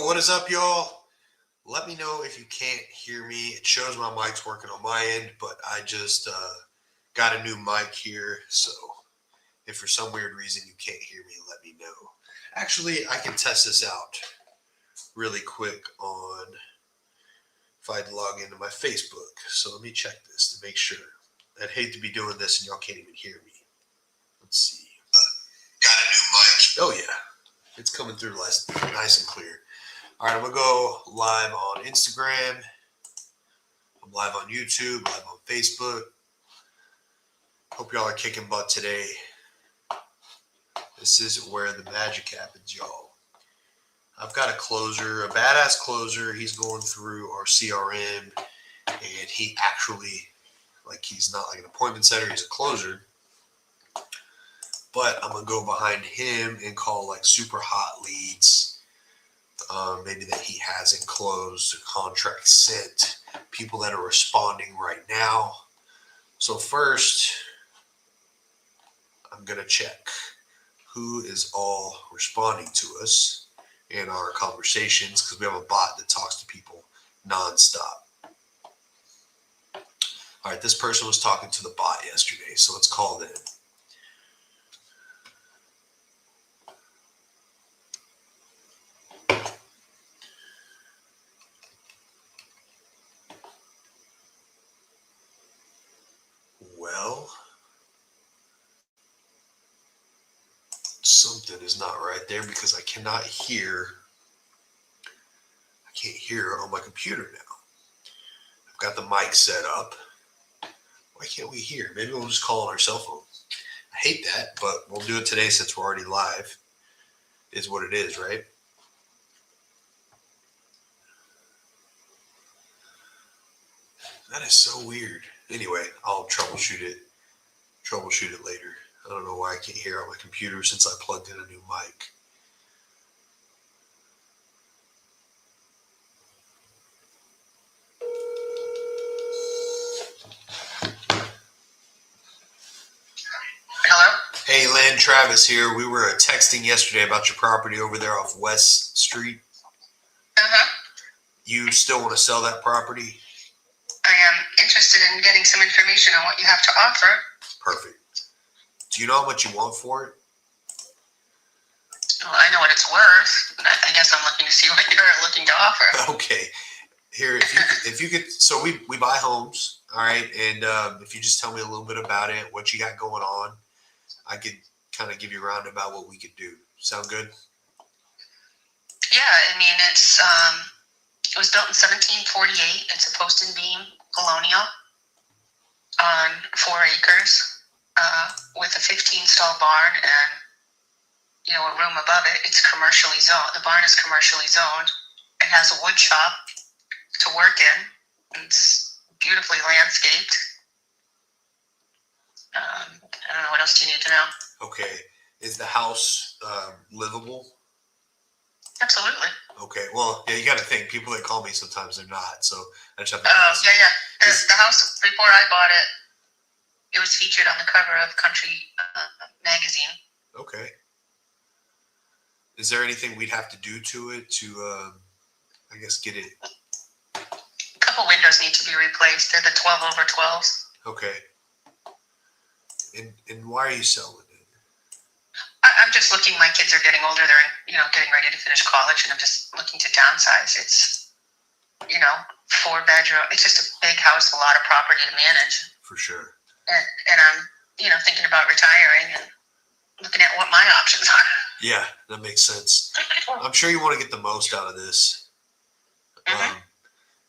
What is up, y'all? Let me know if you can't hear me. It shows my mic's working on my end, but I just got a new mic here, so if for some weird reason you can't hear me, let me know. Actually, I can test this out really quick on if I log into my Facebook. So let me check this to make sure. I'd hate to be doing this and y'all can't even hear me. Let's see. Got a new mic. Oh, yeah. It's coming through nice and clear. All right, I'm going to go live on Instagram. I'm live on YouTube, live on Facebook. Hope y'all are kicking butt today. This is where the magic happens, y'all. I've got a closer, a badass closer. He's going through our CRM, and he actually, he's not like an appointment setter. He's a closer. But I'm going to go behind him and call super hot leads. Maybe that he hasn't closed, a contract sent, people that are responding right now. So first, I'm going to check who is all responding to us in our conversations, because we have a bot that talks to people nonstop. All right, this person was talking to the bot yesterday, so let's call them. Well, something is not right there because I cannot hear. I can't hear on my computer now. I've got the mic set up. Why can't we hear? Maybe we'll just call on our cell phone. I hate that, but we'll do it today since we're already live. Is what it is, right? That is so weird. Anyway, I'll troubleshoot it later. I don't know why I can't hear on my computer since I plugged in a new mic. Hello? Hey, Lynn, Travis here. We were texting yesterday about your property over there off West Street. Uh-huh. You still want to sell that property? I am interested in getting some information on what you have to offer. Perfect. Do you know how much you want for it? Well, I know what it's worth. I guess I'm looking to see what you're looking to offer. Okay. Here, if you could, so we buy homes, all right? And if you just tell me a little bit about it, what you got going on, I could kind of give you a roundabout what we could do. Sound good? Yeah, I mean, it was built in 1748. It's a post and beam colonial on 4 acres with a 15-stall barn and, a room above it. It's commercially zoned. The barn is commercially zoned. It has a wood shop to work in. It's beautifully landscaped. I don't know. What else do you need to know? Okay. Is the house livable? Absolutely. Okay. Well, yeah, you got to think. People that call me sometimes they're not. So I just have to ask. Yeah. The house, before I bought it, it was featured on the cover of Country magazine. Okay. Is there anything we'd have to do to it to, I guess, get it? A couple windows need to be replaced. They're the 12 over 12s. Okay. And why are you selling it? I'm just looking. My kids are getting older. They're, getting ready to finish college, and I'm just looking to downsize. It's, 4-bedroom. It's just a big house, a lot of property to manage. For sure. And I'm, thinking about retiring and looking at what my options are. Yeah, that makes sense. I'm sure you want to get the most out of this. Mm-hmm.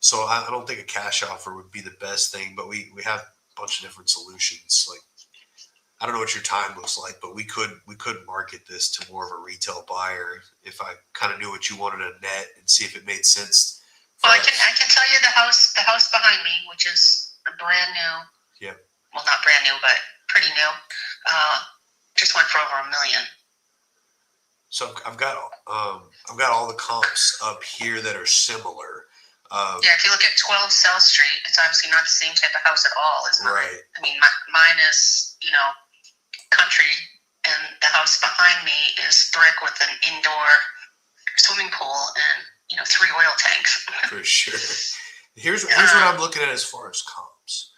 So I don't think a cash offer would be the best thing, but we have a bunch of different solutions. I don't know what your time looks like, but we could market this to more of a retail buyer if I kind of knew what you wanted a net and see if it made sense. Well, I can tell you the house behind me, which is a brand new. Yep. Well, not brand new, but pretty new. Just went for over $1 million. So I've got all the comps up here that are similar. Yeah, if you look at 12 South Street, it's obviously not the same type of house at all, is mine. Right. I mean, mine is, country, and the house behind me is brick with an indoor swimming pool and 3 oil tanks. For sure. Here's what I'm looking at as far as comps.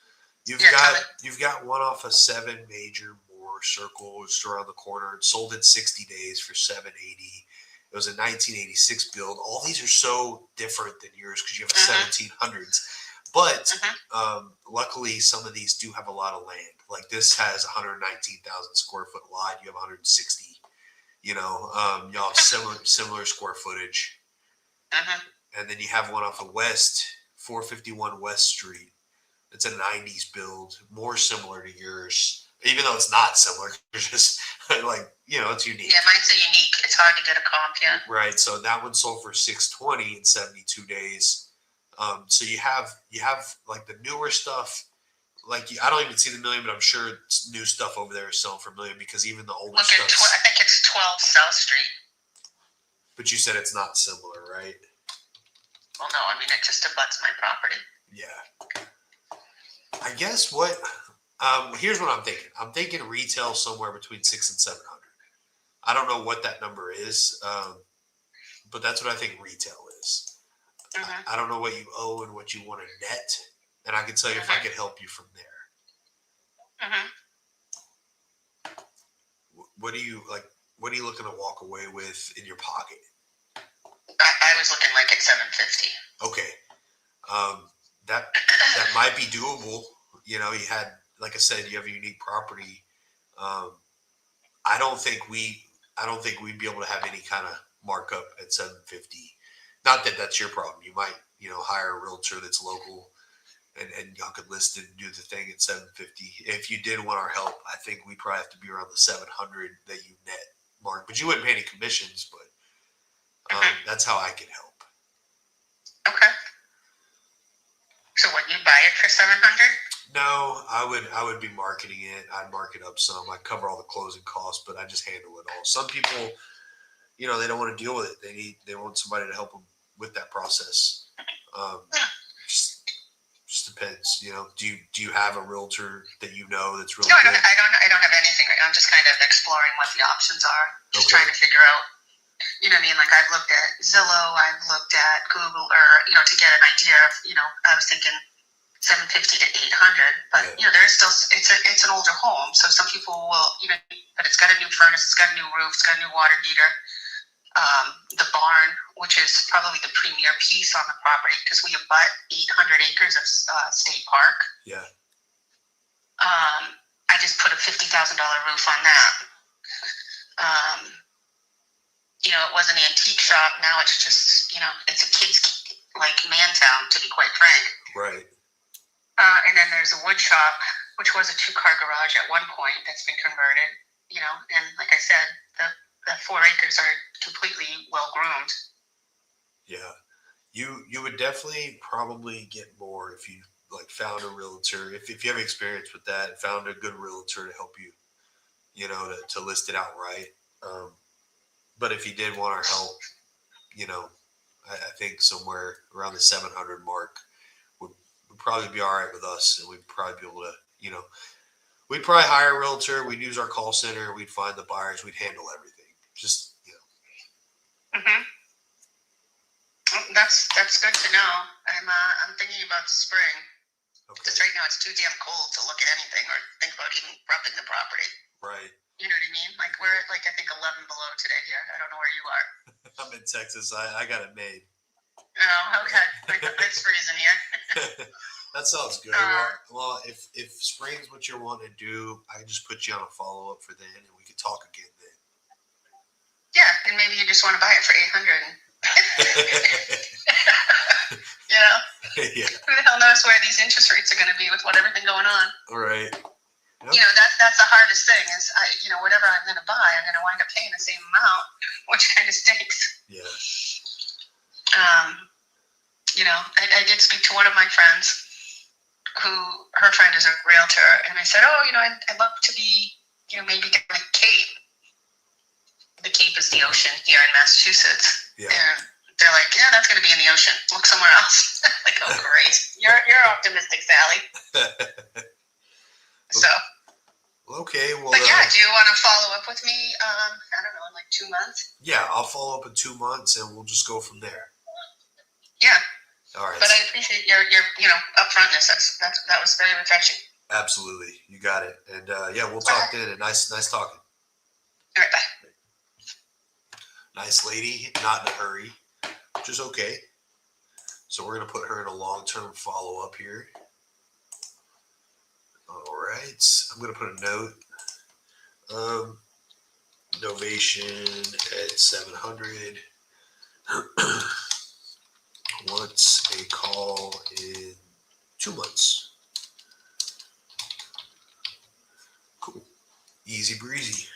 You've got one off of 7 major Moore Circle just around the corner. It sold in 60 days for $780. It was a 1986 build. All these are so different than yours because you have a 1700s. But luckily, some of these do have a lot of land. Like this has 119,000 square foot lot. You have 160. Y'all have similar square footage. And then you have one off of West, 451 West Street. It's a 90s build, more similar to yours, even though it's not similar. It's just it's unique. Yeah, mine's a unique. It's hard to get a comp, yeah. Right. So that one sold for $620 in 72 days. So you have like the newer stuff. Like I don't even see the million, but I'm sure new stuff over there is selling for $1 million because even the older stuff. I think it's 12 South Street. But you said it's not similar, right? Well, no, I mean it just abuts my property. Yeah. I guess here's what I'm thinking. I'm thinking retail somewhere between 600 and 700. I don't know what that number is, but that's what I think retail is. I don't know what you owe and what you want to net, and I can tell you if I could help you from there. What do you like? What are you looking to walk away with in your pocket? I was looking like at 750. Okay, that might be doable. You had, like I said, you have a unique property. I don't think we'd be able to have any kind of markup at 750. Not that that's your problem. You might, hire a realtor that's local, and y'all could list it and do the thing at 750. If you did want our help, I think we'd probably have to be around the 700 that you net mark. But you wouldn't pay any commissions. But that's how I can help. Okay. So what, you buy it for 700? No, I would be marketing it. I'd mark it up some. I'd cover all the closing costs, but I just handle it all. Some people, they don't want to deal with it. They want somebody to help them with that process. Just depends. Do you have a realtor that that's really good? I don't have anything right now. I'm just kind of exploring what the options are. Just trying to figure out. Like I've looked at Zillow, I've looked at Google, or to get an idea of, I was thinking 750 to 800, but there's still it's an older home, so some people will but it's got a new furnace, it's got a new roof, it's got a new water heater. The barn, which is probably the premier piece on the property because we abut 800 acres of state park. Yeah. I just put a $50,000 roof on that. It was an antique shop. Now it's just, it's a kid's man town, to be quite frank. Right. And then there's a wood shop, which was a 2-car garage at one point that's been converted, and like I said, the 4 acres are completely well groomed. Yeah. You would definitely probably get more if you found a realtor, if you have experience with that, found a good realtor to help you, to list it outright. But if you did want our help, I think somewhere around the 700 mark would probably be all right with us. And we'd probably be able to, we'd probably hire a realtor. We'd use our call center. We'd find the buyers. We'd handle everything. Just, That's good to know. I'm thinking about the spring. Okay. Because right now it's too damn cold to look at anything or think about even roughing the property. Right. You know what I mean? Like we're at I think 11 below today here. I don't know where you are. I'm in Texas. I got it made. Oh, okay. It's freezing here. That sounds good. Well, if spring's what you're wanting to do, I just put you on a follow up for then, and we could talk again then. Yeah, and maybe you just want to buy it for 800. Yeah. Who the hell knows where these interest rates are going to be with everything going on? All right. Yep. That's the hardest thing is, whatever I'm going to buy, I'm going to wind up paying the same amount, which kind of stinks. Yeah. I did speak to one of my friends who, her friend is a realtor, and I said, I'd love to be, maybe down the Cape. The Cape is the ocean here in Massachusetts. Yeah. And they're like, yeah, that's going to be in the ocean. Look somewhere else. Like, oh, great. You're optimistic, Sally. So. Okay. Well. But yeah, do you want to follow up with me? I don't know, in 2 months. Yeah, I'll follow up in 2 months, and we'll just go from there. All right. But I appreciate your upfrontness. That was very refreshing. Absolutely. You got it. And yeah, we'll talk then. And nice talking. All right, bye. Nice lady, not in a hurry, which is okay. So we're going to put her in a long-term follow-up here. All right. I'm going to put a note. Novation at 700. Wants a call in 2 months. Cool. Easy breezy.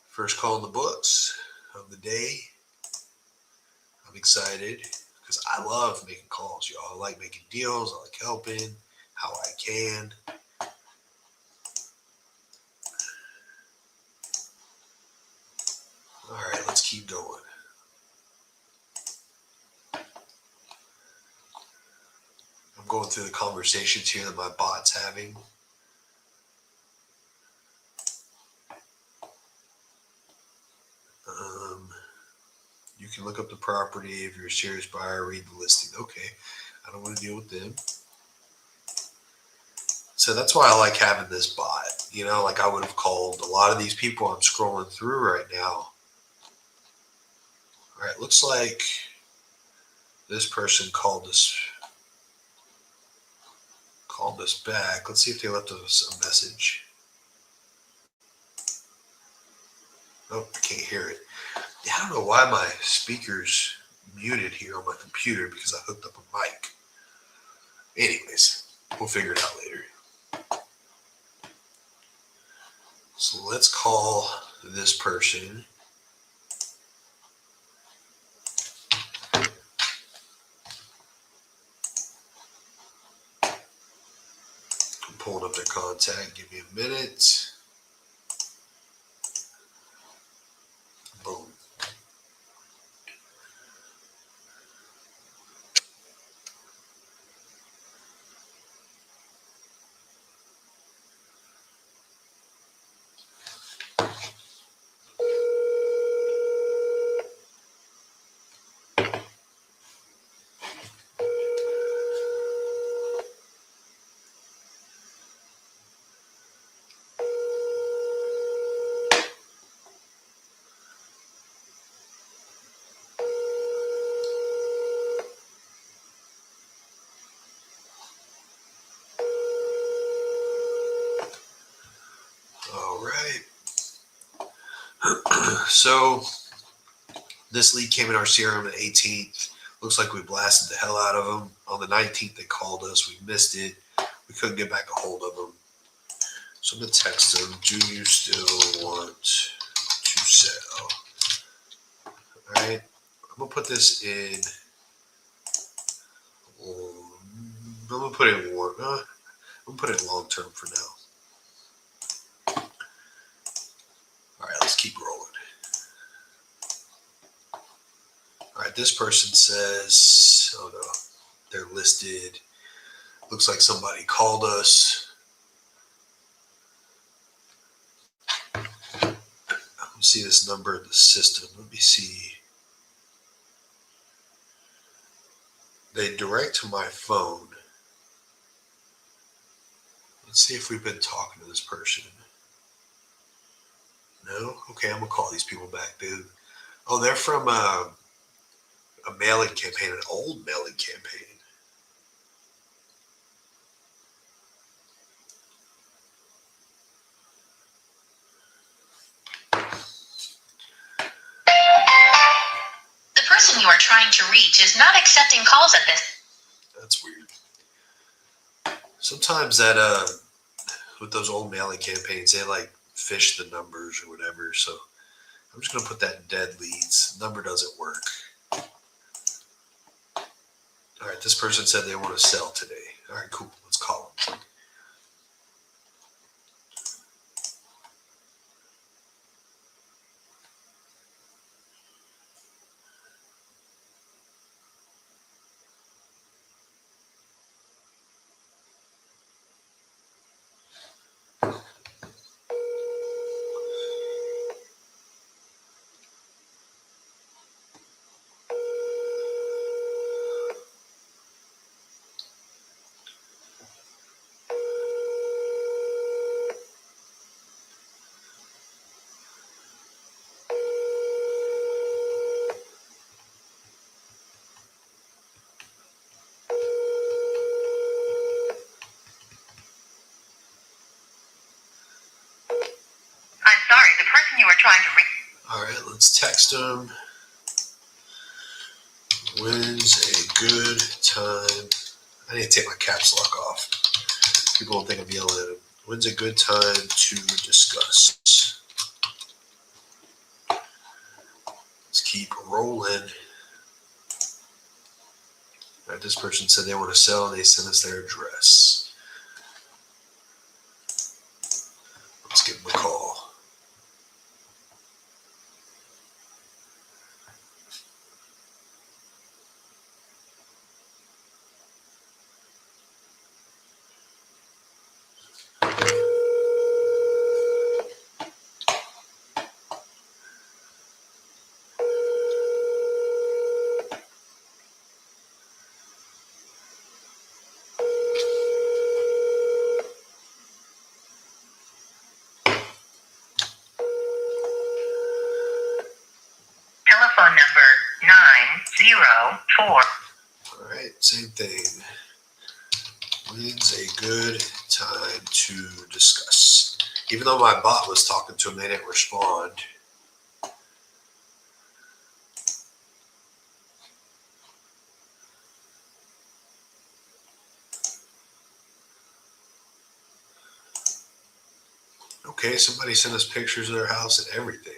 First call in the books of the day. I'm excited because I love making calls, y'all. I like making deals. I like helping how I can. All right, let's keep going. I'm going through the conversations here that my bot's having. You can look up the property if you're a serious buyer, read the listing. Okay, I don't want to deal with them. So that's why I like having this bot. You know, like I would have called a lot of these people I'm scrolling through right now. All right, looks like this person called us back. Let's see if they left us a message. Oh, I can't hear it. I don't know why my speaker's muted here on my computer because I hooked up a mic. Anyways, we'll figure it out later. So let's call this person. I'm pulling up their contact. Give me a minute. Boom. All right. So this lead came in our CRM on the 18th. Looks like we blasted the hell out of them. On the 19th, they called us. We missed it. We couldn't get back a hold of them. So I'm going to text them. Do you still want to sell? All right. I'm going to put this in. I'm going to put it in warm. I'm going to put it in long term for now. All right. Let's keep rolling. All right. This person says, oh no, they're listed. Looks like somebody called us. I don't see this number in the system. Let me see. They direct to my phone. Let's see if we've been talking to this person. No? Okay, I'm going to call these people back, dude. Oh, they're from a mailing campaign, an old mailing campaign. The person you are trying to reach is not accepting calls at this. That's weird. Sometimes that with those old mailing campaigns, they like fish the numbers or whatever. So I'm just going to put that in dead leads. Number doesn't work. All right, this person said they want to sell today. All right, cool. Let's call them. text them. When's a good time? I need to take my caps lock off. People don't think I'm yelling at them. When's a good time to discuss? Let's keep rolling. All right, this person said they want to sell and they sent us their address. Let's give them a call. Telephone number 904. All right, same thing. When's a good time to discuss? Even though my bot was talking to them, they didn't respond. Okay, somebody sent us pictures of their house and everything.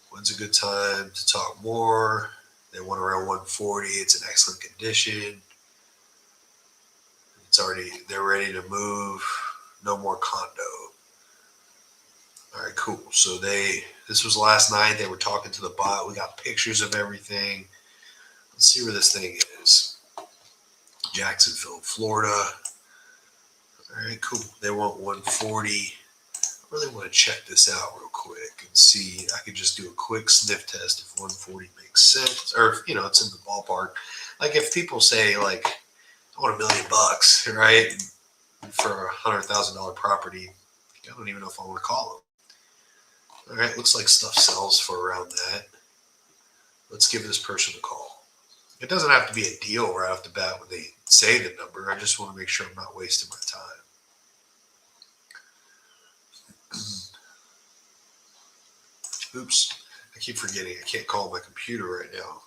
When's a good time to talk more? They want around 140. It's in excellent condition. They're ready to move. No more condo. All right, cool. So this was last night. They were talking to the bot. We got pictures of everything. Let's see where this thing is. Jacksonville, Florida. All right, cool. They want 140. I really want to check this out real quick and see. I could just do a quick sniff test if 140 makes sense, or if, it's in the ballpark. Like if people say like, I want $1 million, right, for a $100,000 property, I don't even know if I want to call them. All right, looks like stuff sells for around that. Let's give this person a call. It doesn't have to be a deal right off the bat when they say the number. I just want to make sure I'm not wasting my time. Oops, I keep forgetting. I can't call my computer right now.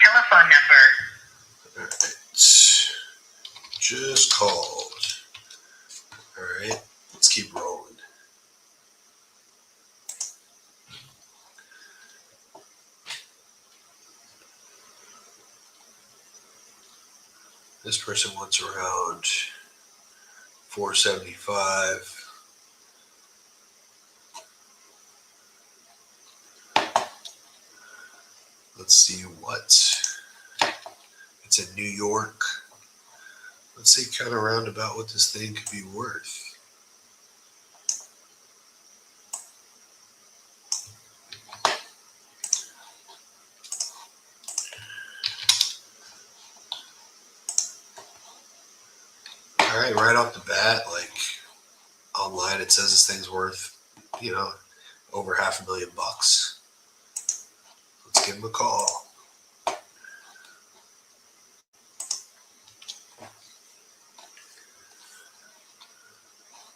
Telephone number. All right. Just called. All right. Let's keep rolling. This person wants around 475. Let's see what. It's in New York. Let's see kind of roundabout what this thing could be worth. All right, right off the bat, like online, it says this thing's worth, over $500,000. Let's give him a call.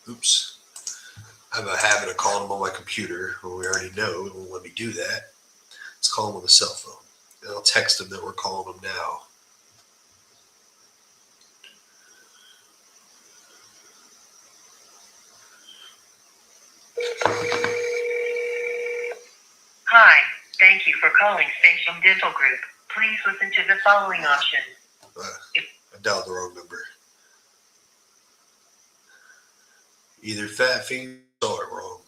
Oops. I have a habit of calling him on my computer when we already know it won't let me do that. Let's call him on the cell phone. And I'll text him that we're calling him now. Hi, thank you for calling Station Dental Group. Please listen to the following options. I dialed the wrong number. Either fat finger or it wrong.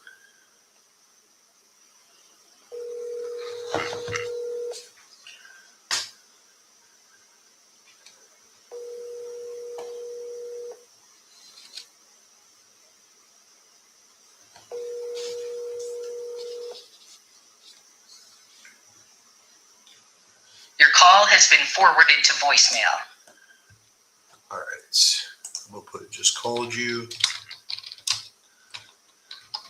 has been forwarded to voicemail. All right. I'm going to put it just called you.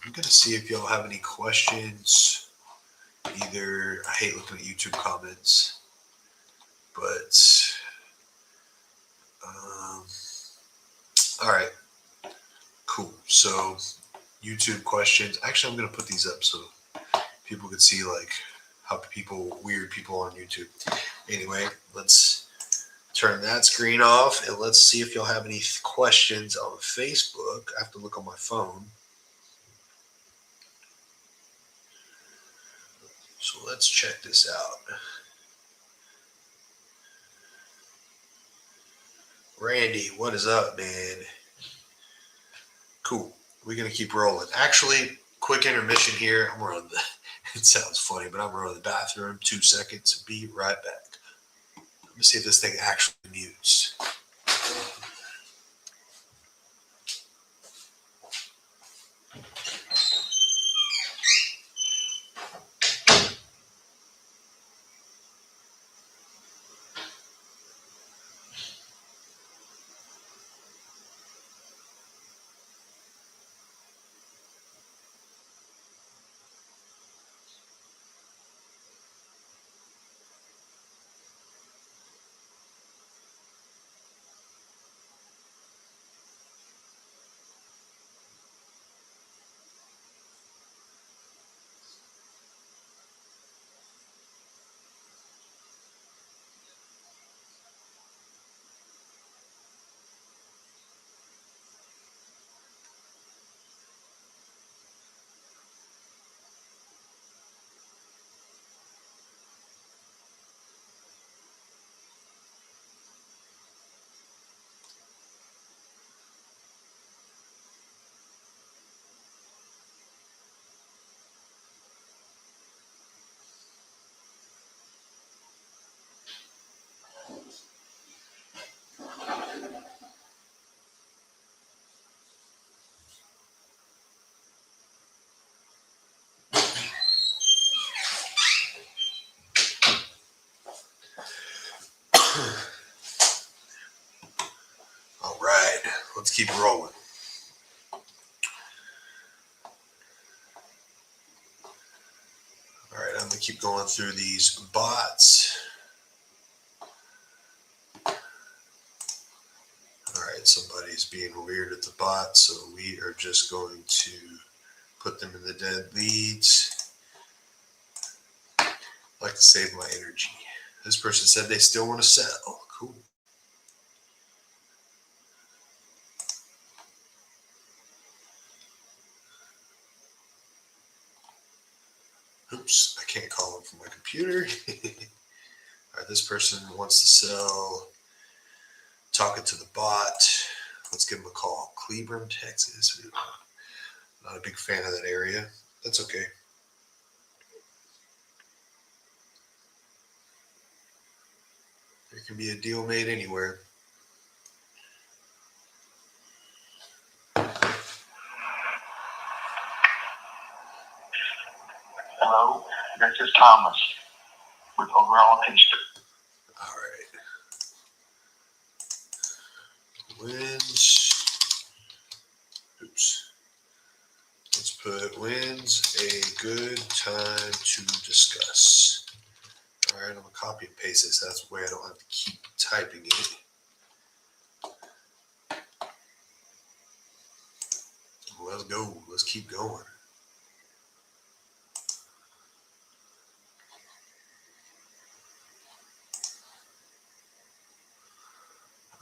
I'm going to see if y'all have any questions. Either, I hate looking at YouTube comments, but, all right. Cool. So, YouTube questions. Actually, I'm going to put these up so people can see like how weird people on YouTube. Anyway, let's turn that screen off and let's see if y'all have any questions on Facebook. I have to look on my phone. So let's check this out. Randy, what is up, man? Cool. We're going to keep rolling. Actually, quick intermission here. I'm going to it sounds funny, but I'm going to the bathroom. 2 seconds. Be right back. Let me see if this thing actually mutes. All right, let's keep rolling. All right, I'm going to keep going through these bots. All right, somebody's being weird at the bot, so we are just going to put them in the dead leads. I like to save my energy. This person said they still want to sell. Cool. Oops, I can't call them from my computer. All right, this person wants to sell. Talking to the bot. Let's give them a call. Cleburne, Texas. Not a big fan of that area. That's okay. There can be a deal made anywhere. Hello, this is Thomas with Overall History. All right. Wins. Oops. Let's put wins a good time to discuss. All right, I'm going to copy and paste this. That's the way I don't have to keep typing it. Let's go. Let's keep going.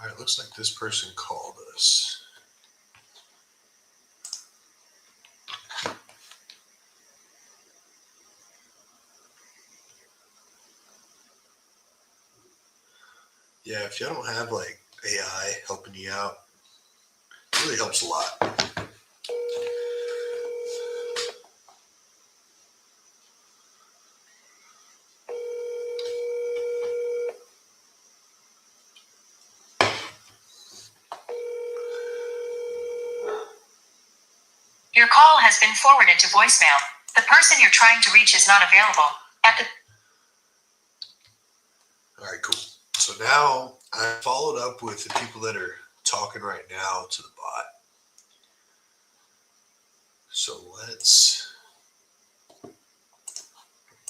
All right, looks like this person called us. Yeah, if y'all don't have like AI helping you out, it really helps a lot. Your call has been forwarded to voicemail. The person you're trying to reach is not available. All right, cool. So now I followed up with the people that are talking right now to the bot. So let's. What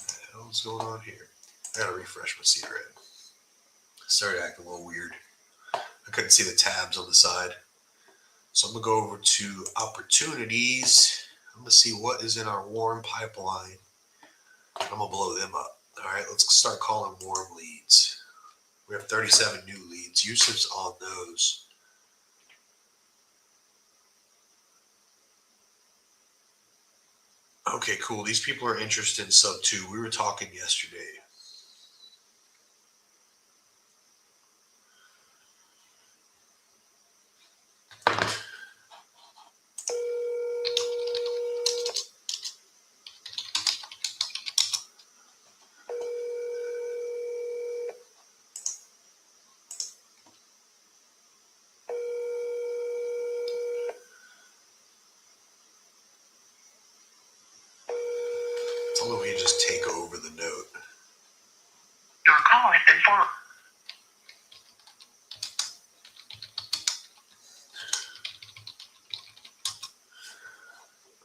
the hell's going on here? I gotta refresh my CRM. Started acting a little weird. I couldn't see the tabs on the side. So I'm gonna go over to opportunities. I'm gonna see what is in our warm pipeline. I'm gonna blow them up. All right, let's start calling warm leads. We have 37 new leads. Yusuf's on those. Okay, cool. These people are interested in sub 2. We were talking yesterday. Tell me we can just take over the note. Your call has been forwarded.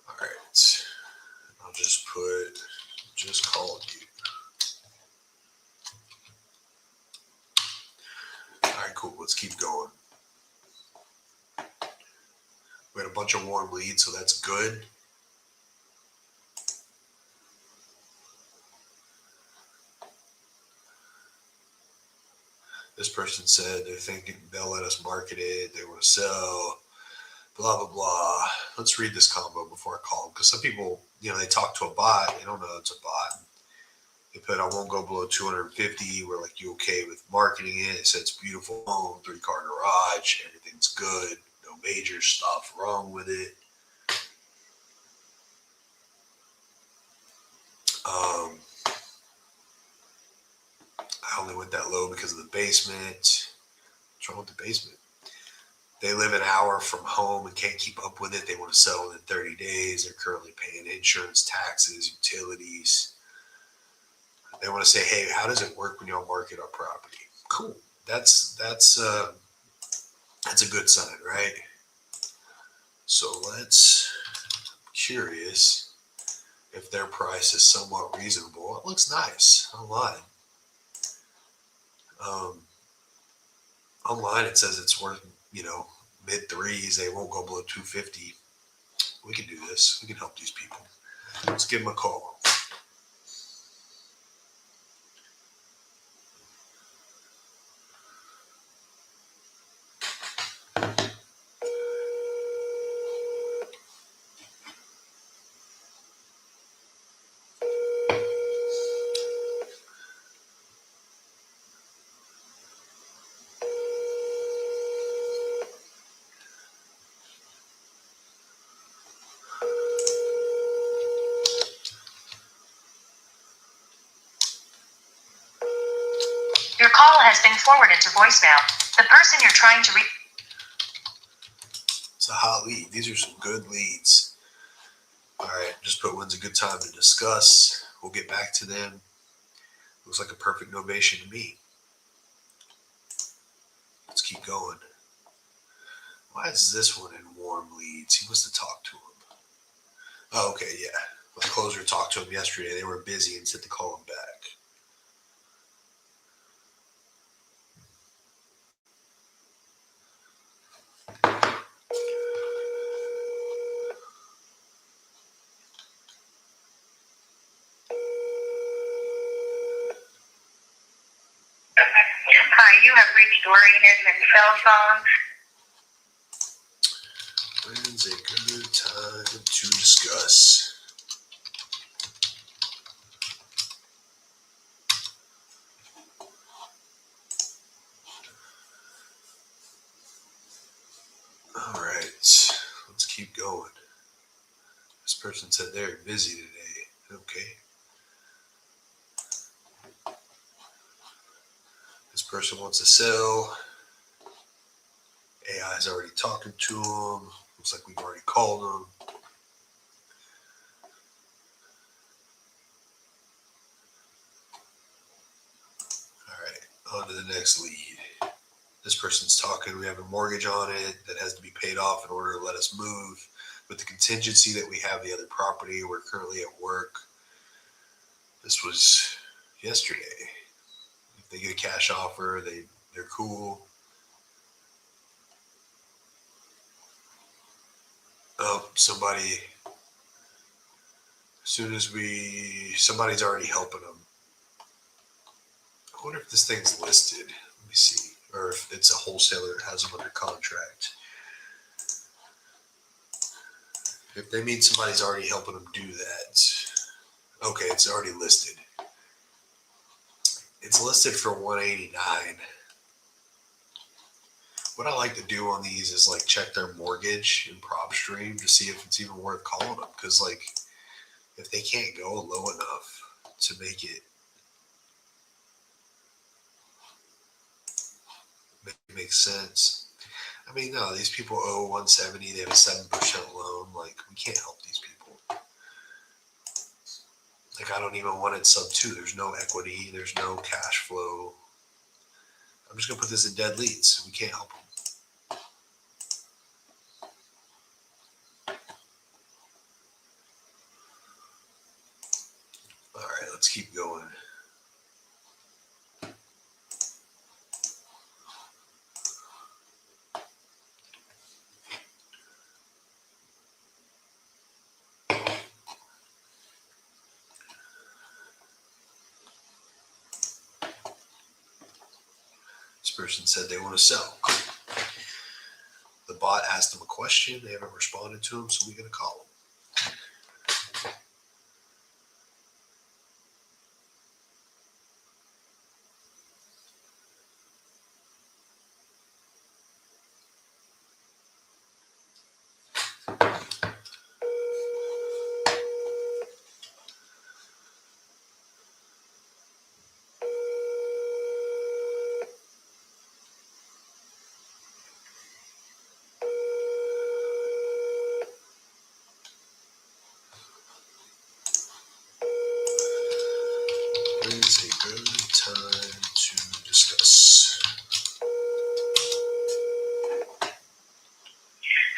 All right. I'll just put, just called you. All right, cool. Let's keep going. We had a bunch of warm leads, so that's good. This person said they're thinking they'll let us market it. They want to sell, blah, blah, blah. Let's read this combo before I call them. Because some people, they talk to a bot. They don't know it's a bot. They put, I won't go below 250. We're like, you okay with marketing it? It said it's beautiful home, 3-car garage. Everything's good. No major stuff wrong with it. I only went that low because of the basement. What's wrong with the basement? They live an hour from home and can't keep up with it. They want to sell in 30 days. They're currently paying insurance, taxes, utilities. They want to say, hey, how does it work when y'all market our property? Cool. That's a good sign, right? So curious if their price is somewhat reasonable. It looks nice online. Online it says it's worth, mid threes. They won't go below 250. We can do this. We can help these people. Let's give them a call. Your call has been forwarded to voicemail. The person you're trying to reach. It's a hot lead. These are some good leads. All right, just put when's a good time to discuss. We'll get back to them. Looks like a perfect novation to me. Let's keep going. Why is this one in warm leads? He must have talked to him. Oh, okay, yeah. My closer talked to him yesterday. They were busy and said to call him back. Hi, you have reached Doreen Edmonds' cell phone. When's a good time to discuss? All right, let's keep going. This person said they're busy today. Okay. This person wants to sell. AI is already talking to them. Looks like we've already called them. All right. On to the next lead. This person's talking, we have a mortgage on it that has to be paid off in order to let us move. With the contingency that we have the other property, we're currently at work. This was yesterday. If they get a cash offer, they're cool. Oh, somebody's already helping them. I wonder if this thing's listed. Let me see. Or if it's a wholesaler that has them under contract. If they mean somebody's already helping them do that. Okay, it's already listed. It's listed for $189. What I like to do on these is like check their mortgage and PropStream to see if it's even worth calling them. Because like if they can't go low enough to make it make sense. I mean, no, these people owe 170. They have a 7% loan. Like we can't help these people. Like I don't even want it sub 2. There's no equity. There's no cash flow. I'm just gonna put this in dead leads. We can't help them. All right, let's keep going. This person said they want to sell. The bot asked them a question. They haven't responded to them, so we're going to call them. Is a good time to discuss.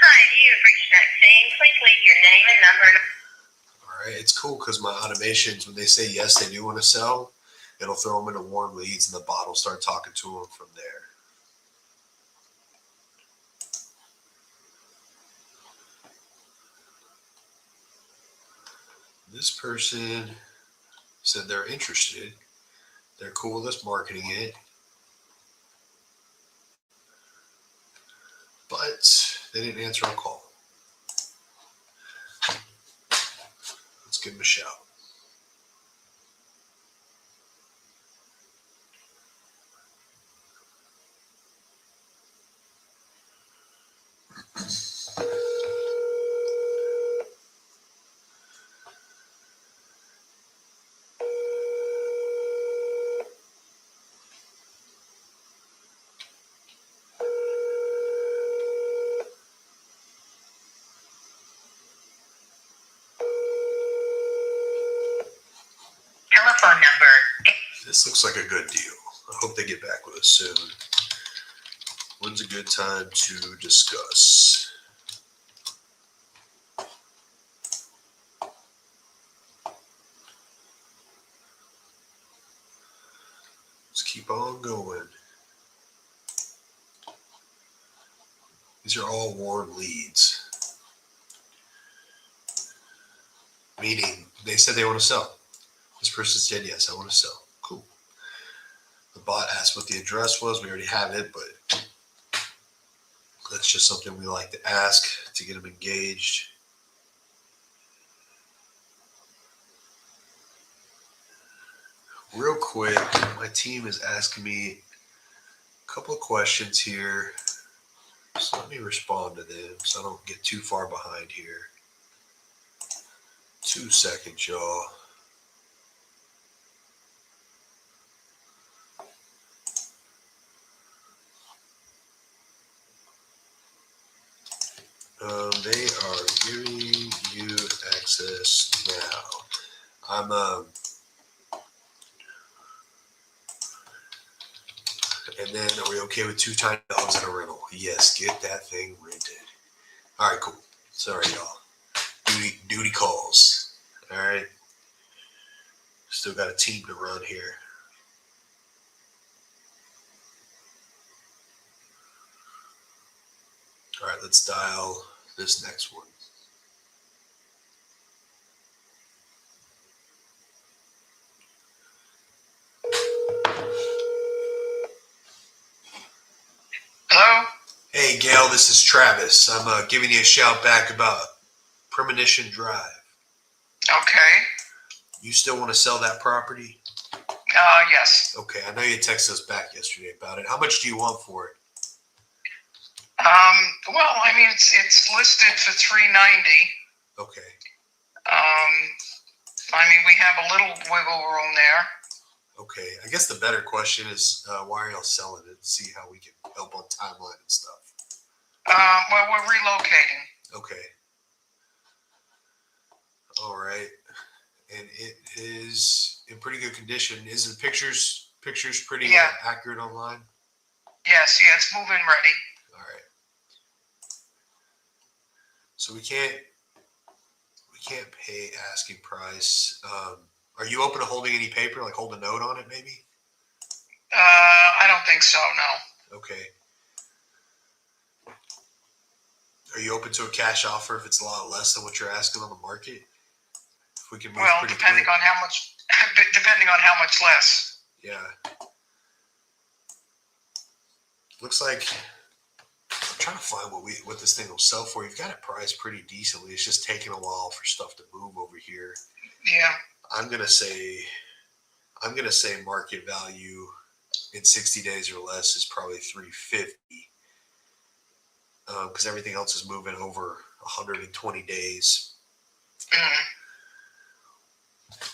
Hi, you've reached that team. Please leave your name and number. All right, it's cool because my automations, when they say yes, they do want to sell, it'll throw them into warm leads and the bot will start talking to them from there. This person said they're interested. They're cool with us marketing it. But they didn't answer our call. Let's give them a shout. Telephone number. This looks like a good deal. I hope they get back with us soon. When's a good time to discuss? Let's keep on going. These are all warm leads. Meaning they said they want to sell. This person said, yes, I want to sell. Cool. The bot asked what the address was. We already have it, but that's just something we like to ask to get them engaged. Real quick, my team is asking me a couple of questions here. So let me respond to them so I don't get too far behind here. 2 seconds, y'all. They are giving you access now. And then, are we okay with 2 tiny dogs and a rental? Yes, get that thing rented. All right, cool. Sorry, y'all. Duty calls. All right. Still got a team to run here. All right, let's dial this next one. Hello? Hey, Gail, this is Travis. I'm giving you a shout back about Premonition Drive. Okay. You still want to sell that property? Yes. Okay, I know you texted us back yesterday about it. How much do you want for it? Well, I mean, it's listed for 390. Okay. I mean, we have a little wiggle room there. Okay. I guess the better question is why are y'all selling it? See how we can help on timeline and stuff. Well, we're relocating. Okay. All right. And it is in pretty good condition. Is the pictures pretty accurate online? Yes, it's move-in ready. All right. So we can't pay asking price. Are you open to holding any paper, like hold a note on it maybe? I don't think so, no. Okay. Are you open to a cash offer if it's a lot less than what you're asking on the market? If we can move Well, pretty depending quick. on how much less. Yeah. Looks like I'm trying to find what this thing will sell for. You've got it priced pretty decently. It's just taking a while for stuff to move over here. Yeah. I'm gonna say market value in 60 days or less is probably 350. Because everything else is moving over 120 days.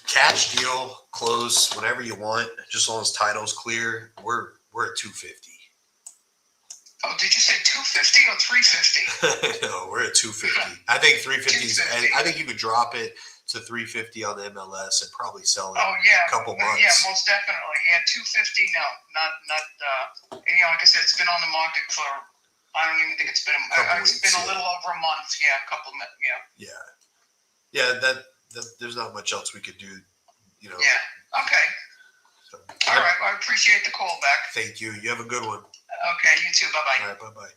Catch deal, close whenever you want, just as long as title's clear. We're at 250. Oh, did you say 250 or 350? No, we're at 250. I think 350 is. 250. I think you could drop it to 350 on the MLS and probably sell it Oh, in yeah. a couple months. Yeah, most definitely. Yeah, 250, no. Not, like I said, it's been on the market for, I don't even think it's been, it's been a little over a month. Yeah, a couple months, yeah. Yeah, that there's not much else we could do, you know. Yeah, okay. So, All right, well, I appreciate the call back. Thank you. You have a good one. Okay, you too. Bye-bye. All right, bye-bye.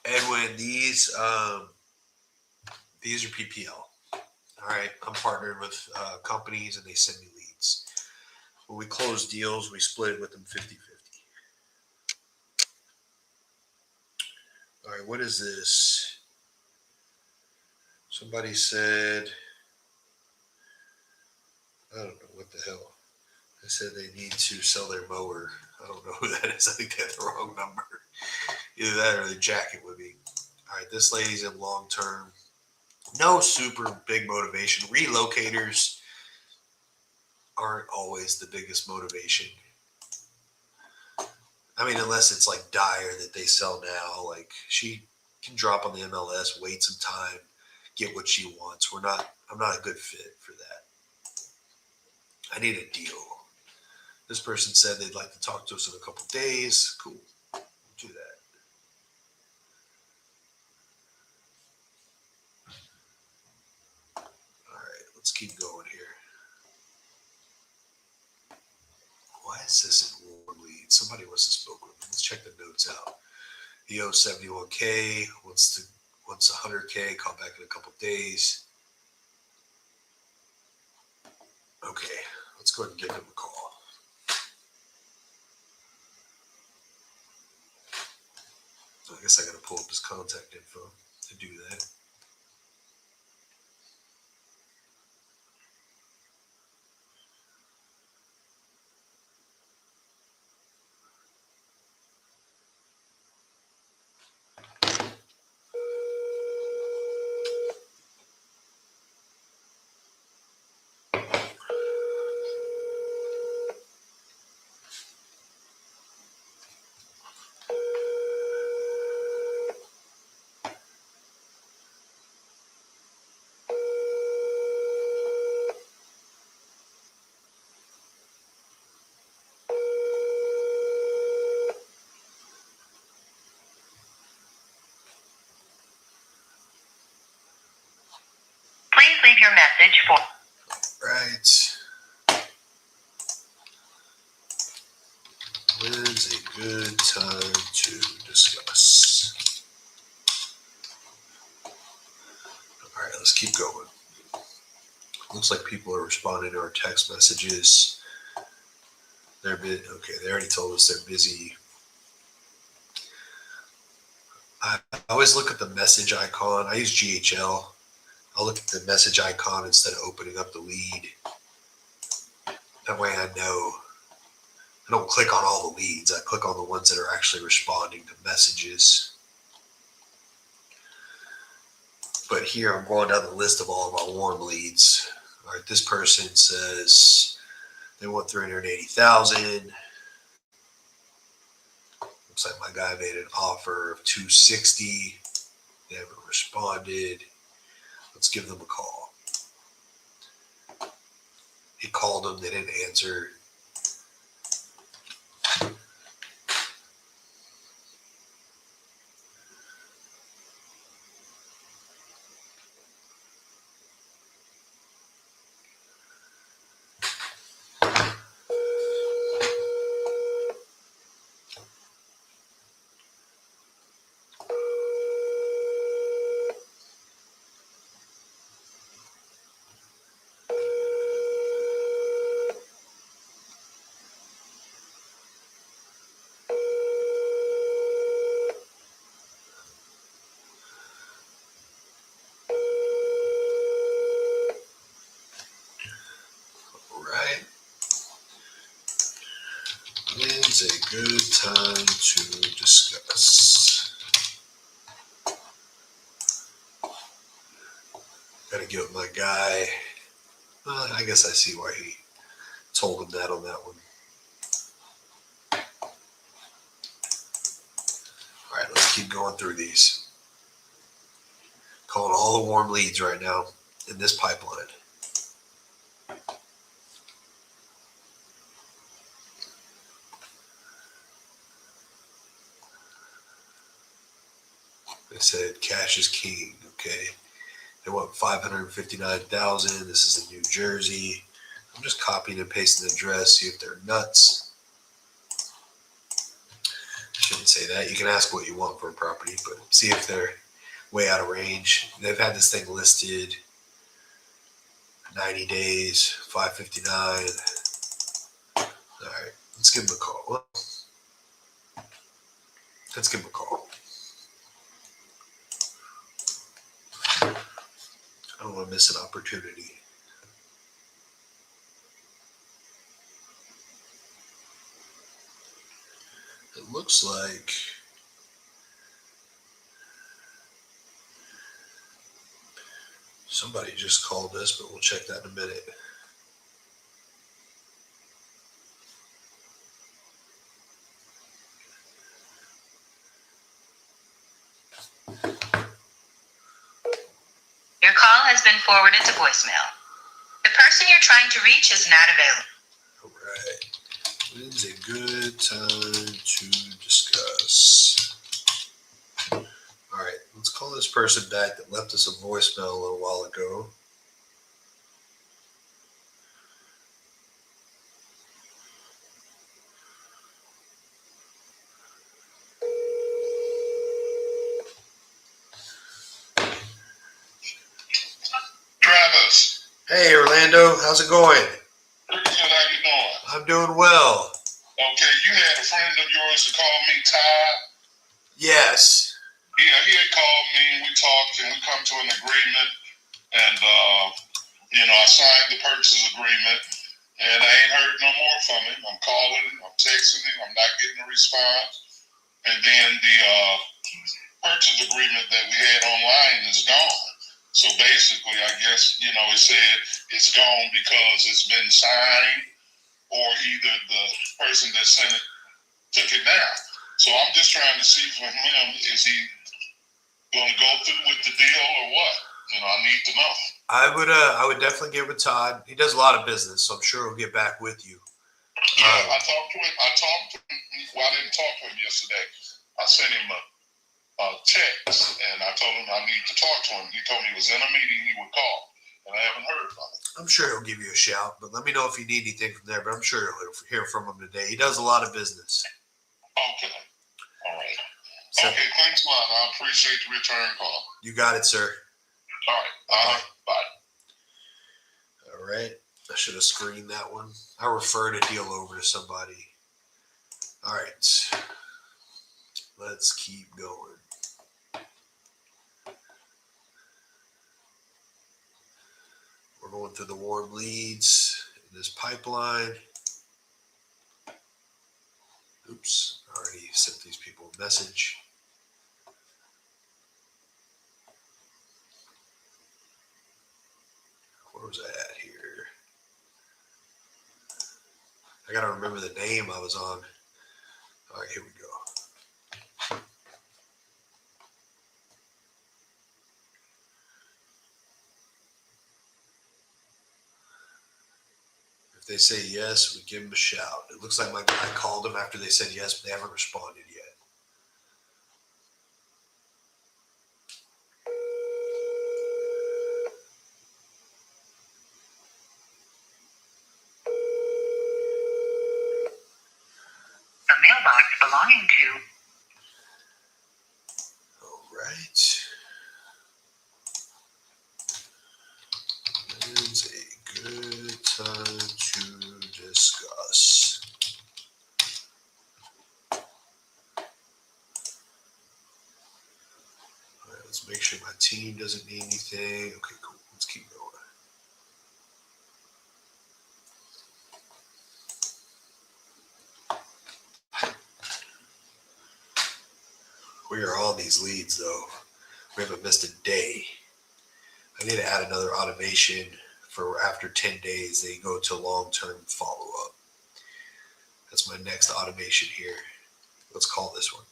Edwin, these are PPL. All right, I'm partnered with companies and they send me leads. When we close deals, we split it with them 50-50. All right, what is this? Somebody said, I don't know what the hell. They said they need to sell their mower. I don't know who that is. I think they have the wrong number. Either that or the jacket would be. All right, this lady's in long term. No super big motivation. Relocators aren't always the biggest motivation. I mean, unless it's like dire that they sell now. Like she can drop on the MLS, wait some time, get what she wants. I'm not a good fit for that. I need a deal. This person said they'd like to talk to us in a couple days. Cool. We'll do that. All right, let's keep going here. Why is this in warm lead? Somebody must have spoken with me. Let's check the notes out. The 71K wants 100K. Call back in a couple days. Okay, let's go ahead and give him a call. I guess I got to pull up his contact info to do that. your message for. Right. When's a good time to discuss? All right, let's keep going. Looks like people are responding to our text messages. They're okay. They already told us they're busy. I always look at the message icon. I use GHL. I'll look at the message icon instead of opening up the lead. That way I know. I don't click on all the leads. I click on the ones that are actually responding to messages. But here I'm going down the list of all of my warm leads. All right, this person says they want 380,000. Looks like my guy made an offer of 260. They haven't responded. Let's give them a call. He called them. They didn't answer. Right. When's a good time to discuss? Gotta get with my guy. I guess I see why he told him that on that one. All right, let's keep going through these. Calling all the warm leads right now in this pipeline. They said cash is king. Okay. They want 559,000. This is in New Jersey. I'm just copying and pasting the address, see if they're nuts. I shouldn't say that. You can ask what you want for a property, but see if they're way out of range. They've had this thing listed 90 days, 559. All right, let's give them a call. Let's give them a call. I don't want to miss an opportunity. It looks like somebody just called us, but we'll check that in a minute. Your call has been forwarded to voicemail. The person you're trying to reach is not available. All right. When's a good time to discuss? All right, let's call this person back that left us a voicemail a little while ago. Travis. Hey, Orlando, how's it going? Pretty good. How you doing? I'm doing well. Okay, you had a friend of yours that called me Todd. Yes. Yeah, he had called me and we talked and we come to an agreement. And, I signed the purchase agreement and I ain't heard no more from him. I'm calling him, I'm texting him, I'm not getting a response. And then the purchase agreement that we had online is gone. So basically, I guess, it said it's gone because it's been signed or either the person that sent it took it down. So I'm just trying to see from him, is he going to go through with the deal or what? I need to know. I would definitely get with Todd. He does a lot of business, so I'm sure he'll get back with you. Yeah, I talked to him. Well, I didn't talk to him yesterday. I sent him a text and I told him I need to talk to him. He told me he was in a meeting, he would call. and I haven't heard from him. I'm sure he'll give you a shout, but let me know if you need anything from there. But I'm sure you'll hear from him today. He does a lot of business. Okay. All right. So, Okay, thanks a lot. I appreciate the return call. you got it, sir. All right. Bye. All right. I should have screened that one. I referred a deal over to somebody. All right. Let's keep going. We're going through the warm leads in this pipeline. Oops, I already sent these people a message. Where was I at here? I gotta remember the name I was on. All right, here we go. If they say yes, we give them a shout. It looks like my guy called them after they said yes, but they haven't responded yet. The mailbox belonging to. All right. When's a good time to discuss? All right, let's make sure my team doesn't need anything. Okay, cool. Let's keep going. We are on these leads, though. We haven't missed a day. I need to add another automation for after 10 days, they go to long-term follow-up. That's my next automation here. Let's call this one.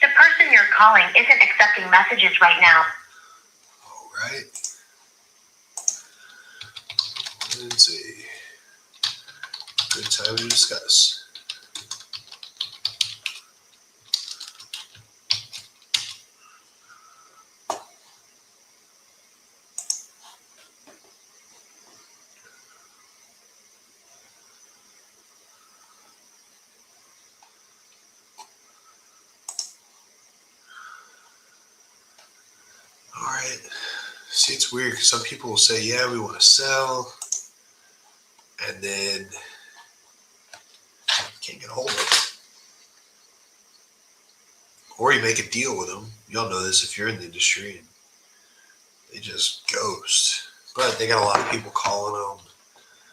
The person you're calling isn't accepting messages right now. All right. When's a good time to discuss? All right. See, it's weird because some people will say, yeah, we want to sell. And then can't get a hold of them. Or you make a deal with them. Y'all know this if you're in the industry. And they just ghost. But they got a lot of people calling them.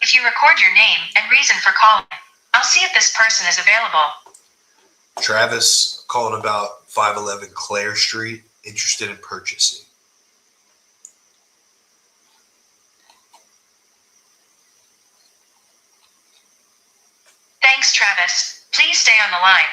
If you record your name and reason for calling, I'll see if this person is available. Travis calling about 511 Clare Street, interested in purchasing. Thanks, Travis. Please stay on the line.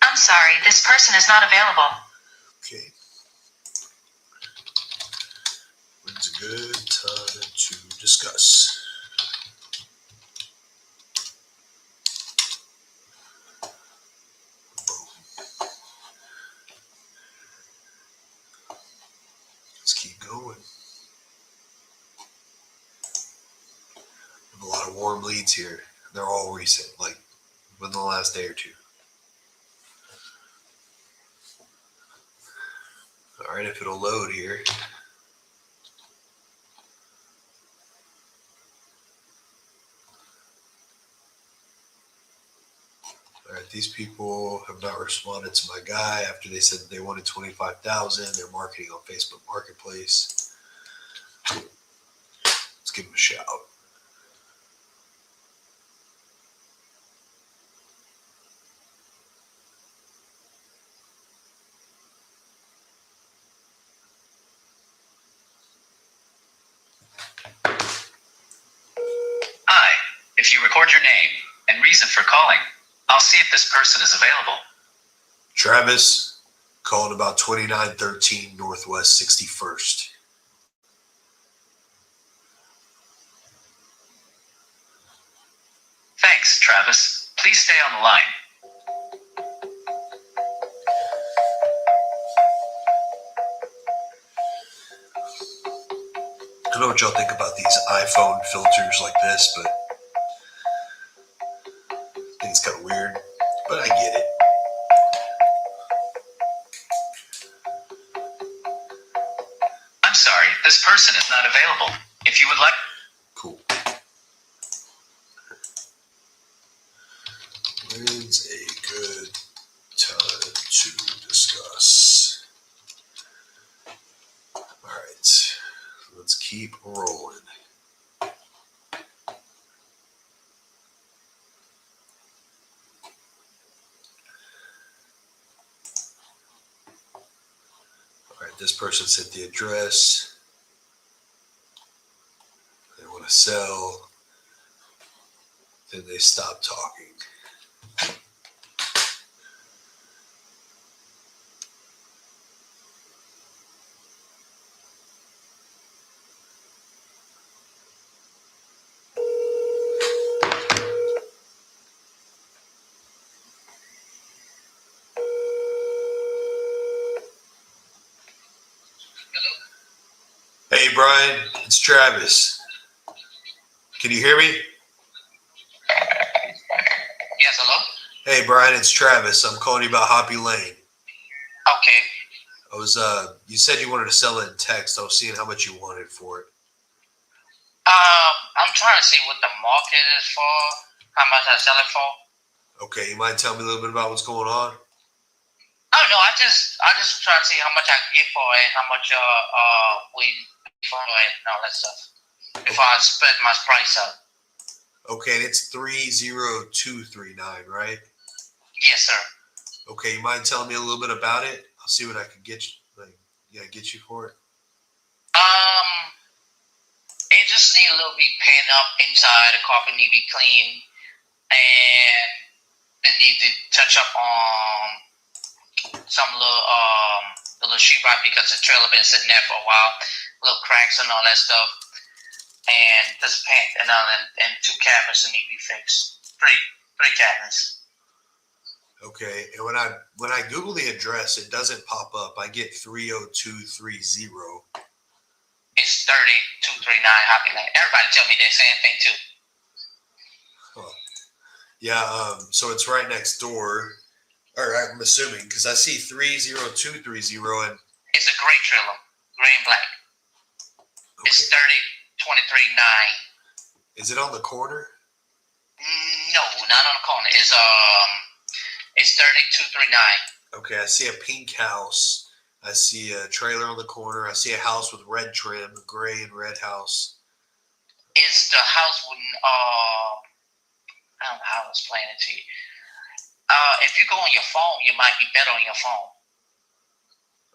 I'm sorry, this person is not available. Okay. When's a good time to discuss? Let's keep going. I have a lot of warm leads here. They're all recent, like within the last day or two. All right, if it'll load here. All right, these people have not responded to my guy after they said they wanted 25,000. They're marketing on Facebook Marketplace. Let's give them a shout. Hi, if you record your name and reason for calling, I'll see if this person is available. Travis called about 2913 Northwest 61st. Thanks, Travis. Please stay on the line. I don't know what y'all think about these iPhone filters like this, but I think it's kind of weird, but I get it. I'm sorry, this person is not available. If you would like... Cool. When's a good time to discuss? All right, let's keep rolling. All right, this person sent the address. They want to sell. Then they stop talking. Hey, Brian, it's Travis. Can you hear me? Yes, hello? Hey, Brian, it's Travis. I'm calling you about Hoppy Lane. Okay. You said you wanted to sell it in text. I was seeing how much you wanted for it. I'm trying to see what the market is for, how much I sell it for. Okay, you mind telling me a little bit about what's going on? Oh no, I just trying to see how much I can get for it, how much we for it and all that stuff. Before I spread my price up. Okay, and it's 30239, right? Yes, sir. Okay, you mind telling me a little bit about it? I'll see what I can get you, get you for it. It just need a little bit paint up inside. The carpet need to be clean, and it need to touch up on some little sheetrock because the trailer been sitting there for a while, little cracks and all that stuff. And this paint and two cabinets that need to be fixed. Three cabinets. Okay, and when I Google the address, it doesn't pop up. I get 30230. It's 3239 Hoppy Lane. Everybody tell me the same thing too. Huh. Yeah, so it's right next door. Or I'm assuming because I see 30230 and It's a gray trailer, gray and black. okay. It's 30239. Is it on the corner? No, not on the corner. It's 3239. Okay, I see a pink house. I see a trailer on the corner. I see a house with red trim, a gray and red house. It's the house with I don't know how to explain it to you. If you go on your phone, you might be better on your phone.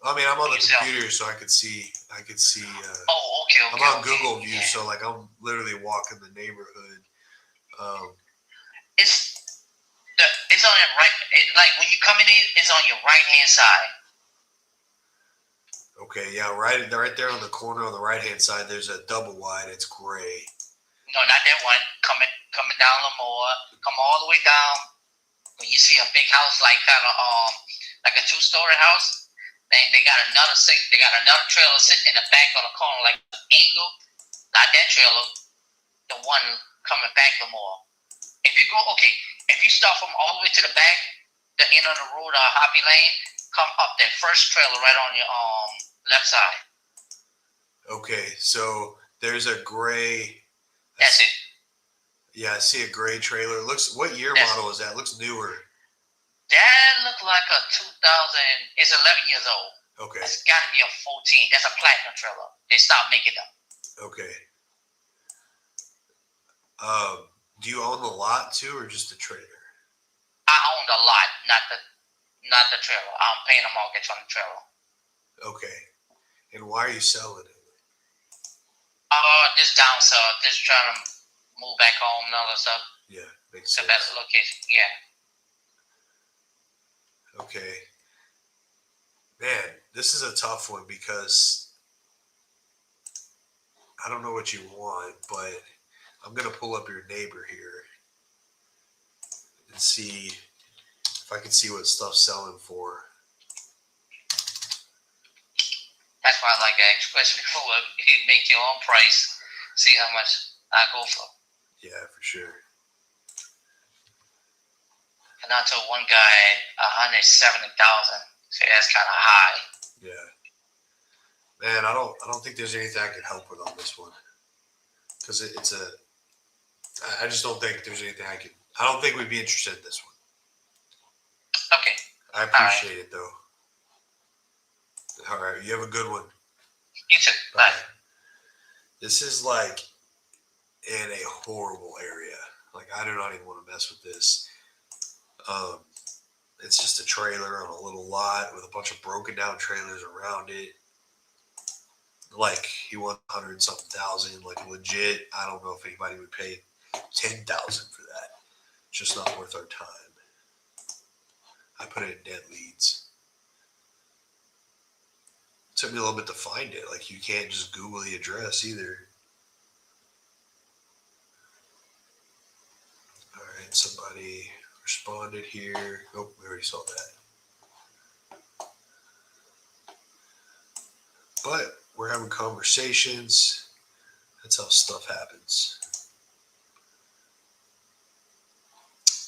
I mean, I'm on the Yourself. computer, so I could see. Oh, okay. I'm on Google View, yeah. so like I'm literally walking the neighborhood. It's on your right. Like when you come in, it's on your right hand side. Okay, yeah, right there on the corner on the right hand side. There's a double wide. It's gray. No, not that one. Coming down Lemoore. Come all the way down. When you see a big house, like kind of like a 2-story house, they got another trailer sitting in the back on the corner, like an angle. Not that trailer. The one coming back Lemoore. If you start from all the way to the back, the end of the road, Hoppy Lane, come up that first trailer right on your left side. Okay, so there's a gray. That's it. Yeah, I see a gray trailer. What year That's- model is that? Looks newer. That looked like a 2000. It's 11 years old. Okay, It's got to be a 14. That's a platinum trailer. They stopped making them. okay. Do you own the lot too, or just the trailer? I own the lot, not the trailer. I'm paying a mortgage on the trailer. Okay. And why are you selling it? This down south, just trying to move back home and all that stuff. Yeah, makes It's a sense. better location. Yeah. Okay. Man, this is a tough one because I don't know what you want, but I'm going to pull up your neighbor here and see if I can see what stuff's selling for. That's why I like to ask questions before you make your own price, see how much I go for. Yeah, for sure. And I told one guy 170,000. So that's kind of high. Yeah. Man, I don't think there's anything I can help with on this one. Because I just don't think there's anything I don't think we'd be interested in this one. Okay. I appreciate it though. All right, you have a good one. You too. Bye. This is like in a horrible area. Like I do not even want to mess with this. It's just a trailer on a little lot with a bunch of broken down trailers around it. Like he won 100-something thousand, like legit. I don't know if anybody would pay 10,000 for that. It's just not worth our time. I put it in dead leads. It took me a little bit to find it. Like you can't just Google the address either. All right, somebody responded here. Oh, we already saw that. But we're having conversations. That's how stuff happens.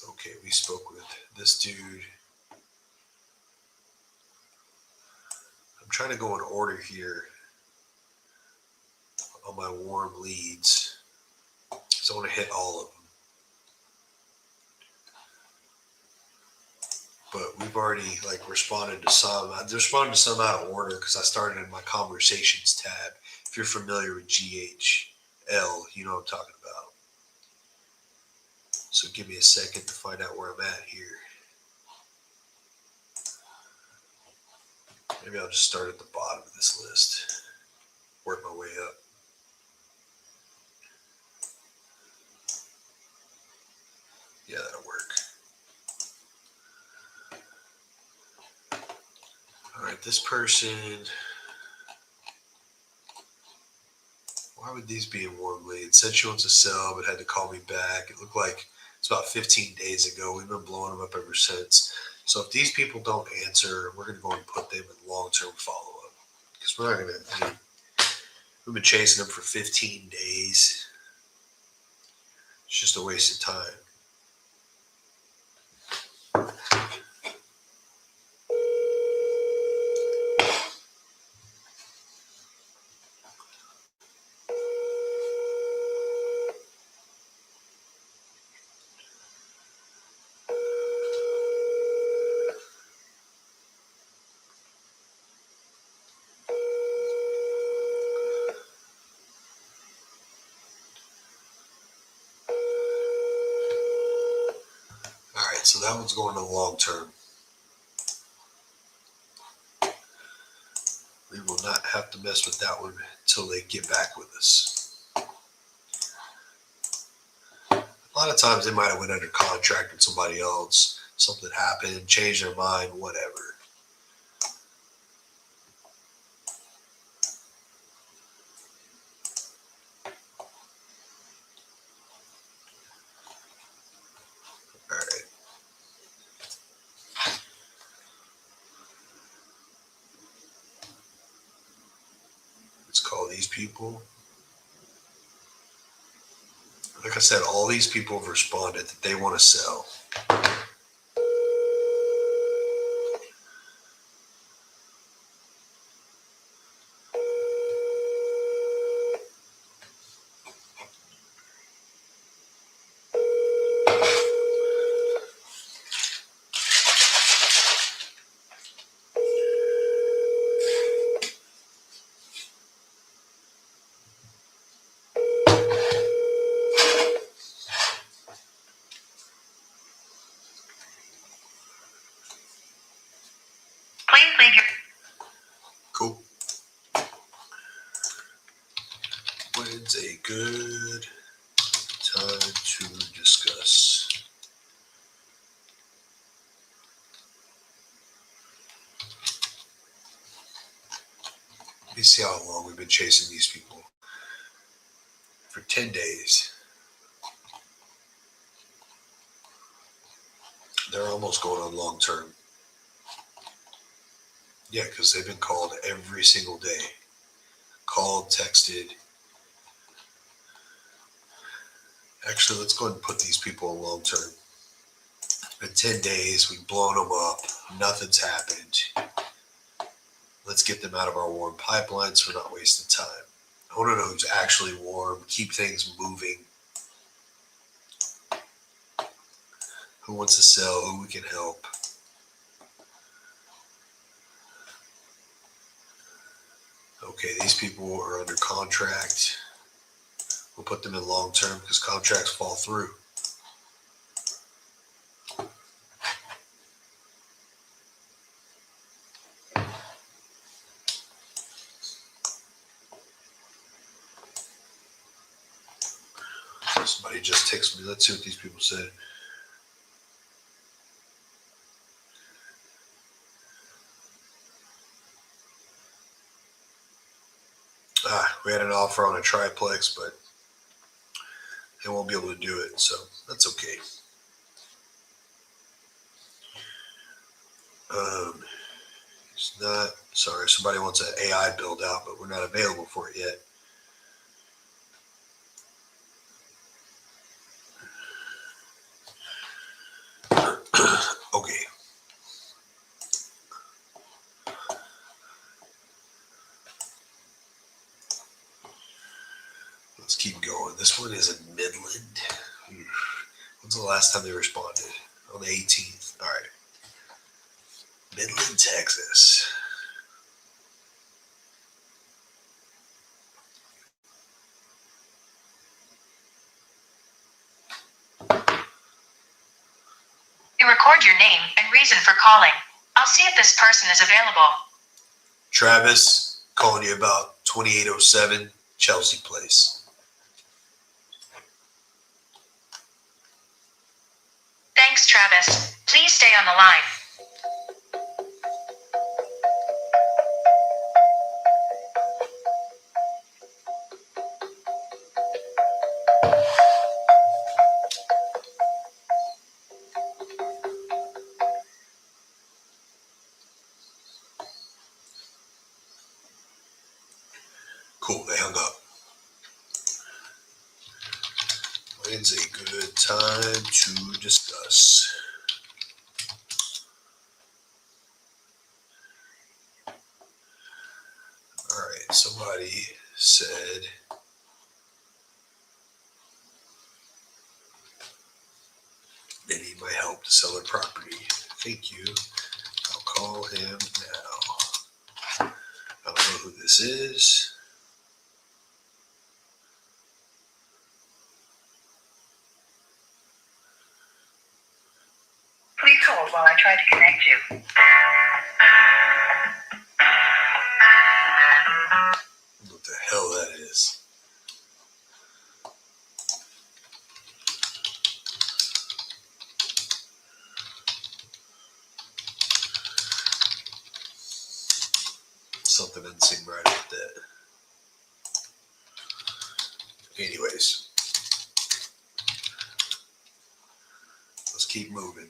Okay, we spoke with this dude. I'm trying to go in order here on my warm leads. So I want to hit all of them. But we've already responded to some. I responded to some out of order because I started in my conversations tab. If you're familiar with GHL, you know what I'm talking about. So give me a second to find out where I'm at here. Maybe I'll just start at the bottom of this list. Work my way up. Yeah, that'll work. All right, this person, why would these be in warm leads? Said she wants to sell, but had to call me back. It looked like it's about 15 days ago. We've been blowing them up ever since. So if these people don't answer, we're going to go and put them in long-term follow-up. Because we're not going to, we've been chasing them for 15 days. It's just a waste of time. All right, so that one's going to the long term. We will not have to mess with that one until they get back with us. A lot of times they might have went under contract with somebody else. Something happened, changed their mind, whatever. All right. Let's call these people. Like I said, all these people have responded that they want to sell. discuss. Let me see how long we've been chasing these people. For 10 days. They're almost going on long term. Yeah, because they've been called every single day. Called, texted. Actually, let's go ahead and put these people on long term. It's been 10 days. We've blown them up. Nothing's happened. Let's get them out of our warm pipeline so we're not wasting time. I want to know who's actually warm. Keep things moving. Who wants to sell? Who we can help? Okay, these people are under contract. We'll put them in long term because contracts fall through. Somebody just texted me. Let's see what these people said. We had an offer on a triplex, but they won't be able to do it, so that's okay. It's not, sorry, somebody wants an AI build out, but we're not available for it yet. Okay. Let's keep going. This one is in Midland. When's the last time they responded? On the 18th. All right. Midland, Texas. You record your name and reason for calling. I'll see if this person is available. Travis, calling you about 2807 Chelsea Place. Thanks, Travis. Please stay on the line. Cool, they hung up. When's a good time to discuss? All right, somebody said they need my help to sell their property. Thank you. I'll call him now. I don't know who this is. Please hold while I try to connect you. What the hell that is? Something doesn't seem right with that. Anyways, let's keep moving.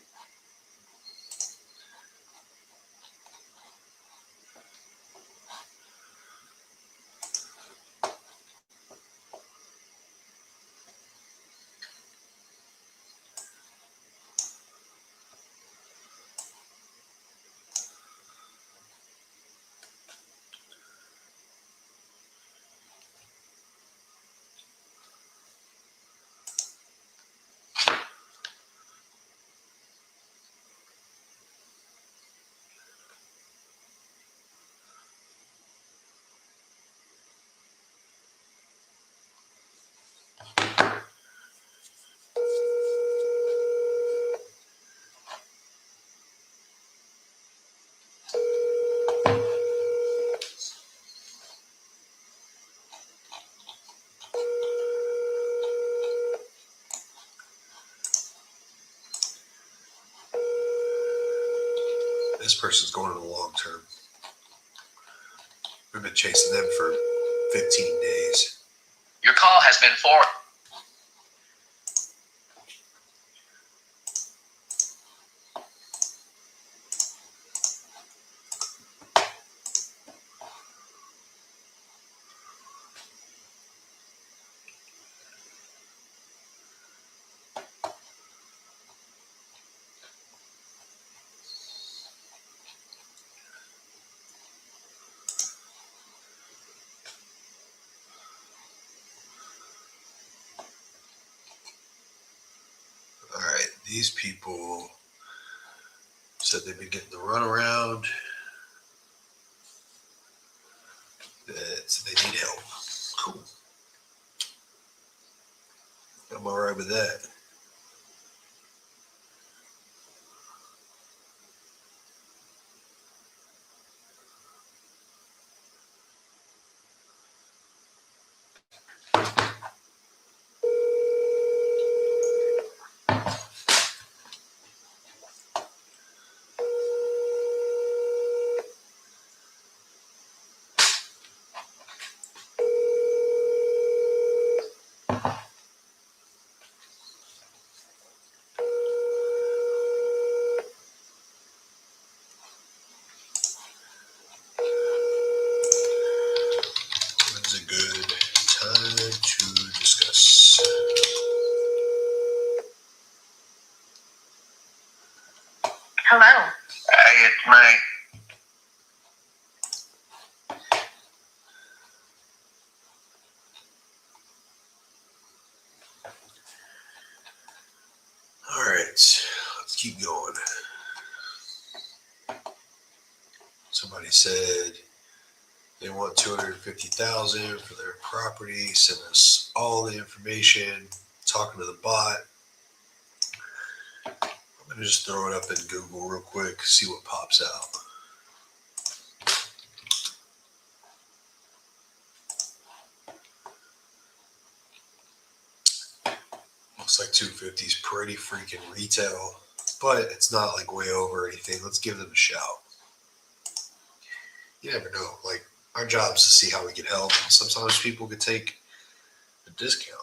This person's going in the long term. We've been chasing them for 15 days. Your call has been forwarded. All right, these people said they've been getting the runaround. That they need help. Cool. I'm all right with that. When's a good time to discuss? Hello. Hey, it's me. All right, let's keep going. Somebody said they want $250,000 for their property. Send us all the information. Talking to the bot. I'm gonna just throw it up in Google real quick, see what pops out. Looks like 250 is pretty freaking retail, but it's not like way over or anything. Let's give them a shout. You never know. Like, our job is to see how we can help. Sometimes people could take a discount.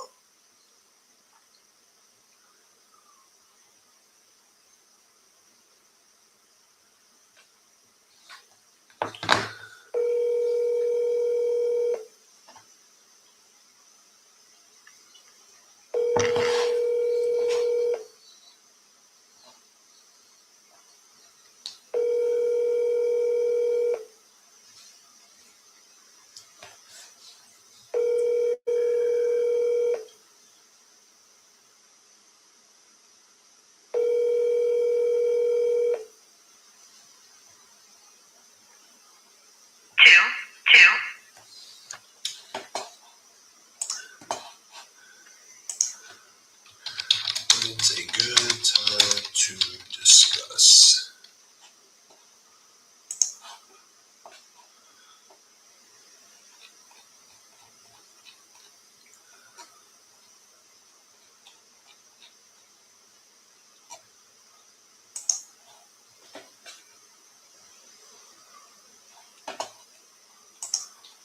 When's a good time to discuss?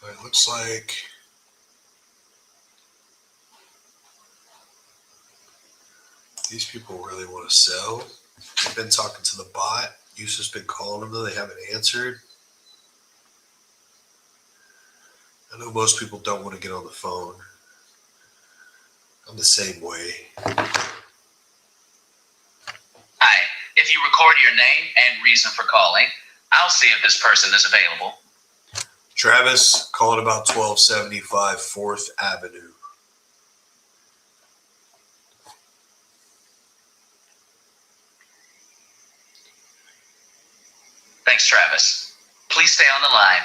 All right, looks like these people really want to sell. I've been talking to the bot. Yusuf's been calling them, though they haven't answered. I know most people don't want to get on the phone. I'm the same way. Hi. If you record your name and reason for calling, I'll see if this person is available. Travis, calling about 1275 4th Avenue. Thanks, Travis. Please stay on the line.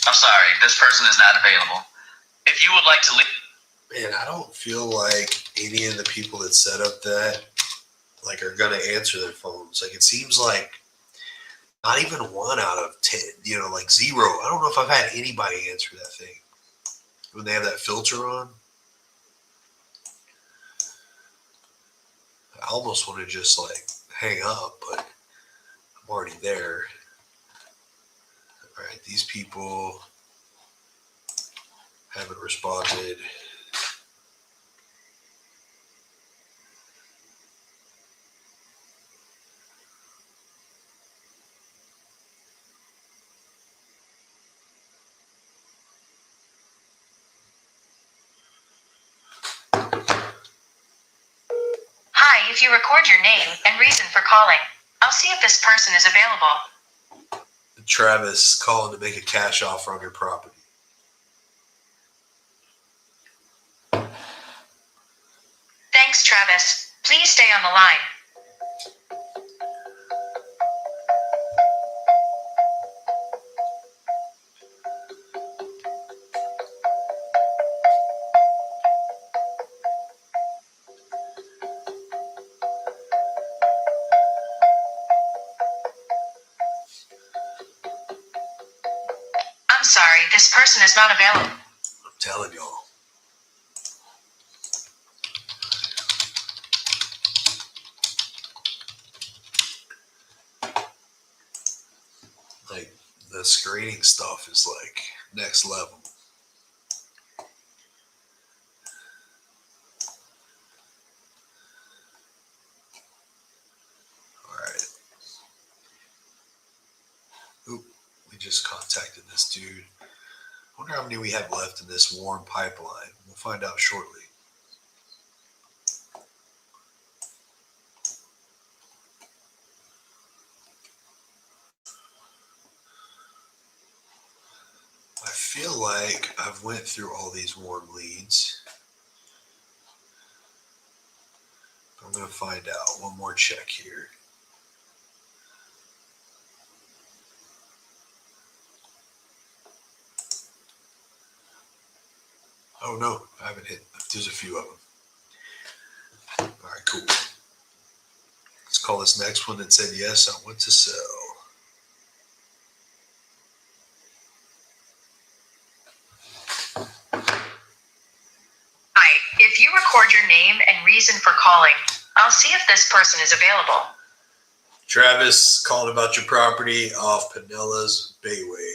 I'm sorry, this person is not available. If you would like to leave... Man, I don't feel like any of the people that set up that like are gonna answer their phones. Like it seems like not even 1 out of 10, like 0. I don't know if I've had anybody answer that thing when they have that filter on. I almost want to just like hang up, but I'm already there. All right, these people haven't responded. Hi, if you record your name and reason for calling, I'll see if this person is available. Travis calling to make a cash offer on your property. Thanks, Travis. Please stay on the line. I'm sorry, this person is not available. I'm telling y'all. Like the screening stuff is like next level. All right. Oop, we just contacted this dude. I wonder how many we have left in this warm pipeline. We'll find out shortly. I feel like I've went through all these warm leads. I'm going to find out. One more check here. Oh no, I haven't hit. There's a few of them. All right, cool. Let's call this next one that said yes, I want to sell. Hi, if you record your name and reason for calling, I'll see if this person is available. Travis calling about your property off Pinellas Bayway.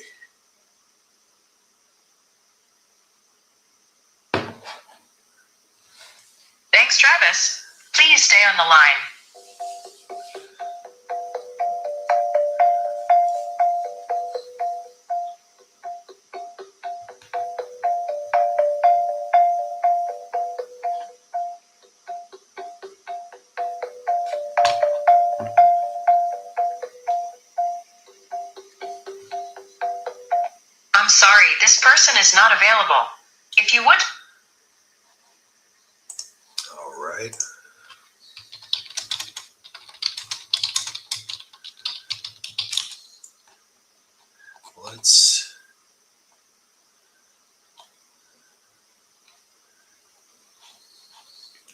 Thanks, Travis. Please stay on the line. I'm sorry, this person is not available. If you would. All right. Let's.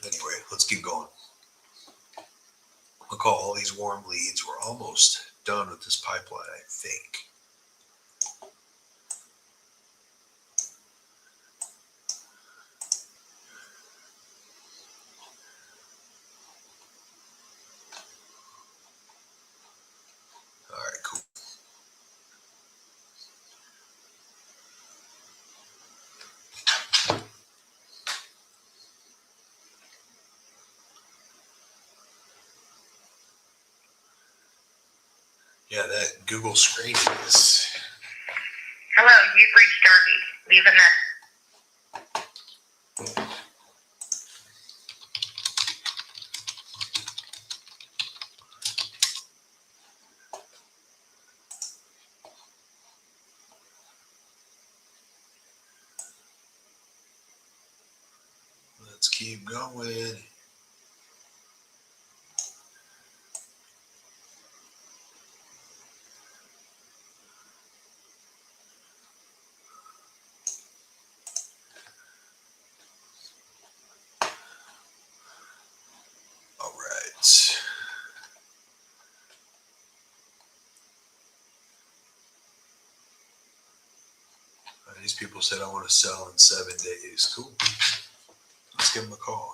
Anyway, let's keep going. Look at all these warm leads. We're almost done with this pipeline, I think. All right, cool. Yeah, that Google screening is. Hello, you've reached Darby. Leave a message. Let's keep going. These people said I want to sell in 7 days. Cool. Let's give them a call.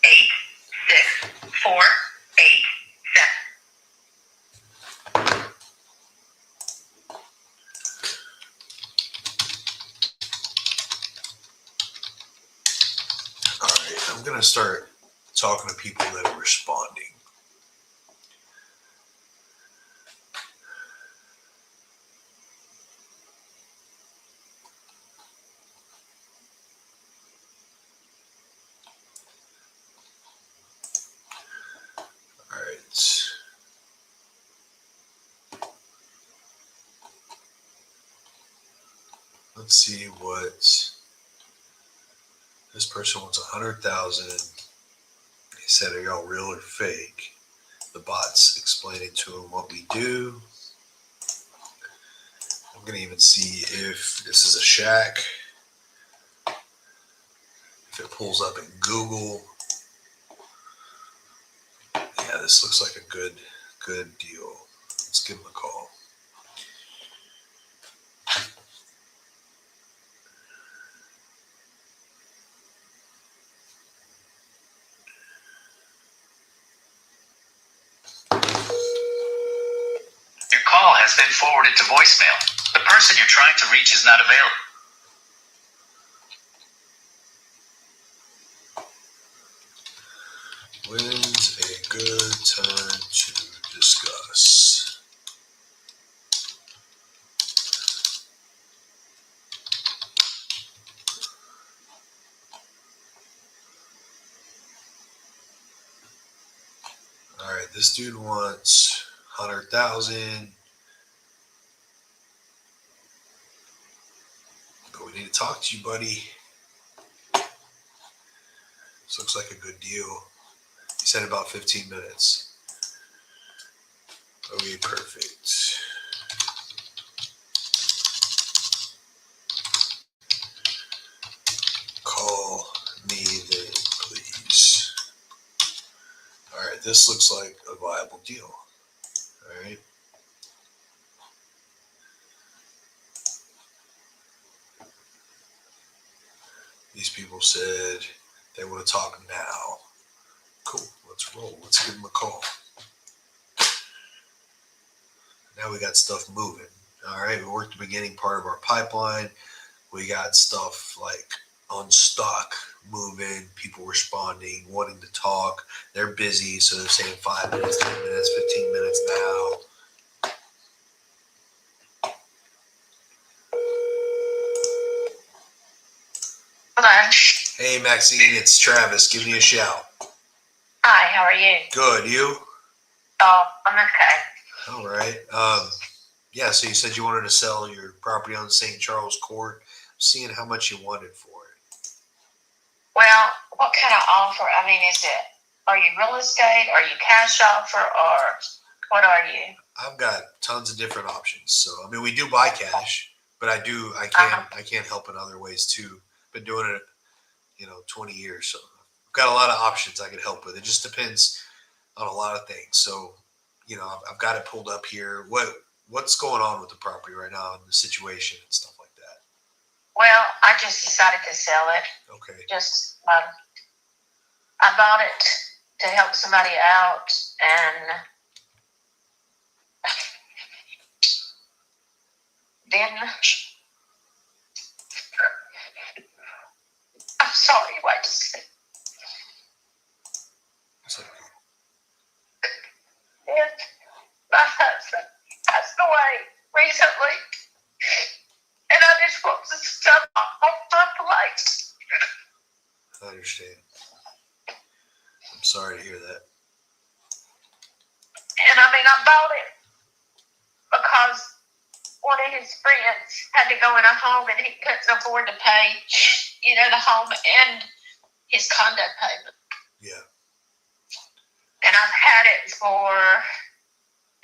Eight, 6, 4, 8, 7. All right, I'm gonna start talking to people that are responding. All right. Let's see what this person wants. 100,000. He said, "Are y'all real or fake?" The bot's explaining to him what we do. I'm gonna even see if this is a shack. If it pulls up in Google. Yeah, this looks like a good deal. Let's give him a call. Your call has been forwarded to voicemail. The person you're trying to reach is not available. When's a good time to discuss? All right, this dude wants 100,000. But we need to talk to you, buddy. This looks like a good deal. He said about 15 minutes. Okay, perfect. Call me then, please. All right, this looks like a viable deal. All right. These people said they want to talk now. Cool, let's roll. Let's give them a call. Now we got stuff moving. All right, we worked the beginning part of our pipeline. We got stuff like on stock moving, people responding, wanting to talk. They're busy, so they're saying 5 minutes, 10 minutes, 15 minutes now. Hello. Hey, Maxine, it's Travis. Give me a shout. Hi, how are you? Good, you? Oh, I'm okay. All right. Yeah, so you said you wanted to sell your property on St. Charles Court. Seeing how much you wanted for it. Well, what kind of offer? I mean, are you real estate? Are you cash offer? Or what are you? I've got tons of different options. So, I mean, we do buy cash, but I can't help in other ways too. Been doing it, 20 years. So I've got a lot of options I could help with. It just depends on a lot of things. So, I've got it pulled up here. What's going on with the property right now and the situation and stuff like that? Well, I just decided to sell it. Okay. I bought it to help somebody out, and then I'm sorry, wait a second. So, And my husband passed away recently, and I just want to stop off my plate. I understand. I'm sorry to hear that. And I mean, I bought it because one of his friends had to go in a home and he couldn't afford to pay, the home and his condo payment. Yeah. And I've had it for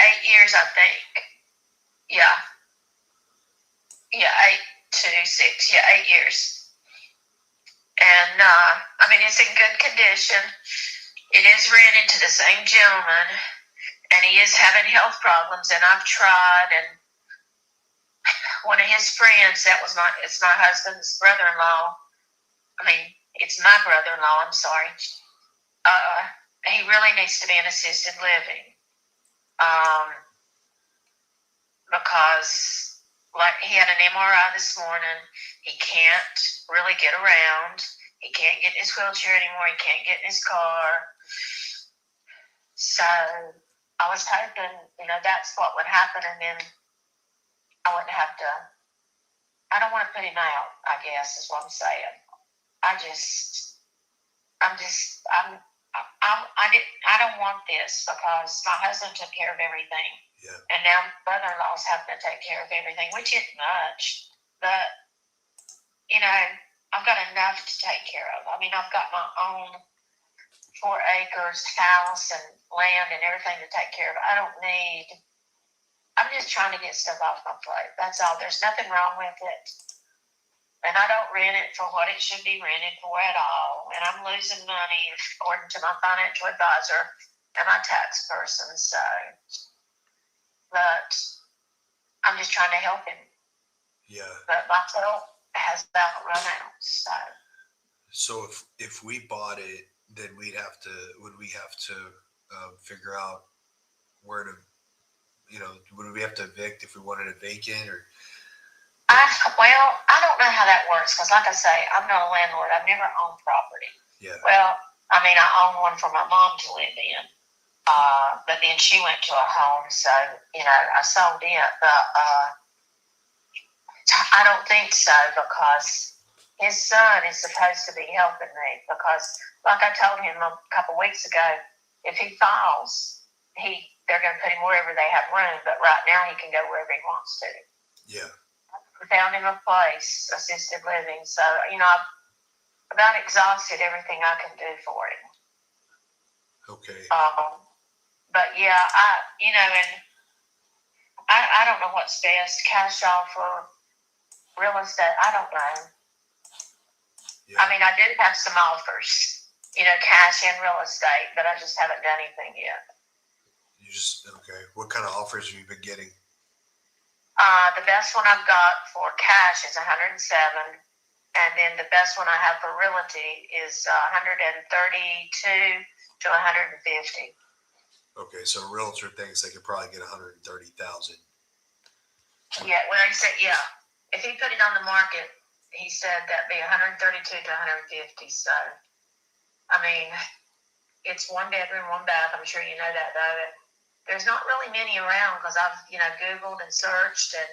8 years, I think. Yeah. Yeah, 8 to 6. Yeah, 8 years. And, I mean, it's in good condition. It is rented to the same gentleman, and he is having health problems, and I've tried, and one of his friends, it's my husband's brother-in-law. I mean, it's my brother-in-law, I'm sorry. He really needs to be in assisted living. Because, like, he had an MRI this morning. He can't really get around. He can't get in his wheelchair anymore. He can't get in his car. So I was hoping, that's what would happen, and then I wouldn't have to. I don't want to put him out, I guess, is what I'm saying. I don't want this because my husband took care of everything. Yeah. And now brother-in-law's having to take care of everything, which isn't much. But, I've got enough to take care of. I mean, I've got my own 4 acres, house, and land and everything to take care of. I'm just trying to get stuff off my plate. That's all. There's nothing wrong with it. And I don't rent it for what it should be rented for at all. And I'm losing money according to my financial advisor and my tax person. So, but I'm just trying to help him. Yeah. But my help has about run out. So if we bought it, then would we have to figure out where to, would we have to evict if we wanted it vacant or? I don't know how that works because, like I say, I'm not a landlord. I've never owned property. Yeah. Well, I mean, I own one for my mom to live in, but then she went to a home, so I sold it. But I don't think so because his son is supposed to be helping me. Because, like I told him a couple weeks ago, if he falls, they're going to put him wherever they have room. But right now, he can go wherever he wants to. Yeah. We found him a place, assisted living. So, I've about exhausted everything I can do for him. Okay. But yeah, I don't know what's best, cash offer, real estate. I don't know. Yeah. I mean, I did have some offers, cash and real estate, but I just haven't done anything yet. Okay. What kind of offers have you been getting? The best one I've got for cash is 107, and then the best one I have for realty is 132 to 150. Okay, so a realtor thinks they could probably get 130,000. Yeah, well, he said, yeah, if he put it on the market, he said that'd be 132 to 150. So, I mean, it's 1 bedroom, 1 bath. I'm sure you know that, though. There's not really many around because I've, Googled and searched, and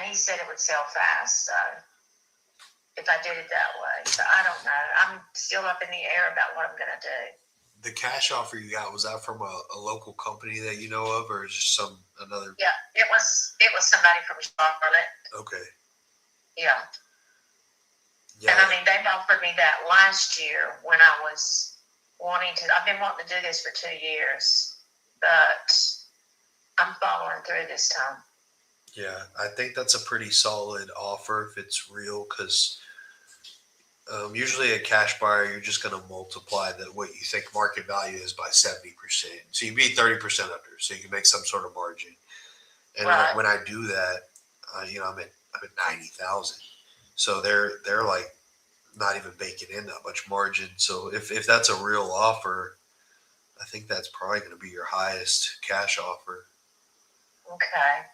he said it would sell fast. So, if I did it that way, so I don't know. I'm still up in the air about what I'm going to do. The cash offer you got, was that from a local company that you know of, or is it another? Yeah, it was somebody from Charlotte. Okay. Yeah. Yeah. And I mean, they offered me that last year when I was I've been wanting to do this for 2 years, but I'm following through this time. Yeah, I think that's a pretty solid offer if it's real, because usually a cash buyer, you're just going to multiply what you think market value is by 70%. So you'd be 30% under, so you can make some sort of margin. And right. when I do that, I'm at 90,000. So they're like not even baking in that much margin. So if that's a real offer, I think that's probably going to be your highest cash offer. Okay.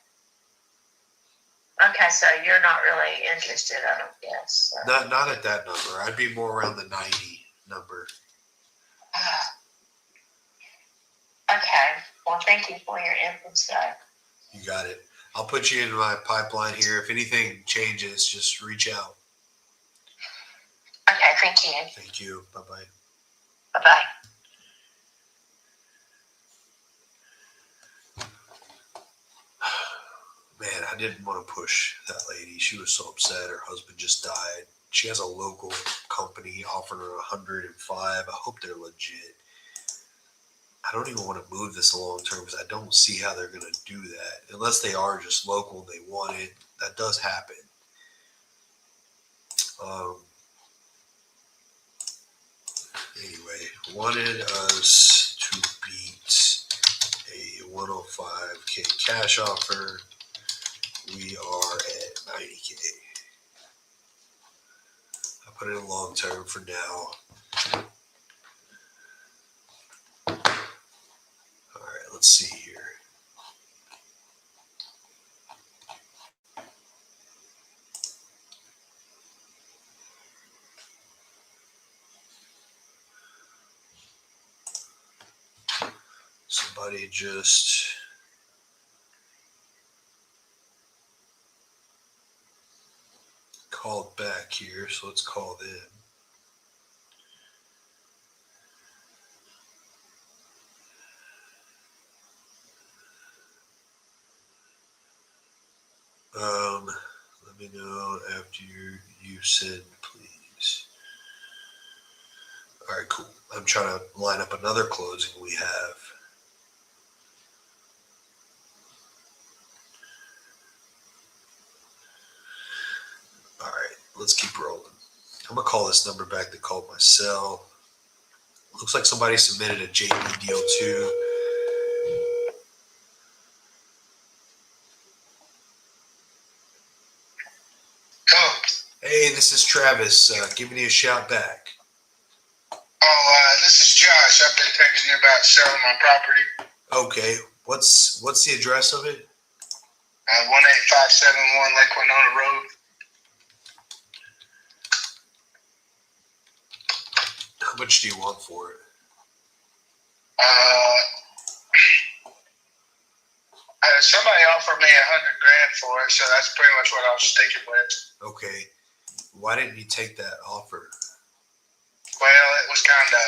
Okay, so you're not really interested, I don't guess. So. Not at that number. I'd be more around the 90 number. Okay. Well, thank you for your input, sir. You got it. I'll put you in my pipeline here. If anything changes, just reach out. Okay, thank you. Thank you. Bye-bye. Bye-bye. Man, I didn't want to push that lady. She was so upset. Her husband just died. She has a local company offering her 105. I hope they're legit. I don't even want to move this long term because I don't see how they're going to do that. Unless they are just local and they want it. That does happen. Anyway, wanted us to beat a 105K cash offer. We are at 90K. I put it in long term for now. All right, let's see here. Somebody just called back here, so let's call them. Let me know after you send, please. All right, cool. I'm trying to line up another closing we have. All right, let's keep rolling. I'm gonna call this number back that called my cell. Looks like somebody submitted a JP deal too. Hello. Hey, this is Travis, giving you a shout back. This is Josh. I've been texting you about selling my property. Okay, what's the address of it? 18571 Lake Winona Road. How much do you want for it? Somebody offered me $100,000 for it, so that's pretty much what I was sticking with. Okay, why didn't you take that offer? Well, it was kind of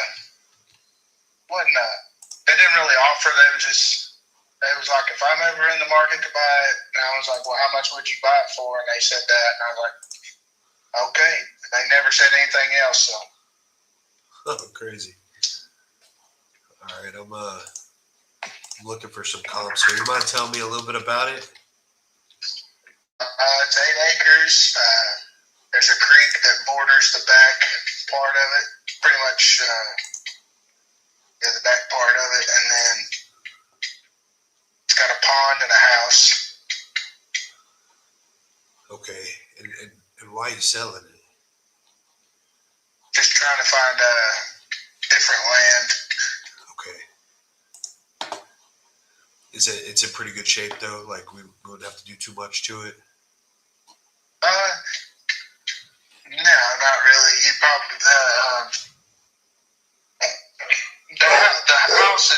they didn't really offer. It was like, if I'm ever in the market to buy it, and I was like, well, how much would you buy it for? And they said that, and I was like, okay. They never said anything else, so. Oh, crazy. All right, I'm looking for some comps here. You mind telling me a little bit about it? It's 8 acres. There's a creek that borders the back part of it, pretty much the back part of it, and then it's got a pond and a house. Okay, and why are you selling it? Just trying to find different land. Okay. It's in pretty good shape though? Like we wouldn't have to do too much to it? No, not really. You probably the house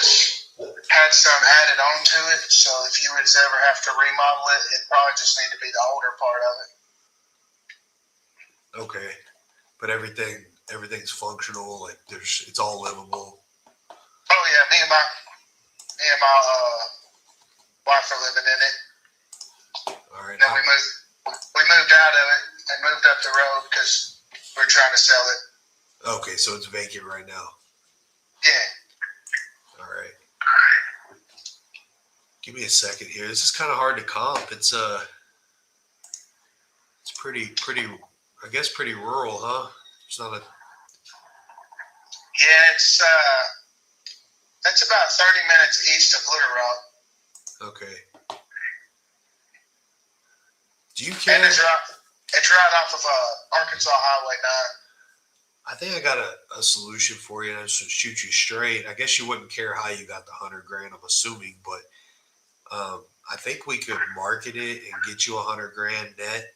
had some added onto it, so if you was ever have to remodel it, it'd probably just need to be the older part of it. Okay, but everything's functional. Like it's all livable. Oh yeah, me and my wife are living in it. All right. Then we moved out of it and moved up the road because we're trying to sell it. Okay, so it's vacant right now. Yeah. All right. Give me a second here. This is kind of hard to comp. It's pretty, I guess pretty rural, huh? It's not a. Yeah, it's about 30 minutes east of Little Rock. Okay. Do you care? And it's right off of Arkansas Highway 9. I think I got a solution for you, and I just shoot you straight. I guess you wouldn't care how you got the $100,000, I'm assuming, but I think we could market it and get you $100,000 net.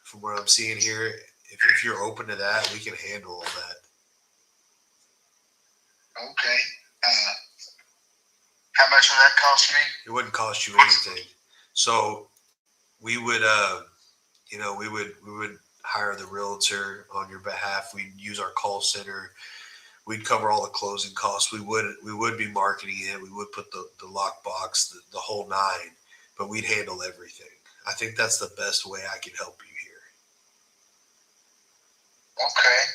From what I'm seeing here, if you're open to that, we can handle all that. Okay. How much will that cost me? It wouldn't cost you anything. So we would, we would hire the realtor on your behalf. We'd use our call center. We'd cover all the closing costs. We would be marketing it. We would put the lockbox, the whole nine, but we'd handle everything. I think that's the best way I can help you here. Okay.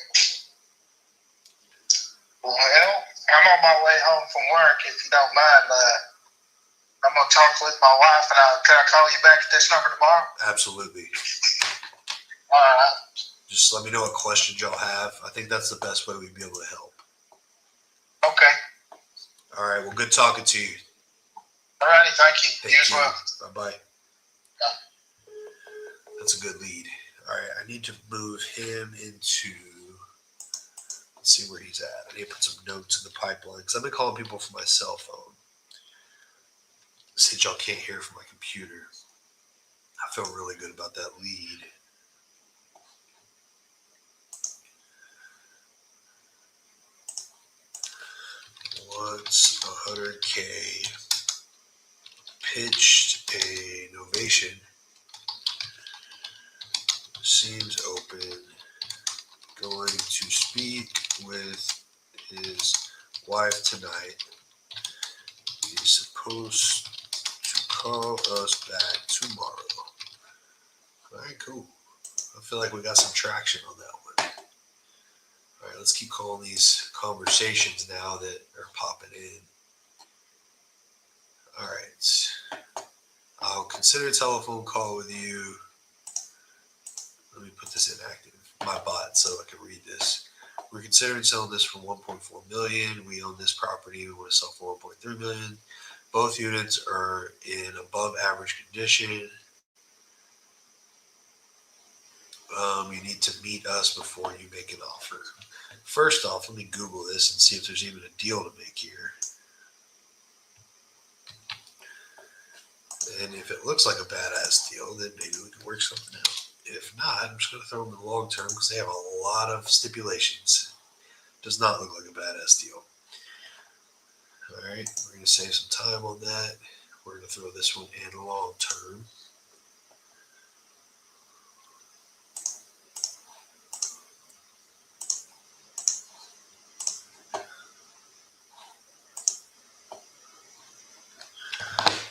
Well, I'm on my way home from work. If you don't mind, I'm gonna talk with my wife, and can I call you back at this number tomorrow? Absolutely. All right. Just let me know what questions y'all have. I think that's the best way we'd be able to help. Okay. All right. Well, good talking to you. All righty. Thank you. Thank You as well. Bye-bye. That's a good lead. All right. I need to move him into, let's see where he's at. I need to put some notes in the pipeline because I've been calling people from my cell phone. Since y'all can't hear from my computer, I feel really good about that lead. Once 100K pitched a novation, seems open, going to speak with his wife tonight. He's supposed to call us back tomorrow. All right, cool. I feel like we got some traction on that one. All right, let's keep calling these conversations now that are popping in. All right. I'll consider a telephone call with you. Let me put this in active, my bot, so I can read this. We're considering selling this for $1.4 million. We own this property. We want to sell for $1.3 million. Both units are in above average condition. You need to meet us before you make an offer. First off, let me Google this and see if there's even a deal to make here. And if it looks like a badass deal, then maybe we can work something out. If not, I'm just going to throw them in the long term because they have a lot of stipulations. Does not look like a badass deal. All right, we're going to save some time on that. We're going to throw this one in long term.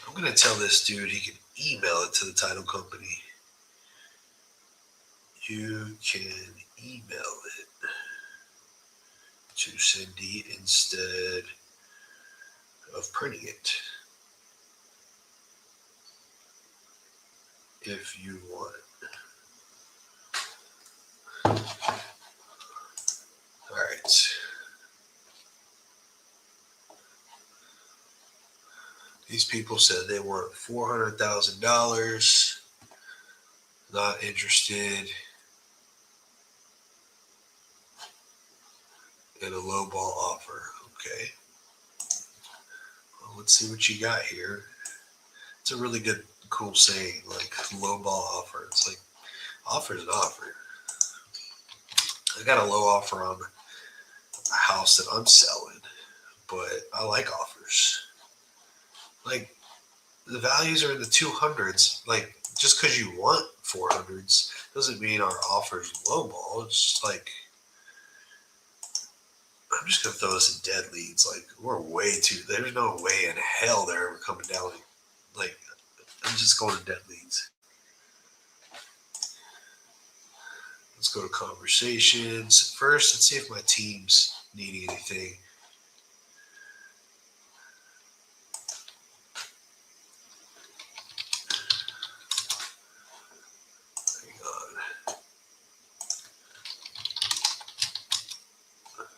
I'm going to tell this dude he can email it to the title company. You can email it to Cindy instead of printing it if you want. All right. These people said they want $400,000. Not interested in a lowball offer. Okay. Well, let's see what you got here. It's a really good, cool saying, like lowball offer. It's like offer is an offer. I got a low offer on a house that I'm selling, but I like offers. Like the values are in the 200s. Like just because you want 400s doesn't mean our offer's lowball. It's just like I'm just gonna throw this in dead leads. Like we're way too. There's no way in hell they're ever coming down. Like I'm just going to dead leads. Let's go to conversations first. Let's see if my team's needing anything.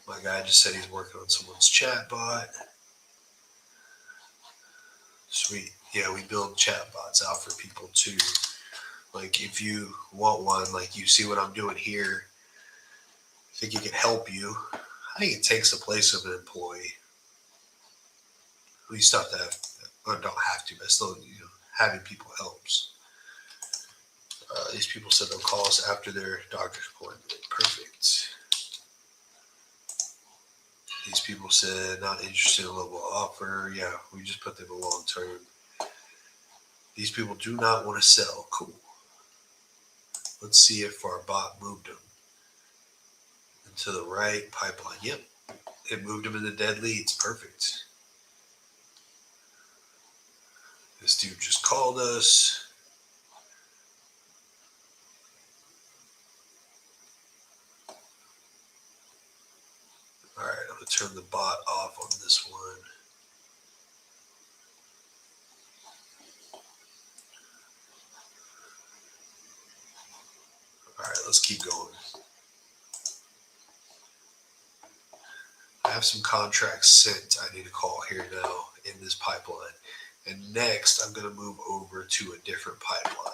My guy just said he's working on someone's chat bot. Sweet. Yeah, we build chat bots out for people too. Like if you want one, like you see what I'm doing here, I think it can help you. I think it takes the place of an employee. We still have to have, or don't have to, but still, having people helps. These people said they'll call us after their doctor's appointment. Perfect. These people said not interested in a local offer. Yeah, we just put them a long term. These people do not want to sell. Cool. Let's see if our bot moved them into the right pipeline. Yep. It moved them into dead leads. Perfect. This dude just called us. All right, I'm going to turn the bot off on this one. All right, let's keep going. I have some contracts sent I need to call here now in this pipeline. And next, I'm going to move over to a different pipeline.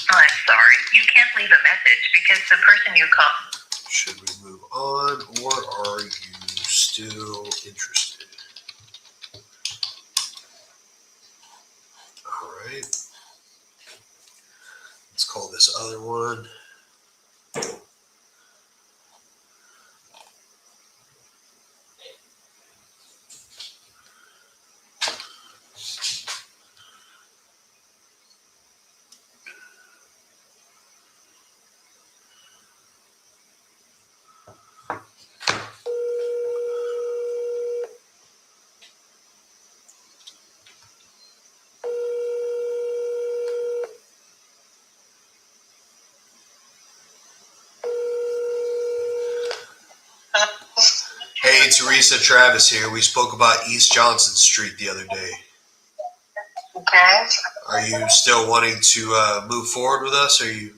I'm sorry, you can't leave a message because the person you called. Should we move on, or are you still interested? All right. Let's call this other one. Hey, Teresa, Travis here. We spoke about East Johnson Street the other day. Okay. Are you still wanting to move forward with us? Or are you?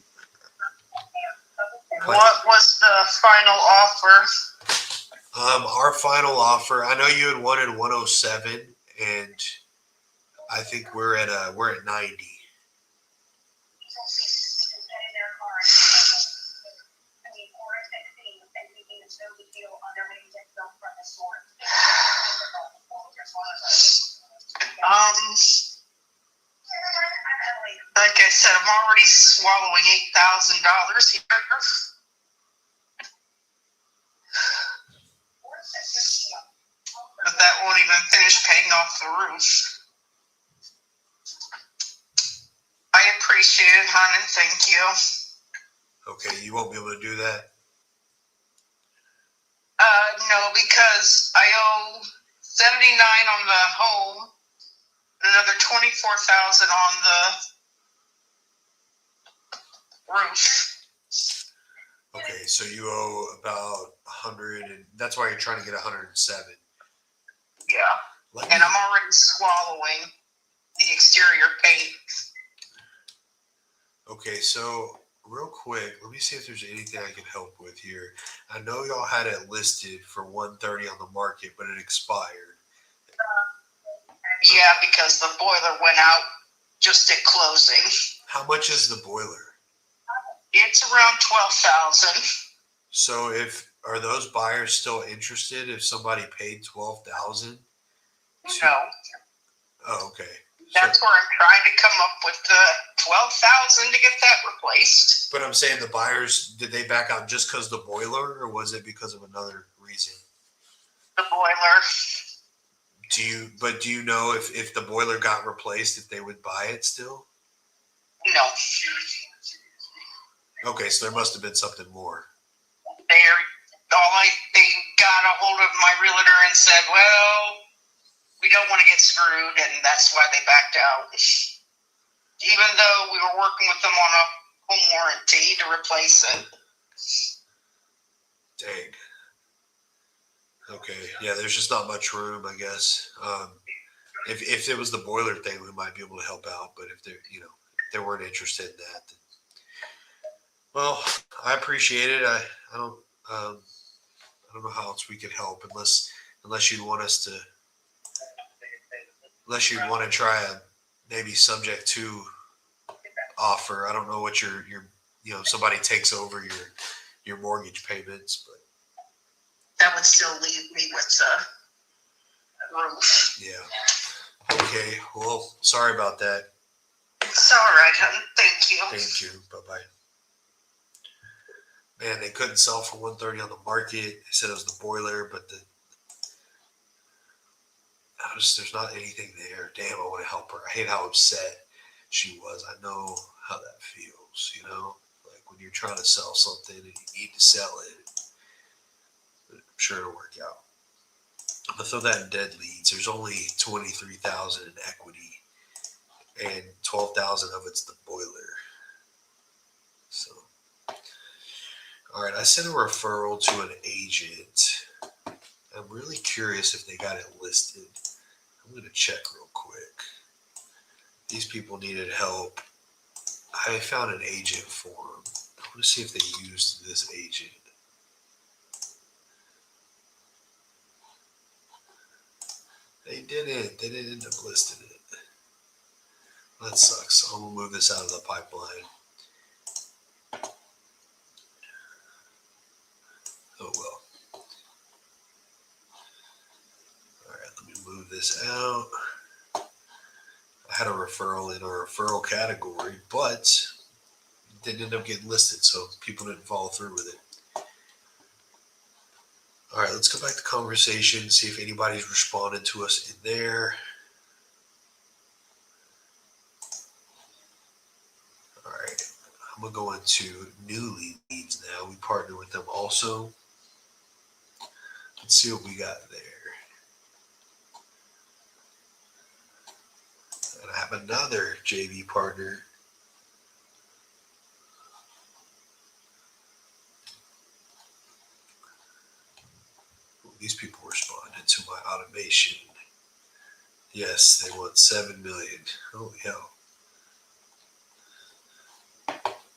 What was the final offer? Our final offer. I know you had wanted 107, and I think we're at 90. Like I said, I'm already swallowing $8,000 here. But that won't even finish paying off the roof. I appreciate it, hon, and thank you. Okay, you won't be able to do that. No, because I owe $79 on the home, another $24,000 on the roof. Okay, so you owe about 100, and that's why you're trying to get 107. Yeah, and I'm already swallowing the exterior paint. Okay, so real quick, let me see if there's anything I can help with here. I know y'all had it listed for 130 on the market, but it expired. Yeah, because the boiler went out just at closing. How much is the boiler? It's around $12,000. So are those buyers still interested if somebody paid $12,000? No. Oh, okay. That's where I'm trying to come up with the $12,000 to get that replaced. But I'm saying the buyers, did they back out just because the boiler, or was it because of another reason? The boiler. Do you know if the boiler got replaced, if they would buy it still? No. Okay, so there must have been something more. They got a hold of my realtor and said, well, we don't want to get screwed, and that's why they backed out. Even though we were working with them on a home warranty to replace it. Dang. Okay, yeah, there's just not much room, I guess. If it was the boiler thing, we might be able to help out, but if they weren't interested in that, then Well, I appreciate it. I don't I don't know how else we could help unless you'd want us to unless you'd want to try a maybe subject to offer. I don't know what your somebody takes over your mortgage payments, but That would still leave me with the roof. yeah. Okay. Well, sorry about that. It's all right, honey. Thank you. Thank you. Bye bye. Man, they couldn't sell for 130 on the market. They said it was the boiler, but there's not anything there. Damn, I want to help her. I hate how upset she was. I know how that feels, like when you're trying to sell something and you need to sell it. I'm sure it'll work out. I'm gonna throw that in dead leads. There's only 23,000 in equity, and 12,000 of it's the boiler. So, all right, I sent a referral to an agent. I'm really curious if they got it listed. I'm gonna check real quick. These people needed help. I found an agent for them. I want to see if they used this agent. They didn't. They didn't end up listing it. That sucks. I'm gonna move this out of the pipeline. Oh well. All right, let me move this out. I had a referral in our referral category, but it didn't end up getting listed, so people didn't follow through with it. All right, let's go back to conversation, see if anybody's responded to us in there. All right, I'm gonna go into new leads now. We partner with them also. Let's see what we got there. And I have another JV partner. These people responded to my automation. Yes, they want 7 million. Holy hell.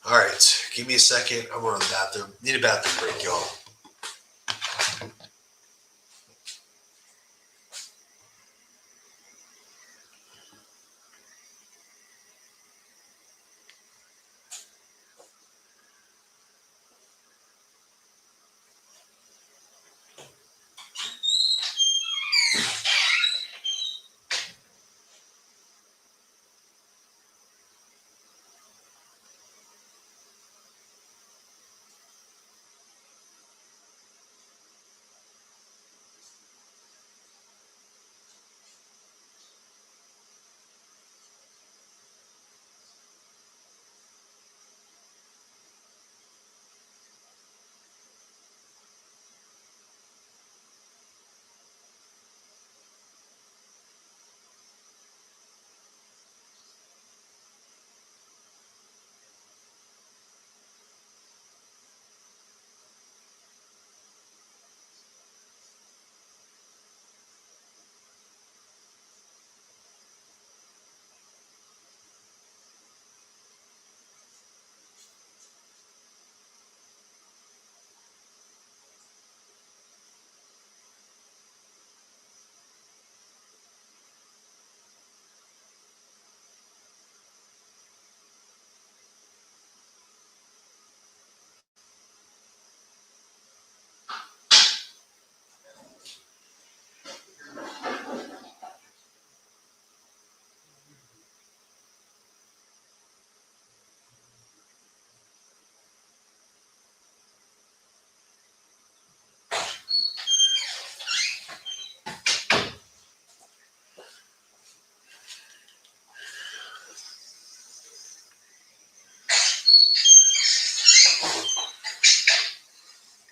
All right, give me a second. I'm going to the bathroom. Need a bathroom break, y'all.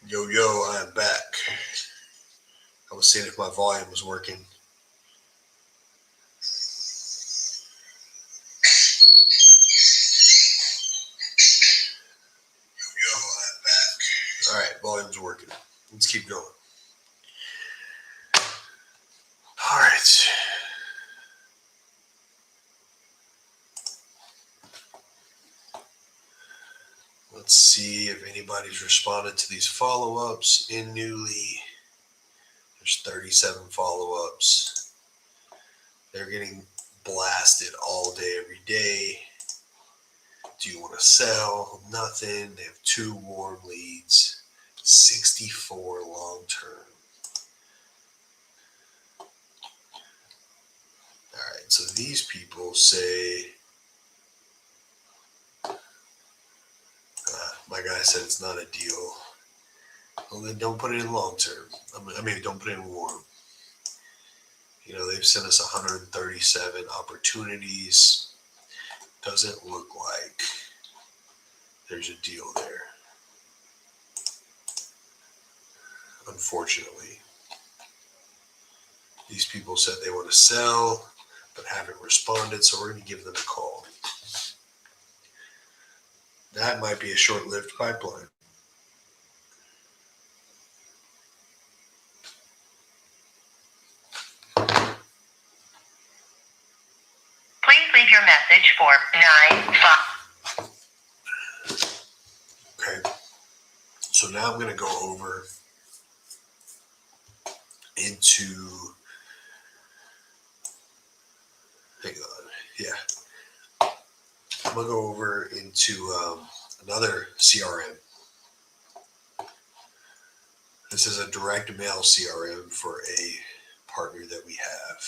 Yo, I am back. I was seeing if my volume was working. Yo, I am back. All right, volume's working. Let's keep going. All right. Let's see if anybody's responded to these follow-ups in Newly. There's 37 follow-ups. They're getting blasted all day, every day. Do you want to sell? Nothing. They have 2 warm leads, 64 long-term. All right, so these people say, my guy said it's not a deal. Well, then don't put it in long-term. I mean, don't put it in warm. You know, they've sent us 137 opportunities. Doesn't look like there's a deal there, unfortunately. These people said they want to sell, but haven't responded, so we're going to give them a call. That might be a short-lived pipeline. Please leave your message for 95. Okay. So now I'm going to go over into, hang on, yeah. I'm going to go over into another CRM. This is a direct mail CRM for a partner that we have.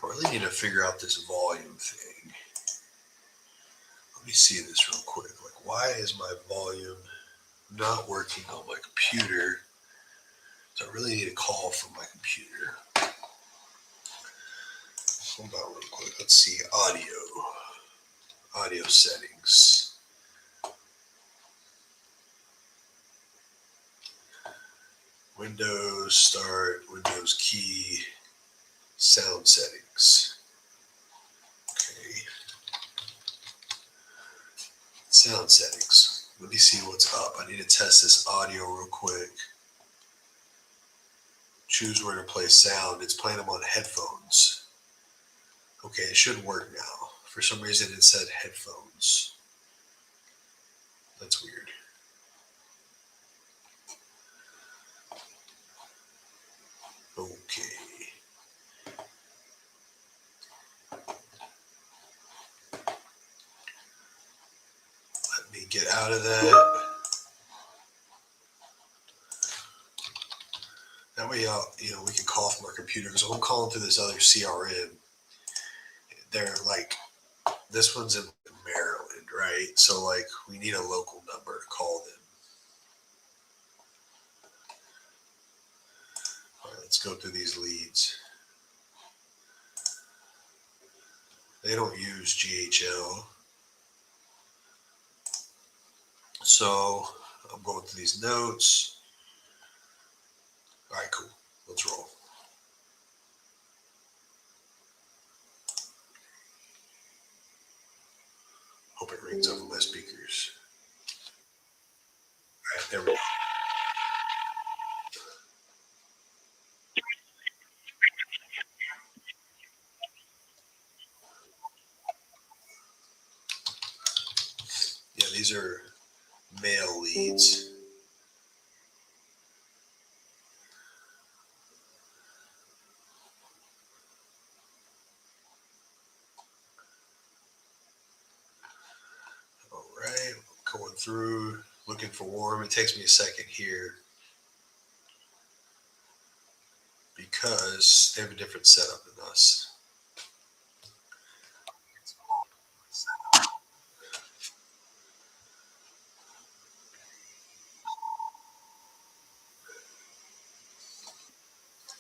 I really need to figure out this volume thing. Let me see this real quick. Like, why is my volume not working on my computer? So I really need a call from my computer. Hold on real quick. Let's see. Audio settings. Windows, start, Windows key, sound settings. Okay. Sound settings. Let me see what's up. I need to test this audio real quick. Choose where to play sound. It's playing them on headphones. Okay, it should work now. For some reason it said headphones. That's weird. Okay. Let me get out of that. That way, we can call from our computer. Because I'm calling through this other CRM. They're like, this one's in Maryland, right? So like, we need a local number to call them. All right, let's go through these leads. They don't use GHL. So I'm going through these notes. All right, cool. Let's roll. Hope it rings over my speakers. All right, there we go. Yeah, these are male leads. All right, going through, looking for warm. It takes me a second here because they have a different setup than us.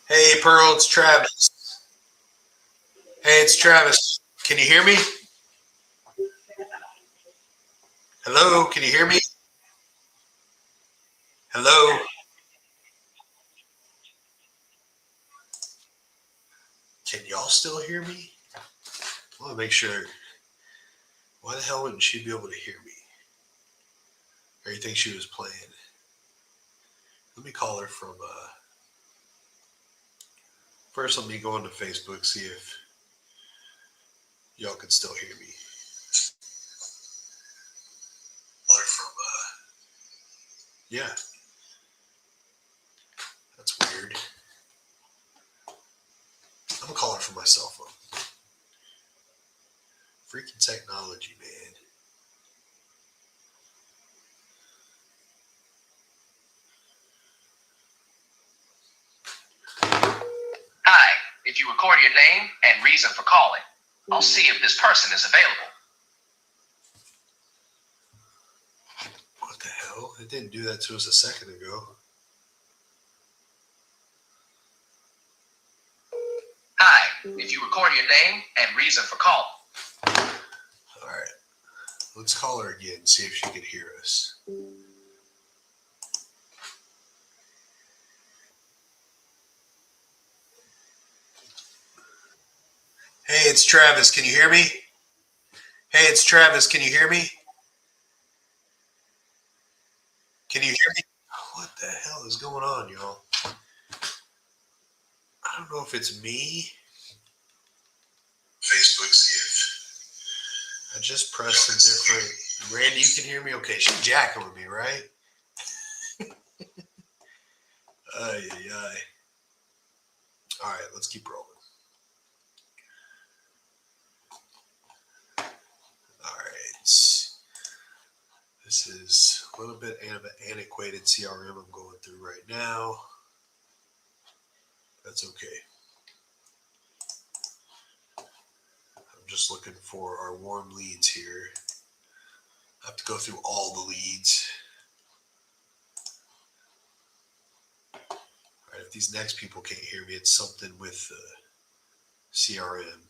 Hey, Pearl, it's Travis. Hey, it's Travis. Can you hear me? Hello, can you hear me? Hello? Can y'all still hear me? I want to make sure. Why the hell wouldn't she be able to hear me? Or you think she was playing? Let me call her from, first let me go onto Facebook, see if y'all can still hear me. Or from, yeah. That's weird. I'm gonna call it from my cell phone. Freaking technology, man. Hi, if you record your name and reason for calling, I'll see if this person is available. What the hell? It didn't do that to us a second ago. Hi, if you record your name and reason for calling. All right. Let's call her again, see if she can hear us. Hey, it's Travis. Can you hear me? Hey, it's Travis. Can you hear me? Can you hear me? What the hell is going on, y'all? I don't know if it's me. Facebook, see if I just pressed a different. Randy, you can hear me? Okay, she's jacking with me, right? Ay, ay, ay. All right, let's keep rolling. All right. This is a little bit of an antiquated CRM I'm going through right now. That's okay. I'm just looking for our warm leads here. I have to go through all the leads. All right, if these next people can't hear me, it's something with the CRM.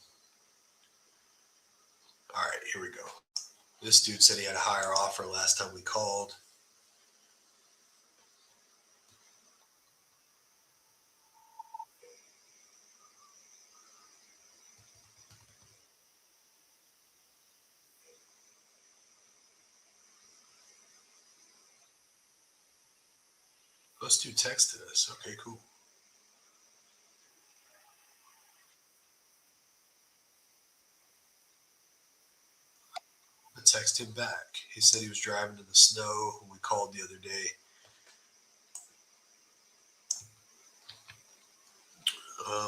All right, here we go. This dude said he had a higher offer last time we called. This dude texted us. Okay, cool. I texted him back. He said he was driving in the snow when we called the other day.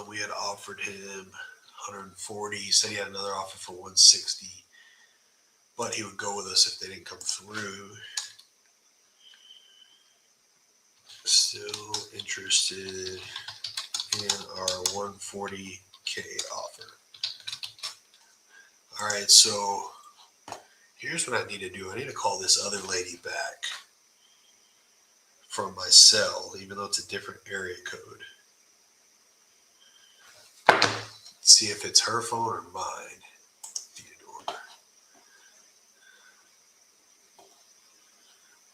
We had offered him 140. He said he had another offer for 160, but he would go with us if they didn't come through. Still interested in our 140K offer. All right, so here's what I need to do. I need to call this other lady back from my cell, even though it's a different area code. See if it's her phone or mine. Theodore.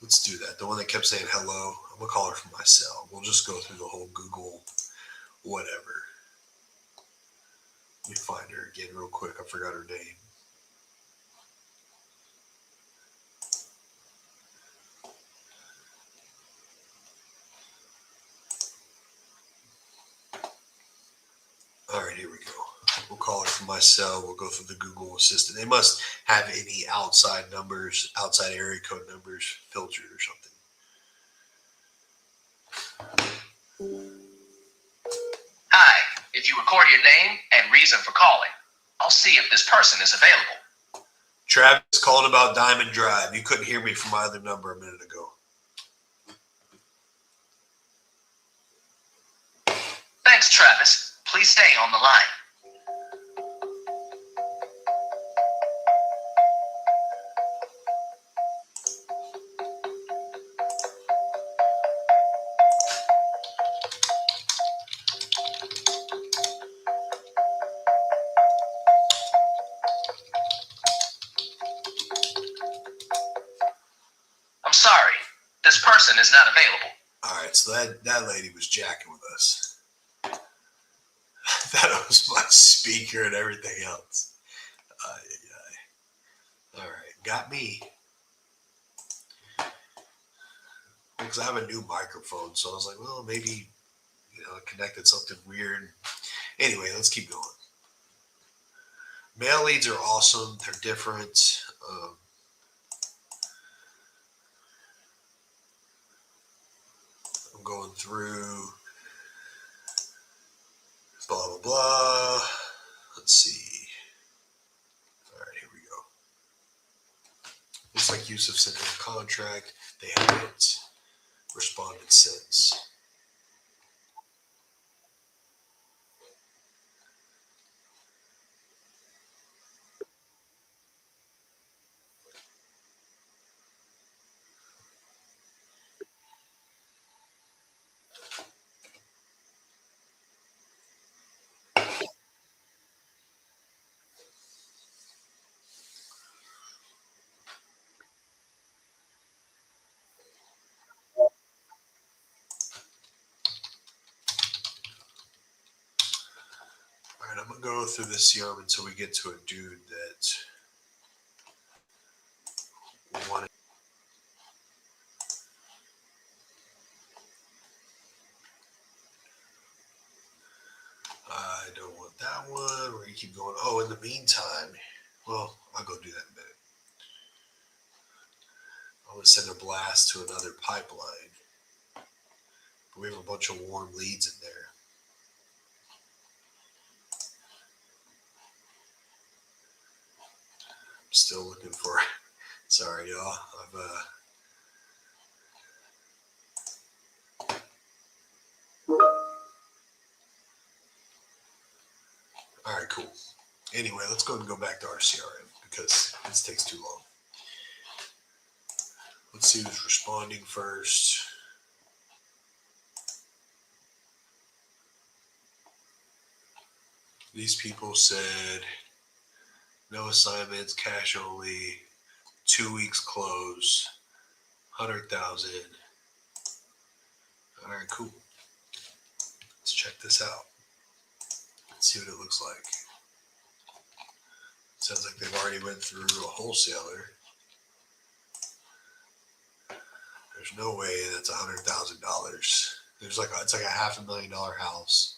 Let's do that. The one that kept saying hello. I'm gonna call her from my cell. We'll just go through the whole Google whatever. Let me find her again real quick. I forgot her name. All right, here we go. We'll call her from my cell. We'll go through the Google Assistant. They must have any outside numbers, outside area code numbers filtered or something. Hi, if you record your name and reason for calling, I'll see if this person is available. Travis called about Diamond Drive. You couldn't hear me from my other number a minute ago. Thanks, Travis. Please stay on the line. I'm sorry, this person is not available. All right, so that lady was jacking with us. That was my speaker and everything else. All right, got me. Because I have a new microphone, so I was like, well, maybe, I connected something weird. Anyway, let's keep going. Mail leads are awesome. They're different. I'm going through blah, blah, blah. Let's see. All right, here we go. Looks like Yusuf sent in a contract. They haven't responded since. All right, I'm gonna go through this CRM until we get to a dude that wanted. I don't want that one. We're gonna keep going. Oh, in the meantime, well, I'll go do that in a minute. I'm gonna send a blast to another pipeline. But we have a bunch of warm leads in there. I'm still looking for. Sorry, y'all. All right, cool. Anyway, let's go ahead and go back to our CRM because this takes too long. Let's see who's responding first. These people said no assignments, cash only, 2 weeks close, 100,000. All right, cool. Let's check this out. Let's see what it looks like. Sounds like they've already went through a wholesaler. There's no way that's $100,000. It's like a $500,000 house.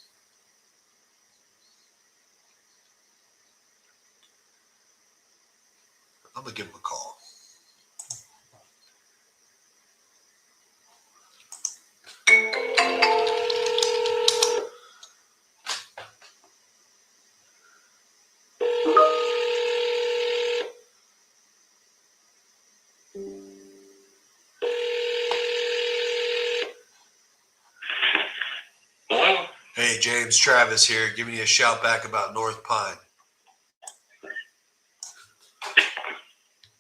I'm gonna give him a call. Hello? Hey, James, Travis here, giving you a shout back about North Pine.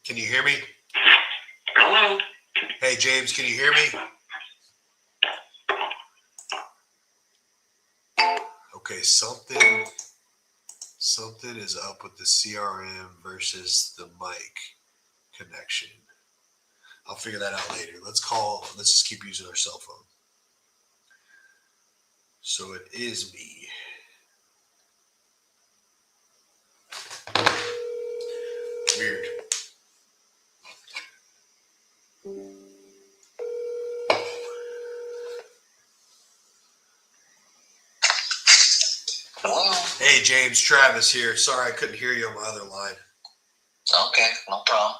Can you hear me? Hello? Hey, James, can you hear me? Okay, something is up with the CRM versus the mic connection. I'll figure that out later. Let's just keep using our cell phone. So it is me. Weird. Hello? Hey, James, Travis here. Sorry I couldn't hear you on my other line. Okay, no problem.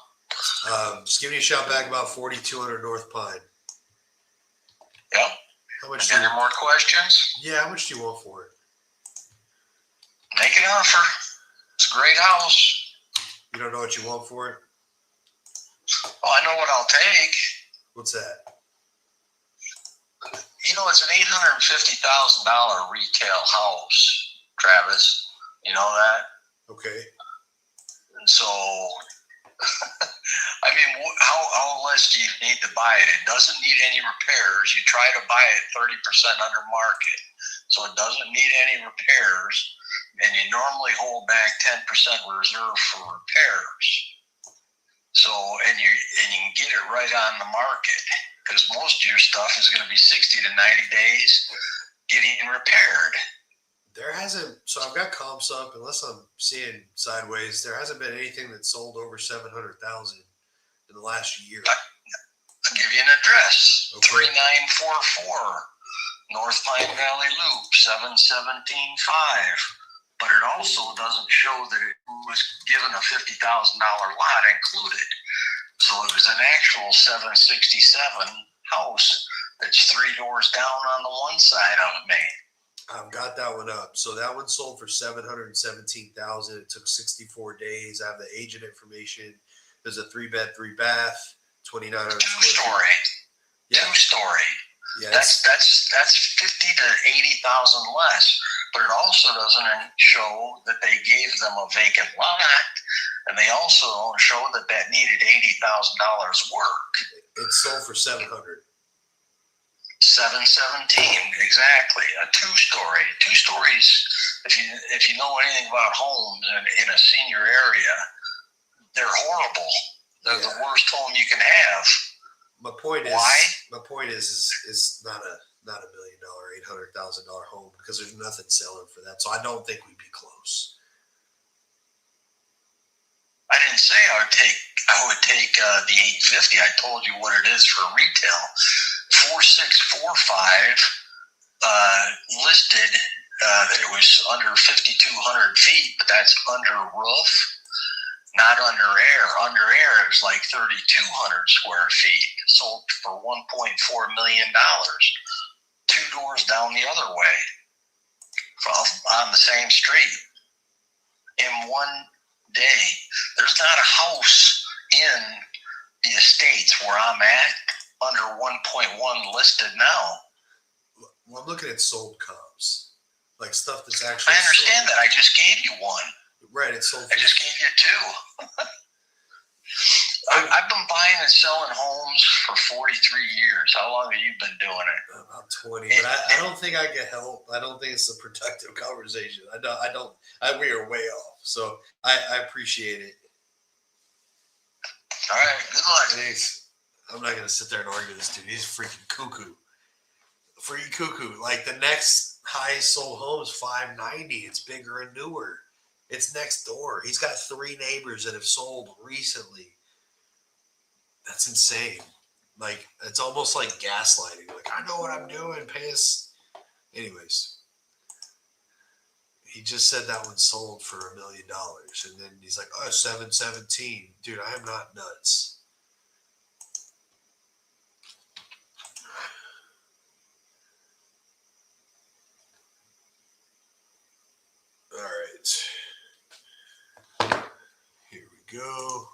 Just give me a shout back about 4200 North Pine. Yeah. How much? Do Any you, more questions? yeah, how much do you want for it? Make an offer. It's a great house. You don't know what you want for it? Oh, I know what I'll take. What's that? You know, it's an $850,000 retail house, Travis. You know that? Okay. And so, I mean, how less do you need to buy it? It doesn't need any repairs. You try to buy it 30% under market. So it doesn't need any repairs. And you normally hold back 10% reserve for repairs. So, and you can get it right on the market because most of your stuff is going to be 60 to 90 days getting repaired. There hasn't, so I've got comps up, unless I'm seeing sideways, there hasn't been anything that sold over 700,000 in the last year. I'll give you an address. Okay. 3944 North Pine Valley Loop, 7175. but it also doesn't show that it was given a $50,000 lot included. So it was an actual 767 house that's 3 doors down on the one side of me. I've got that one up. So that one sold for $717,000. It took 64 days. I have the agent information. There's a 3-bed, 3-bath, 2,900 Two-story. Yeah. Two-story. Yeah. That's 50 to 80,000 less. But it also doesn't show that they gave them a vacant lot, and they also don't show that that needed $80,000 work. It sold for 700. 717, exactly. A two-story. Two stories. If you know anything about homes in a senior area, they're horrible. They're the worst home you can have. My point is, Why? My point is not a $1 million, $800,000 home, because there's nothing selling for that. So I don't think we'd be close. I didn't say I would take the 850. I told you what it is for retail. 4645 listed that it was under 5,200 feet, but that's under roof, not under air. Under air, it was like 3,200 square feet. Sold for $1.4 million. 2 doors down the other way, on the same street. In one day, there's not a house in the estates where I'm at under 1.1 listed now. Well, I'm looking at sold comps, like stuff that's actually. I understand sold. that. I just gave you one. Right, it's sold. I just gave you 2. I've been buying and selling homes for 43 years. How long have you been doing it? About 20, but I don't think I get help. I don't think it's a productive conversation. We are way off. So I appreciate it. All right, good luck. Thanks. I'm not gonna sit there and argue with this dude. He's freaking cuckoo. Freaking cuckoo. Like the next highest sold home is 590. It's bigger and newer. It's next door. He's got 3 neighbors that have sold recently. That's insane. Like, it's almost like gaslighting. Like, I know what I'm doing. Pay us. Anyways, he just said that one sold for $1 million. And then he's like, oh, 717. Dude, I am not nuts. All right. Here we go.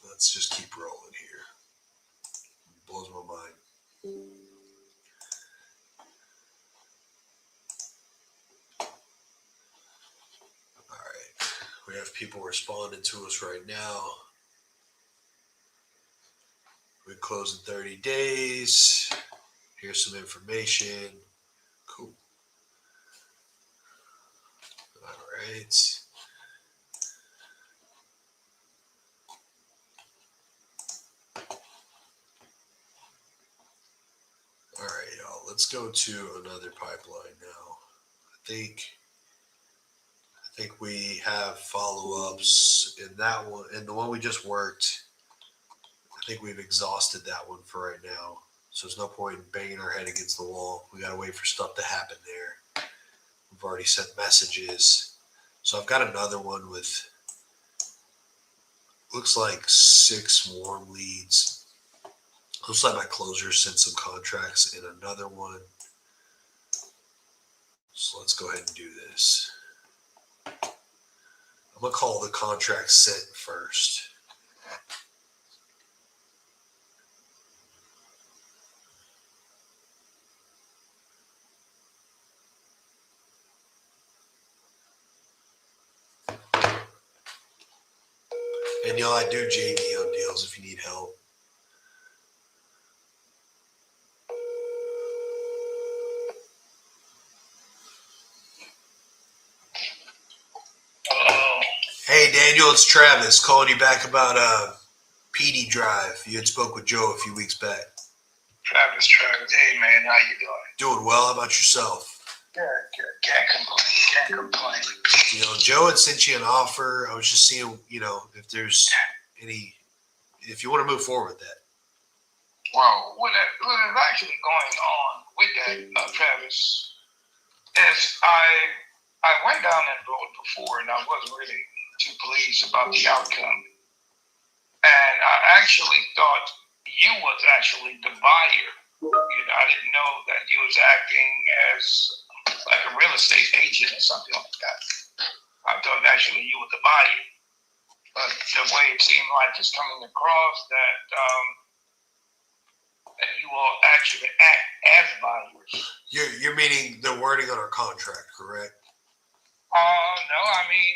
Let's just keep rolling here. It blows my mind. All right. We have people responding to us right now. We close in 30 days. Here's some information. Cool. All right. All right, y'all. Let's go to another pipeline now. I think we have follow-ups in that one, and the one we just worked. I think we've exhausted that one for right now. So there's no point in banging our head against the wall. We got to wait for stuff to happen there. We've already sent messages. So I've got another one with, looks like 6 warm leads. Looks like my closer sent some contracts in another one. So let's go ahead and do this. I'm going to call the contract sent first. And y'all, I do JV on deals if you need help. Hey Daniel, it's Travis calling you back about PD Drive. You had spoke with Joe a few weeks back. Travis. Hey, man, how you doing? Doing well. How about yourself? Good. Can't complain. You know, Joe had sent you an offer. I was just seeing, you know, if there's any, if you want to move forward with that. Well, what is actually going on with that, Travis, is I went down that road before, and I wasn't really too pleased about the outcome. And I actually thought you was actually the buyer. I didn't know that you was acting as like a real estate agent or something like that. I thought actually you were the buyer. But the way it seemed like it's coming across that that you will actually act as buyers. You're meaning the wording on our contract, correct? No, I mean,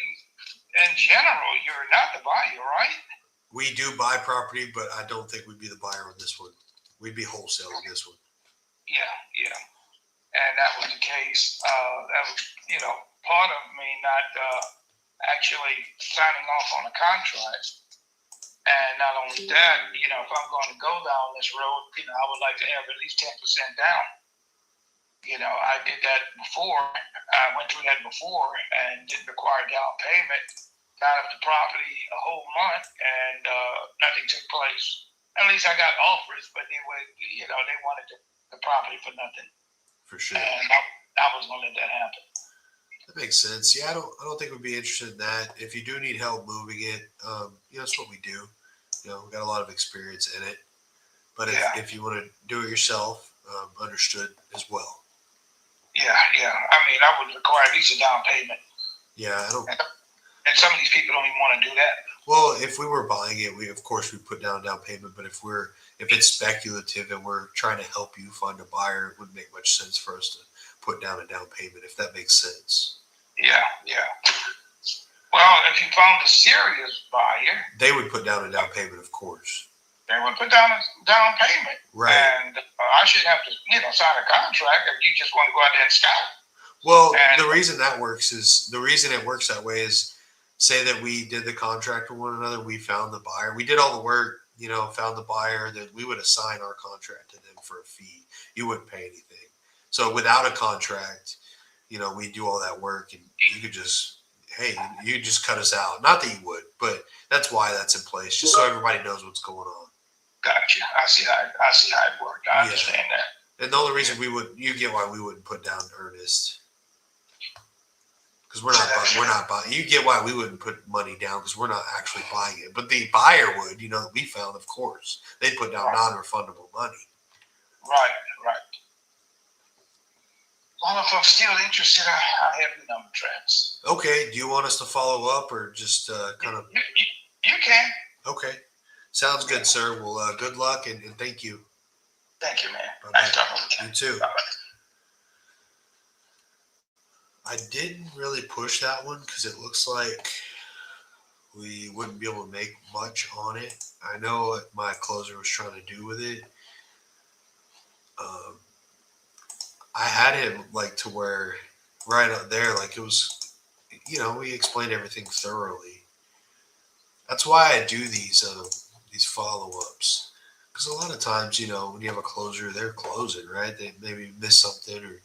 in general, you're not the buyer, right? We do buy property, but I don't think we'd be the buyer on this one. We'd be wholesaling this one. Yeah. And that was the case. That was, part of me not actually signing off on a contract. And not only that, if I'm going to go down this road, I would like to have at least 10% down. I did that before. I went through that before and didn't require down payment. Got up the property a whole month and nothing took place. At least I got offers, but they were, they wanted the property for nothing. For sure. And I was going to let that happen. That makes sense. Yeah, I don't think we'd be interested in that. If you do need help moving it, that's what we do. We got a lot of experience in it. But if you want to do it yourself, understood as well. Yeah. I mean, I would require at least a down payment. Yeah, I don't. And some of these people don't even want to do that. Well, if we were buying it, we put down a down payment. But if it's speculative and we're trying to help you find a buyer, it wouldn't make much sense for us to put down a down payment, if that makes sense. Yeah. Well, if you found a serious buyer, they would put down a down payment, of course. They would put down a down payment. Right. And I shouldn't have to, sign a contract if you just want to go out there and scout. Well, the reason it works that way is, say that we did the contract with one another, we found the buyer, we did all the work, found the buyer, that we would assign our contract to them for a fee. You wouldn't pay anything. So without a contract, we do all that work, and you could just, you just cut us out. Not that you would, but that's why that's in place, just so everybody knows what's going on. Gotcha. I see how it worked. I understand that. And the only reason you get why we wouldn't put down earnest. Because we're not buying. You get why we wouldn't put money down, because we're not actually buying it. But the buyer would, that we found, of course. They'd put down non-refundable money. Right. Well, if I'm still interested, I have your number, Travis. Okay. Do you want us to follow up, or just kind of? You can. Okay. Sounds good, sir. Well, good luck and thank you. Thank you, man. Bye-bye. Nice talking with you. You too. Bye-bye. I didn't really push that one because it looks like we wouldn't be able to make much on it. I know what my closer was trying to do with it. I had him to where right up there, it was, we explained everything thoroughly. That's why I do these follow-ups, because a lot of times, when you have a closer, they're closing, right? They maybe miss something, or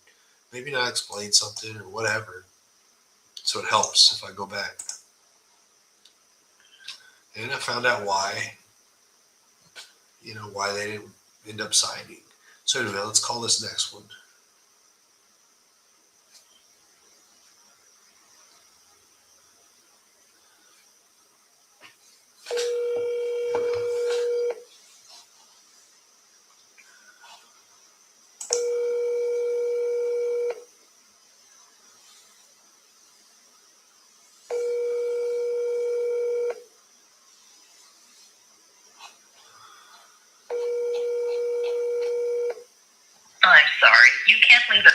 maybe not explain something, or whatever. So it helps if I go back. And I found out why, why they didn't end up signing. So anyway, let's call this next one. I'm sorry, you can't leave it.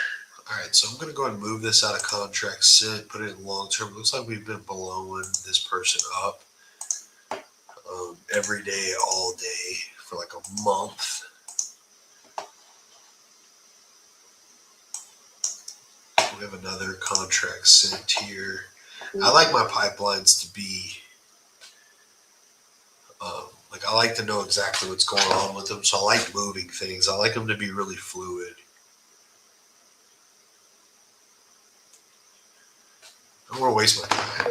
All right, so I'm going to go ahead and move this out of contract, put it in long term. It looks like we've been blowing this person up every day, all day for a month. We have another contract sent here. I like my pipelines to be, I like to know exactly what's going on with them. So I like moving things. I like them to be really fluid. I don't want to waste my time.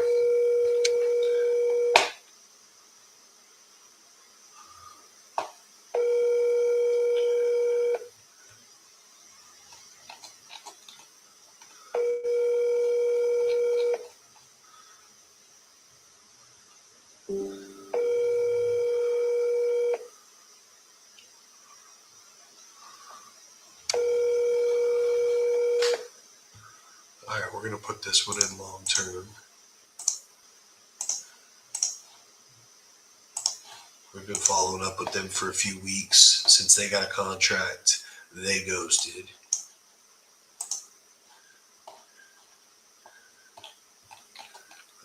we're going to put this one in long term. We've been following up with them for a few weeks since they got a contract. They ghosted.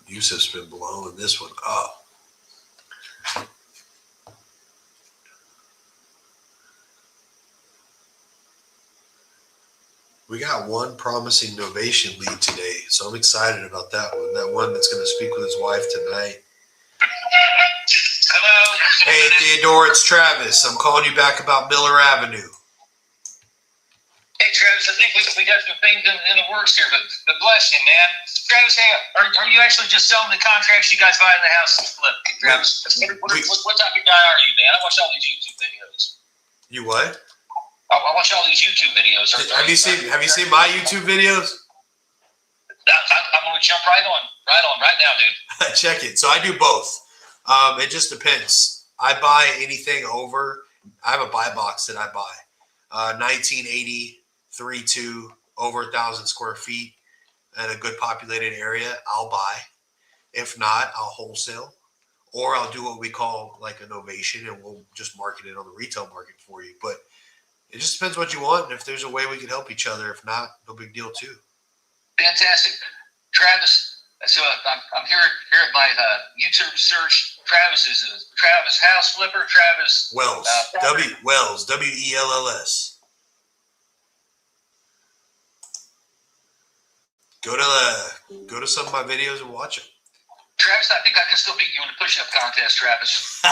Yusuf's been blowing this one up. We got one promising Novation lead today, so I'm excited about that one. That one that's going to speak with his wife tonight. Hello. Hey, Theodore, it's Travis. I'm calling you back about Miller Avenue. Hey, Travis, I think we got some things in the works here, but bless you, man. Travis, hey, are you actually just selling the contracts you guys buy in the house and flip? Travis, what type of guy are you, man? I watch all these YouTube videos. You what? I watch all these YouTube videos. Have you seen my YouTube videos? I'm going to jump right now, dude. Check it. So I do both. It just depends. I buy anything over. I have a buy box that I buy. 1980, 3.2, over 1,000 square feet in a good populated area. I'll buy. If not, I'll wholesale, or I'll do what we call like a novation, and we'll just market it on the retail market for you. But it just depends what you want, and if there's a way we can help each other. If not, no big deal too. Fantastic, Travis. So I'm here at my YouTube search. Travis is Travis House Flipper. Travis Wells. Wells. WELLS. Go to some of my videos and watch them. Travis, I think I can still beat you in the push-up contest, Travis.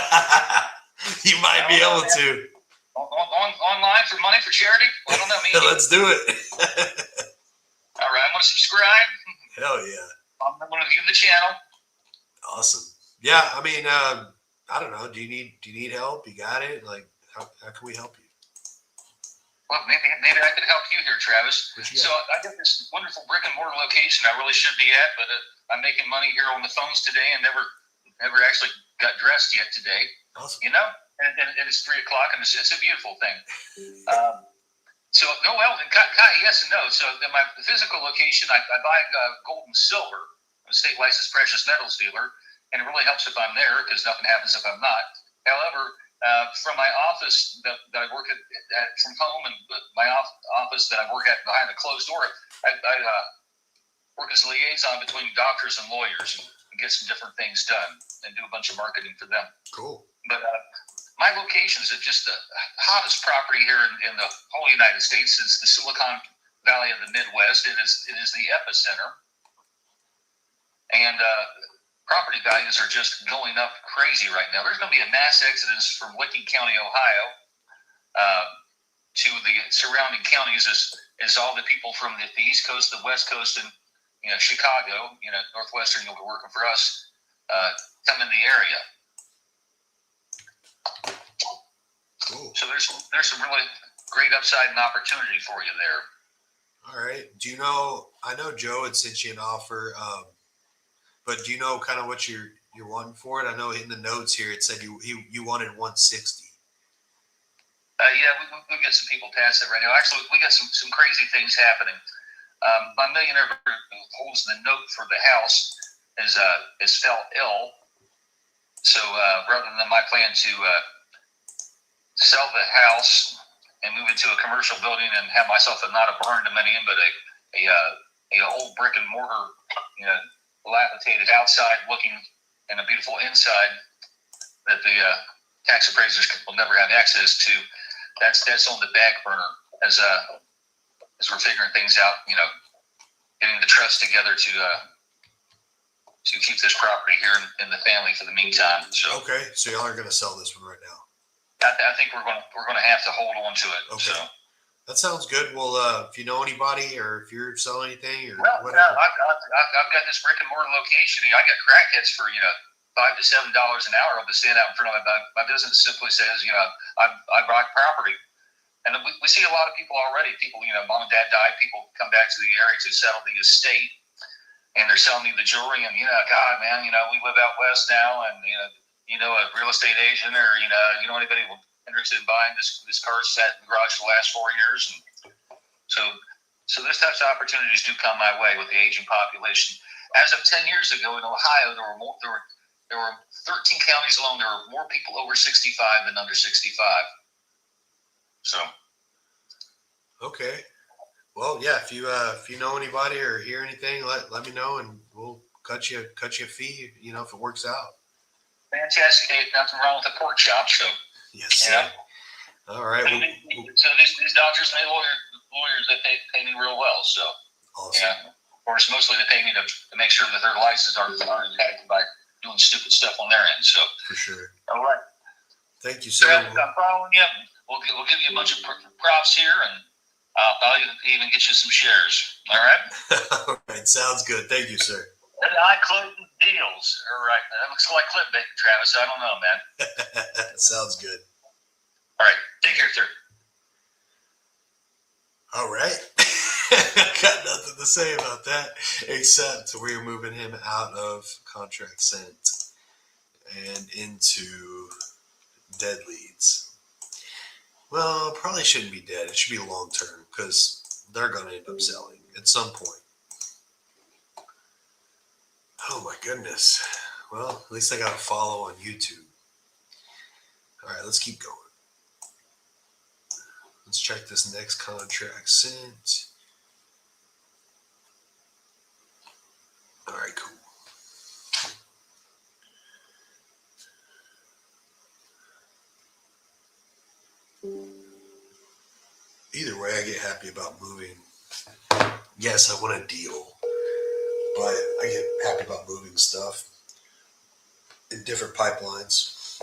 You might be able to. Online for money for charity? I don't know. Maybe. Let's do it. All right, I'm going to subscribe. Hell yeah. I'm going to view the channel. Awesome. Yeah, I mean, I don't know. Do you need help? You got it? Like, how can we help you? Well, maybe I could help you here, Travis. What you So got? I got this wonderful brick and mortar location I really should be at, but I'm making money here on the phones today and never actually got dressed yet today. Awesome. You know, and it's 3 o'clock, and it's a beautiful thing. So no, well, kind of yes and no. So in my physical location, I buy gold and silver, a state licensed precious metals dealer, and it really helps if I'm there because nothing happens if I'm not. However, from my office that I work at from home, and my office that I work at behind a closed door, I work as a liaison between doctors and lawyers and get some different things done and do a bunch of marketing for them. Cool. But my location is just the hottest property here in the whole United States. It's the Silicon Valley of the Midwest. It is the epicenter, and property values are just going up crazy right now. There's going to be a mass exodus from Licking County, Ohio, to the surrounding counties as all the people from the East Coast, the West Coast, and Chicago, Northwestern, you'll be working for us, come in the area. Cool. So there's some really great upside and opportunity for you there. All right. Do you know? I know Joe had sent you an offer, but do you know kind of what you're wanting for it? I know in the notes here it said you wanted 160. Yeah, we got some people past that right now. Actually, we got some crazy things happening. My millionaire who holds the note for the house is fell ill. So rather than my plan to sell the house and move into a commercial building and have myself not a barn dominium, but a old brick and mortar, dilapidated outside looking and a beautiful inside that the tax appraisers will never have access to. That's on the back burner as we're figuring things out. Getting the trust together to keep this property here in the family for the meantime. So Okay, so y'all are going to sell this one right now. I think we're gonna have to hold on to it. Okay. So. That sounds good. Well, if you know anybody or if you're selling anything or Well, whatever. I've got this brick and mortar location. I got crackheads for $5 to $7 an hour to stand out in front of my business. Simply says I buy property, and we see a lot of people already. People mom and dad died. People come back to the area to settle the estate, and they're selling me the jewelry. And God, man, we live out west now, and a real estate agent or anybody interested in buying this car sat in the garage for the last 4 years, and so So those types of opportunities do come my way with the aging population. As of 10 years ago in Ohio, there were 13 counties alone. There were more people over 65 than under 65. So. Okay. Well, yeah. If you know anybody or hear anything, let me know, and we'll cut you a fee. You know, if it works out. Fantastic. Hey, nothing wrong with a pork chop. So. Yes. Sir. Yeah. All right. So these doctors and lawyers, they pay me real well. So. Awesome. Yeah. Of course, mostly they pay me to make sure that their licenses aren't impacted by doing stupid stuff on their end. So. For sure. All right. Thank you, sir. I'm following you. We'll give you a bunch of props here, and I'll even get you some shares. All right? All right. Sounds good. Thank you, sir. I close deals. All right. That looks like clickbait, Travis. I don't know, man. Sounds good. All right. Take care, sir. All right. Got nothing to say about that, except we're moving him out of contract sent and into dead leads. Well, probably shouldn't be dead. It should be long term because they're going to end up selling at some point. Oh my goodness. Well, at least I got a follow on YouTube. All right, let's keep going. Let's check this next contract sent. All right, cool. Either way, I get happy about moving. Yes, I want a deal, but I get happy about moving stuff in different pipelines,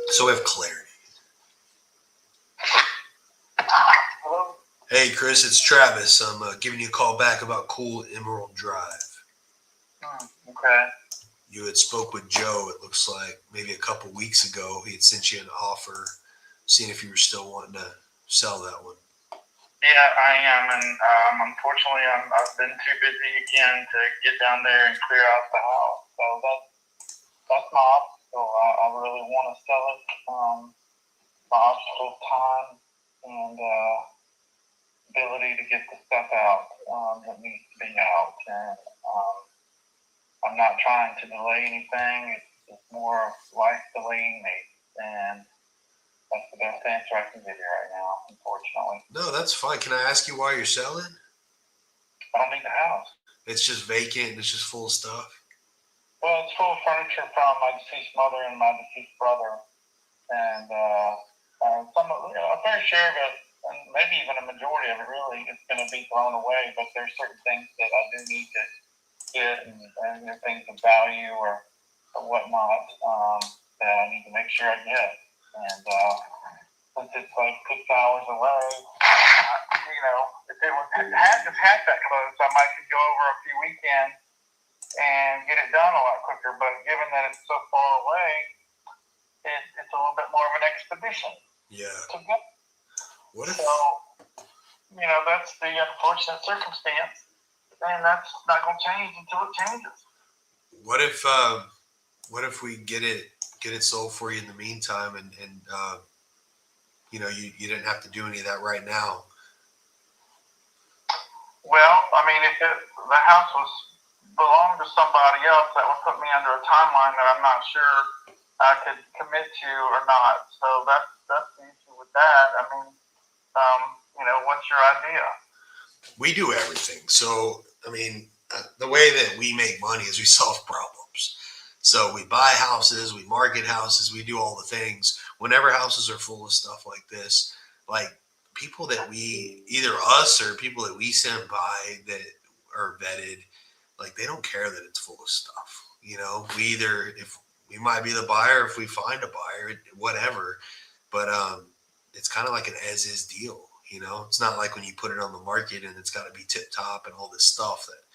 so we have clarity. Hello? Hey, Chris, it's Travis. I'm giving you a call back about Cool Emerald Drive. Okay. You had spoke with Joe, it looks like, maybe a couple weeks ago. He had sent you an offer, seeing if you were still wanting to sell that one. Yeah, I am, and unfortunately, I've been too busy again to get down there and clear out the house. So that's my obstacle. I really want to sell it. My obstacle is time and ability to get the stuff out that needs to be out. And I'm not trying to delay anything. It's more life delaying me, and that's the best answer I can give you right now, unfortunately. No, that's fine. Can I ask you why you're selling? I don't need the house. It's just vacant and it's just full of stuff. Well, it's full of furniture from my deceased mother and my deceased brother, and a fair share of it, and maybe even a majority of it, really, is going to be thrown away. But there's certain things that I do need to get, and things of value or whatnot that I need to make sure I get. And since it's like 6 hours away, if it was half that close, I might could go over a few weekends and get it done a lot quicker. But given that it's so far away, it's a little bit more of an expedition. Yeah. To get. What if? So, that's the unfortunate circumstance, and that's not going to change until it changes. What if we get it sold for you in the meantime, and you didn't have to do any of that right now? Well, I mean, if the house belonged to somebody else, that would put me under a timeline that I'm not sure I could commit to or not. So that's the issue with that. I mean, what's your idea? We do everything. So, I mean, the way that we make money is we solve problems. So we buy houses, we market houses, we do all the things. Whenever houses are full of stuff like this, like people that we, either us or people that we send by that are vetted, like they don't care that it's full of stuff. If we might be the buyer, if we find a buyer, whatever. But it's kind of like an as is deal. It's not like when you put it on the market and it's got to be tip top and all this stuff that.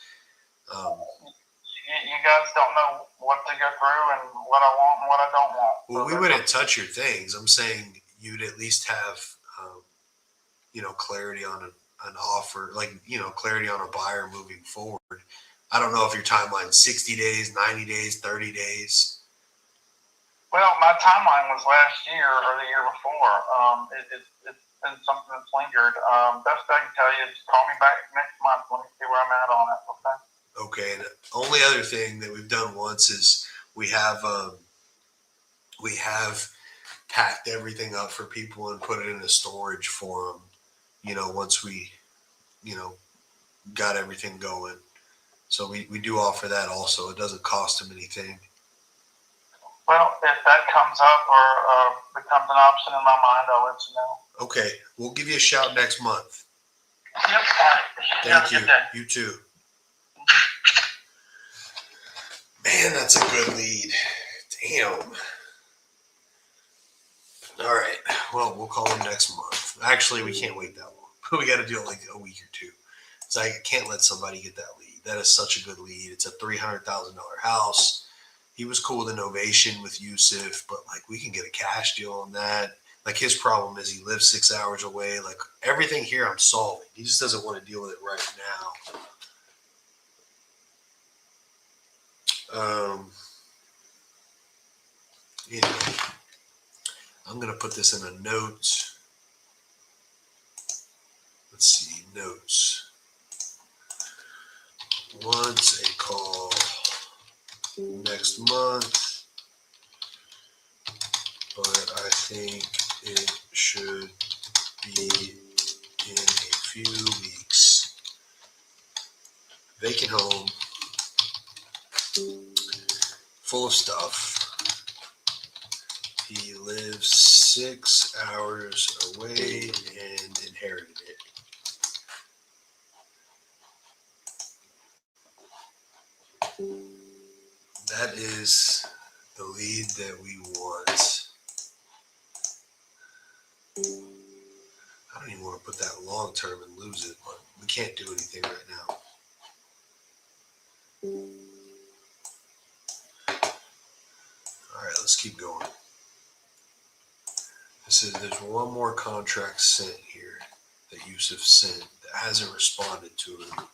You guys don't know what to go through and what I want and what I don't want. Well, we wouldn't touch your things. I'm saying you'd at least have, clarity on an offer, clarity on a buyer moving forward. I don't know if your timeline's 60 days, 90 days, 30 days. Well, my timeline was last year or the year before. been something that's lingered. Best I can tell you is call me back next month. Let me see where I'm at on it. Okay. Okay, and the only other thing that we've done once is we have packed everything up for people and put it in a storage for them. Once we, got everything going. So we do offer that also. It doesn't cost them anything. Well, if that comes up or becomes an option in my mind, I'll let you know. Okay, we'll give you a shout next month. Yep. All right. Thank you. Have a good day. You too. Man, that's a good lead. Damn. All right. Well, we'll call him next month. Actually, we can't wait that long. We got to do it like a week or two. So I can't let somebody get that lead. That is such a good lead. It's a $300,000 house. He was cool with Innovation with Yusuf, but like we can get a cash deal on that. Like his problem is he lives 6 hours away. Like everything here I'm solving. He just doesn't want to deal with it right now. Anyway, I'm going to put this in a notes. Let's see, notes. Once a call next month, but I think it should be in a few weeks. Vacant home, full of stuff. He lives 6 hours away and inherited it. That is the lead that we want. I don't even want to put that long term and lose it, but we can't do anything right now. All right, let's keep going. There's one more contract sent here that Yusuf sent that hasn't responded to him.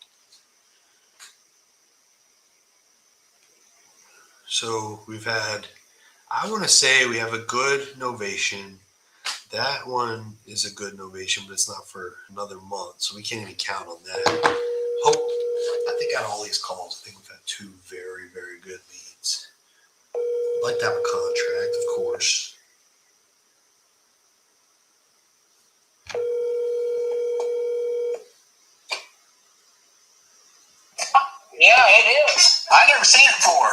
So we've had, I want to say we have a good novation. That one is a good novation, but it's not for another month, so we can't even count on that. I think out of all these calls, I think we've had 2 very, very good leads. I'd like to have a contract, of course. Yeah, it is. I never seen it before.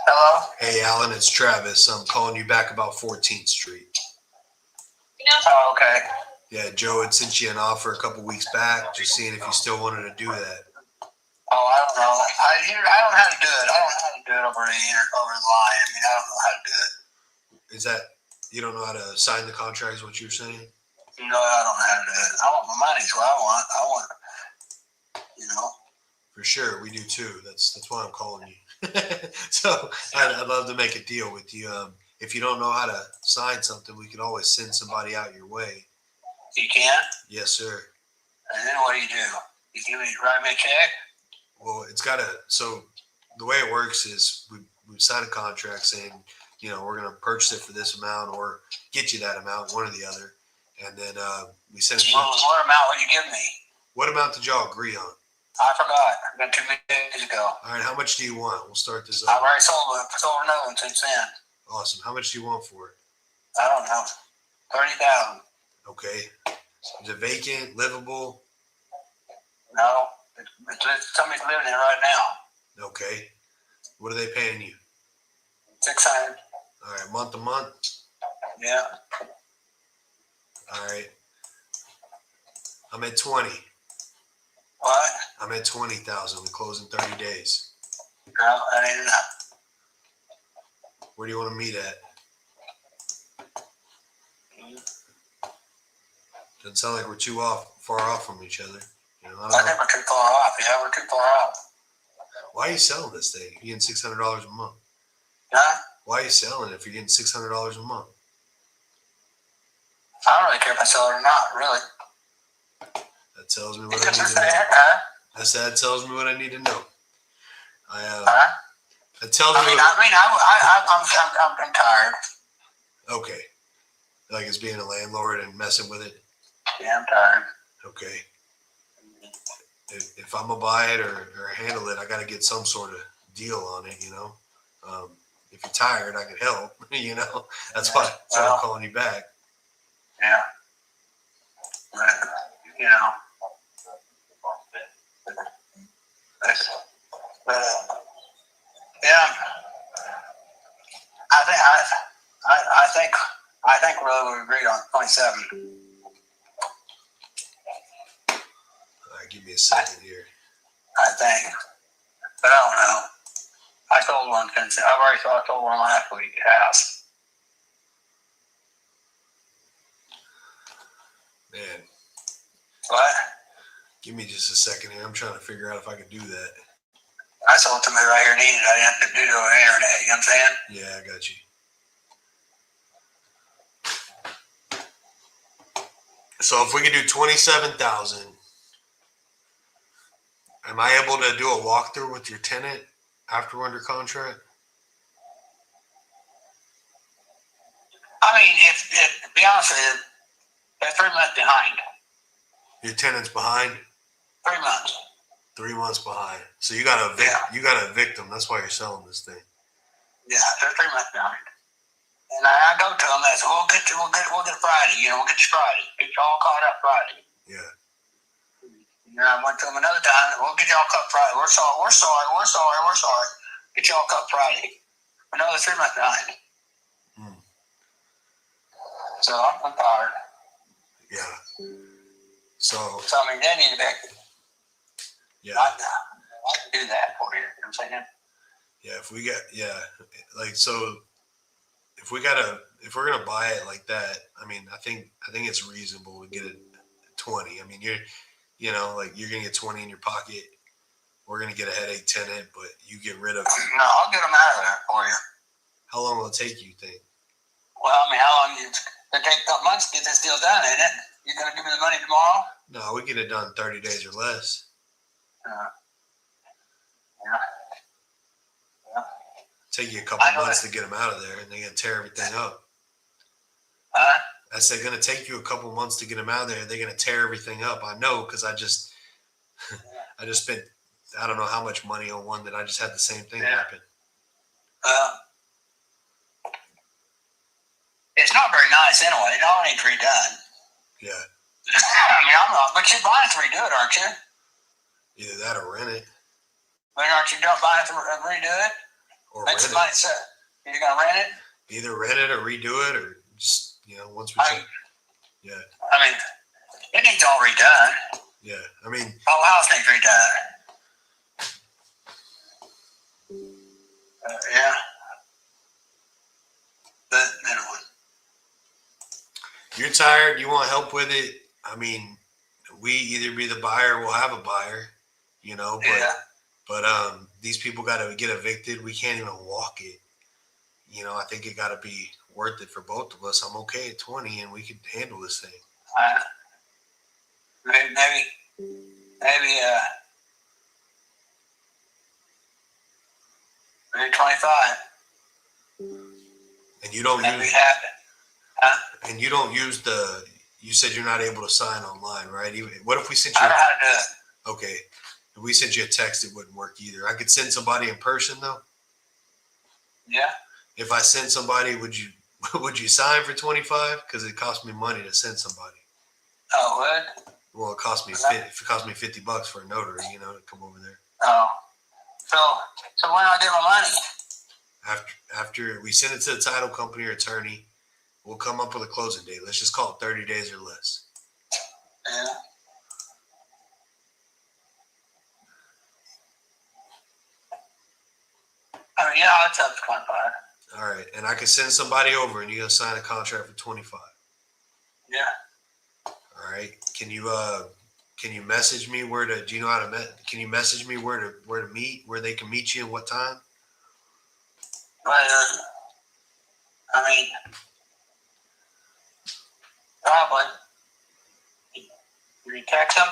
Hello? Hey, Alan, it's Travis. I'm calling you back about 14th Street. Oh, okay. Yeah, Joe had sent you an offer a couple weeks back, just seeing if you still wanted to do that. Oh, I don't know. I don't know how to do it. I don't know how to do it over the line. I mean, I don't know how to do it. Is that, you don't know how to sign the contract is what you're saying? No, I don't know how to do it. I want my money, so I want, For sure, we do too. That's why I'm calling you. So I'd love to make a deal with you. If you don't know how to sign something, we could always send somebody out your way. You can? Yes, sir. And then what do? You write me a check? Well, so the way it works is we sign a contract saying, we're going to purchase it for this amount or get you that amount, one or the other. And then we send it to What amount would you give me? What amount did y'all agree on? I forgot. About 2 days ago. All right, how much do you want? We'll start this I've up. already sold another one since then. Awesome. How much do you want for it? I don't know. 30,000. Okay. Is it vacant, livable? No. Somebody's living in it right now. Okay. What are they paying you? 600. All right, month to month? Yeah. All right. I'm at 20. What? I'm at 20,000. We close in 30 days. No, that ain't enough. Where do you want to meet at? Doesn't sound like we're too far off from each other. I don't I know. think we're too far off. Yeah, we're too far off. Why are you selling this thing? You're getting $600 a month. Huh? Why are you selling it if you're getting $600 a month? I don't really care if I sell it or not, really. That tells me what I Because need it's to know. there, huh? That tells me what I need to know. Huh? That tells me. I'm tired. Okay. Like it's being a landlord and messing with it. Yeah, I'm tired. Okay. If I'm gonna buy it or handle it, I got to get some sort of deal on it, you know. If you're tired, I can help. You know, that's why I'm calling you back. Yeah. But, you know. But yeah. I think really we agreed on 27. All right, give me a second here. I think. But I don't know. I told one consent. I've already told one last week house. Man, What? give me just a second here. I'm trying to figure out if I can do that. I told somebody right here needed. I didn't have to do it over the internet. You know what I'm saying? Yeah, I got you. So if we could do 27,000, am I able to do a walkthrough with your tenant after we're under contract? I mean, if to be honest with you, they're 3 months behind. Your tenant's behind? 3 months. 3 months behind. So you gotta evict them. That's why you're selling this thing. Yeah, they're 3 months behind. And I go to them and I say, we'll get Friday. You know, we'll get you Friday. Get you all caught up Friday. Yeah. And I went to them another time. We'll get you all caught Friday. We're sorry. Get you all caught Friday. Another 3 months behind. So I'm tired. Yeah. So I mean, they need to back. yeah. I can do that for you. You know what I'm saying? Yeah, so if we're gonna buy it like that, I mean, I think it's reasonable to get it 20. I mean, you're gonna get 20 in your pocket. We're gonna get a headache tenant, but you get rid of. No, I'll get them out of there for you. How long will it take, you think? Well, I mean, how long it take a couple months to get this deal done, ain't it? You gonna give me the money tomorrow? No, we get it done 30 days or less. Yeah. Take you a couple months to get them out of there, and they're gonna tear everything up. Huh? I said, gonna take you a couple months to get them out of there, and they're gonna tear everything up. I know, because I just spent I don't know how much money on one that I just had the same thing happen. It's not very nice anyway. It all needs redone. Yeah. I mean, I'm not, but you're buying to redo it, aren't you? Either that or rent it. But aren't you not buying to redo it? Or Make rent some money, sir. You're gonna rent it? Either rent it or redo it, or just once we check. Yeah. I mean, it needs all redone. Yeah. I mean, The whole house needs redone. Yeah. But anyway. you're tired, you want help with it. I mean, we either be the buyer or we'll have a buyer, but these people got to get evicted. We can't even walk it. I think it got to be worth it for both of us. I'm okay at 20 and we can handle this thing. Maybe 25. And you don't That'd be use happy. Huh? and you don't use you said you're not able to sign online, right? What if we sent I you know how to do it. okay. If we sent you a text, it wouldn't work either. I could send somebody in person though. Yeah. If I send somebody, would you sign for 25? Because it cost me money to send somebody. Oh, would? Well, it cost me $50 for a notary, to come over there. Oh. So when I get my money? After we send it to the title company or attorney, we'll come up with a closing date. Let's just call it 30 days or less. Yeah. I mean, it's up to 25. All right, and I can send somebody over, and you're gonna sign a contract for 25. Yeah. All right. Can you message me where to? Do you know how to? Can you message me where to meet? Where they can meet you and what time? But, I mean, probably. You text them?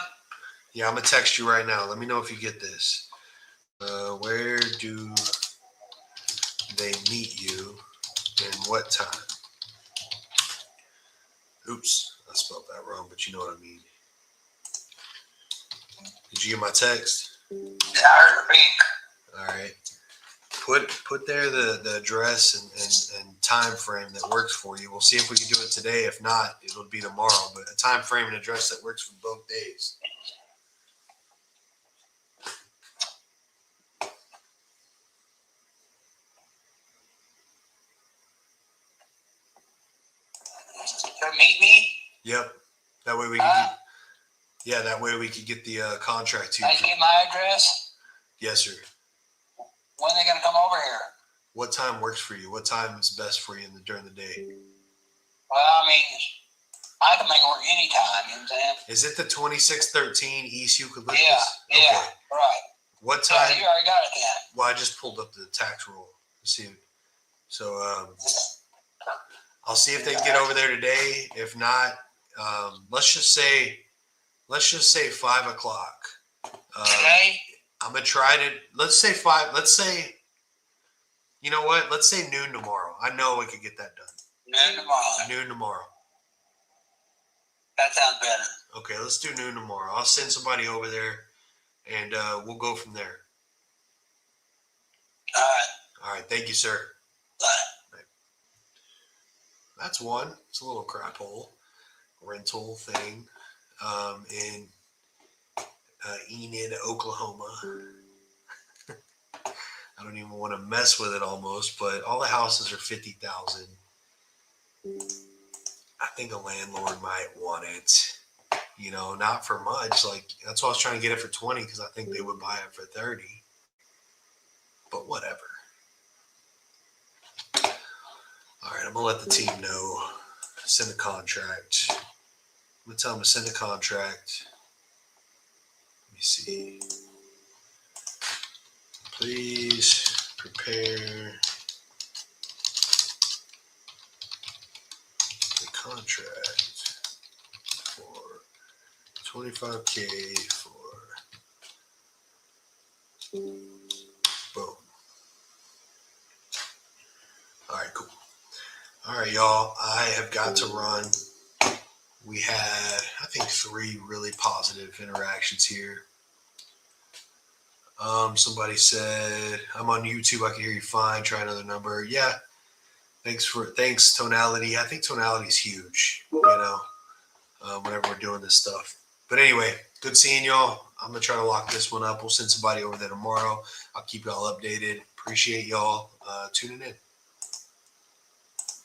Yeah, I'm gonna text you right now. Let me know if you get this. Where do they meet you and what time? Oops, I spelled that wrong, but you know what I mean. Did you get my text? Yeah, I heard a beep. All right. Put there the address and time frame that works for you. We'll see if we can do it today. If not, it'll be tomorrow. But a time frame and address that works for both days. So meet me. Yep. That way we can that way we could get the contract to you. I give my address. Yes, sir. When they gonna come over here? What time works for you? What time is best for you during the day? Well, I mean, I can make it work anytime. You know what I'm saying? Is it the 2613 East Eucalyptus? Yeah, Okay. right. What Yeah, time? you already got it then. Well, I just pulled up the tax roll. Let's see. So I'll see if they can get over there today. If not, let's just say 5 o'clock. Today? I'm gonna try to. Let's say 5. Let's say. You know what? Let's say noon tomorrow. I know we could get that done. Noon tomorrow. Noon tomorrow. That sounds better. Okay, let's do noon tomorrow. I'll send somebody over there, and we'll go from there. All right. All right. Thank you, sir. Bye. That's one. It's a little crap hole rental thing in Enid, Oklahoma. I don't even want to mess with it almost, but all the houses are 50,000. I think a landlord might want it, not for much. Like, that's why I was trying to get it for 20 because I think they would buy it for 30. But whatever. All right, I'm gonna let the team know. Send a contract. I'm gonna tell them to send a contract. Let me see. Please prepare the contract for $25K for boom. All right, cool. All right, y'all. I have got to run. We had, I think, 3 really positive interactions here. Somebody said, I'm on YouTube. I can hear you fine. Try another number. Yeah. Thanks, Tonality. I think Tonality is huge, whenever we're doing this stuff. But anyway, good seeing y'all. I'm going to try to lock this one up. We'll send somebody over there tomorrow. I'll keep y'all updated. Appreciate y'all tuning in.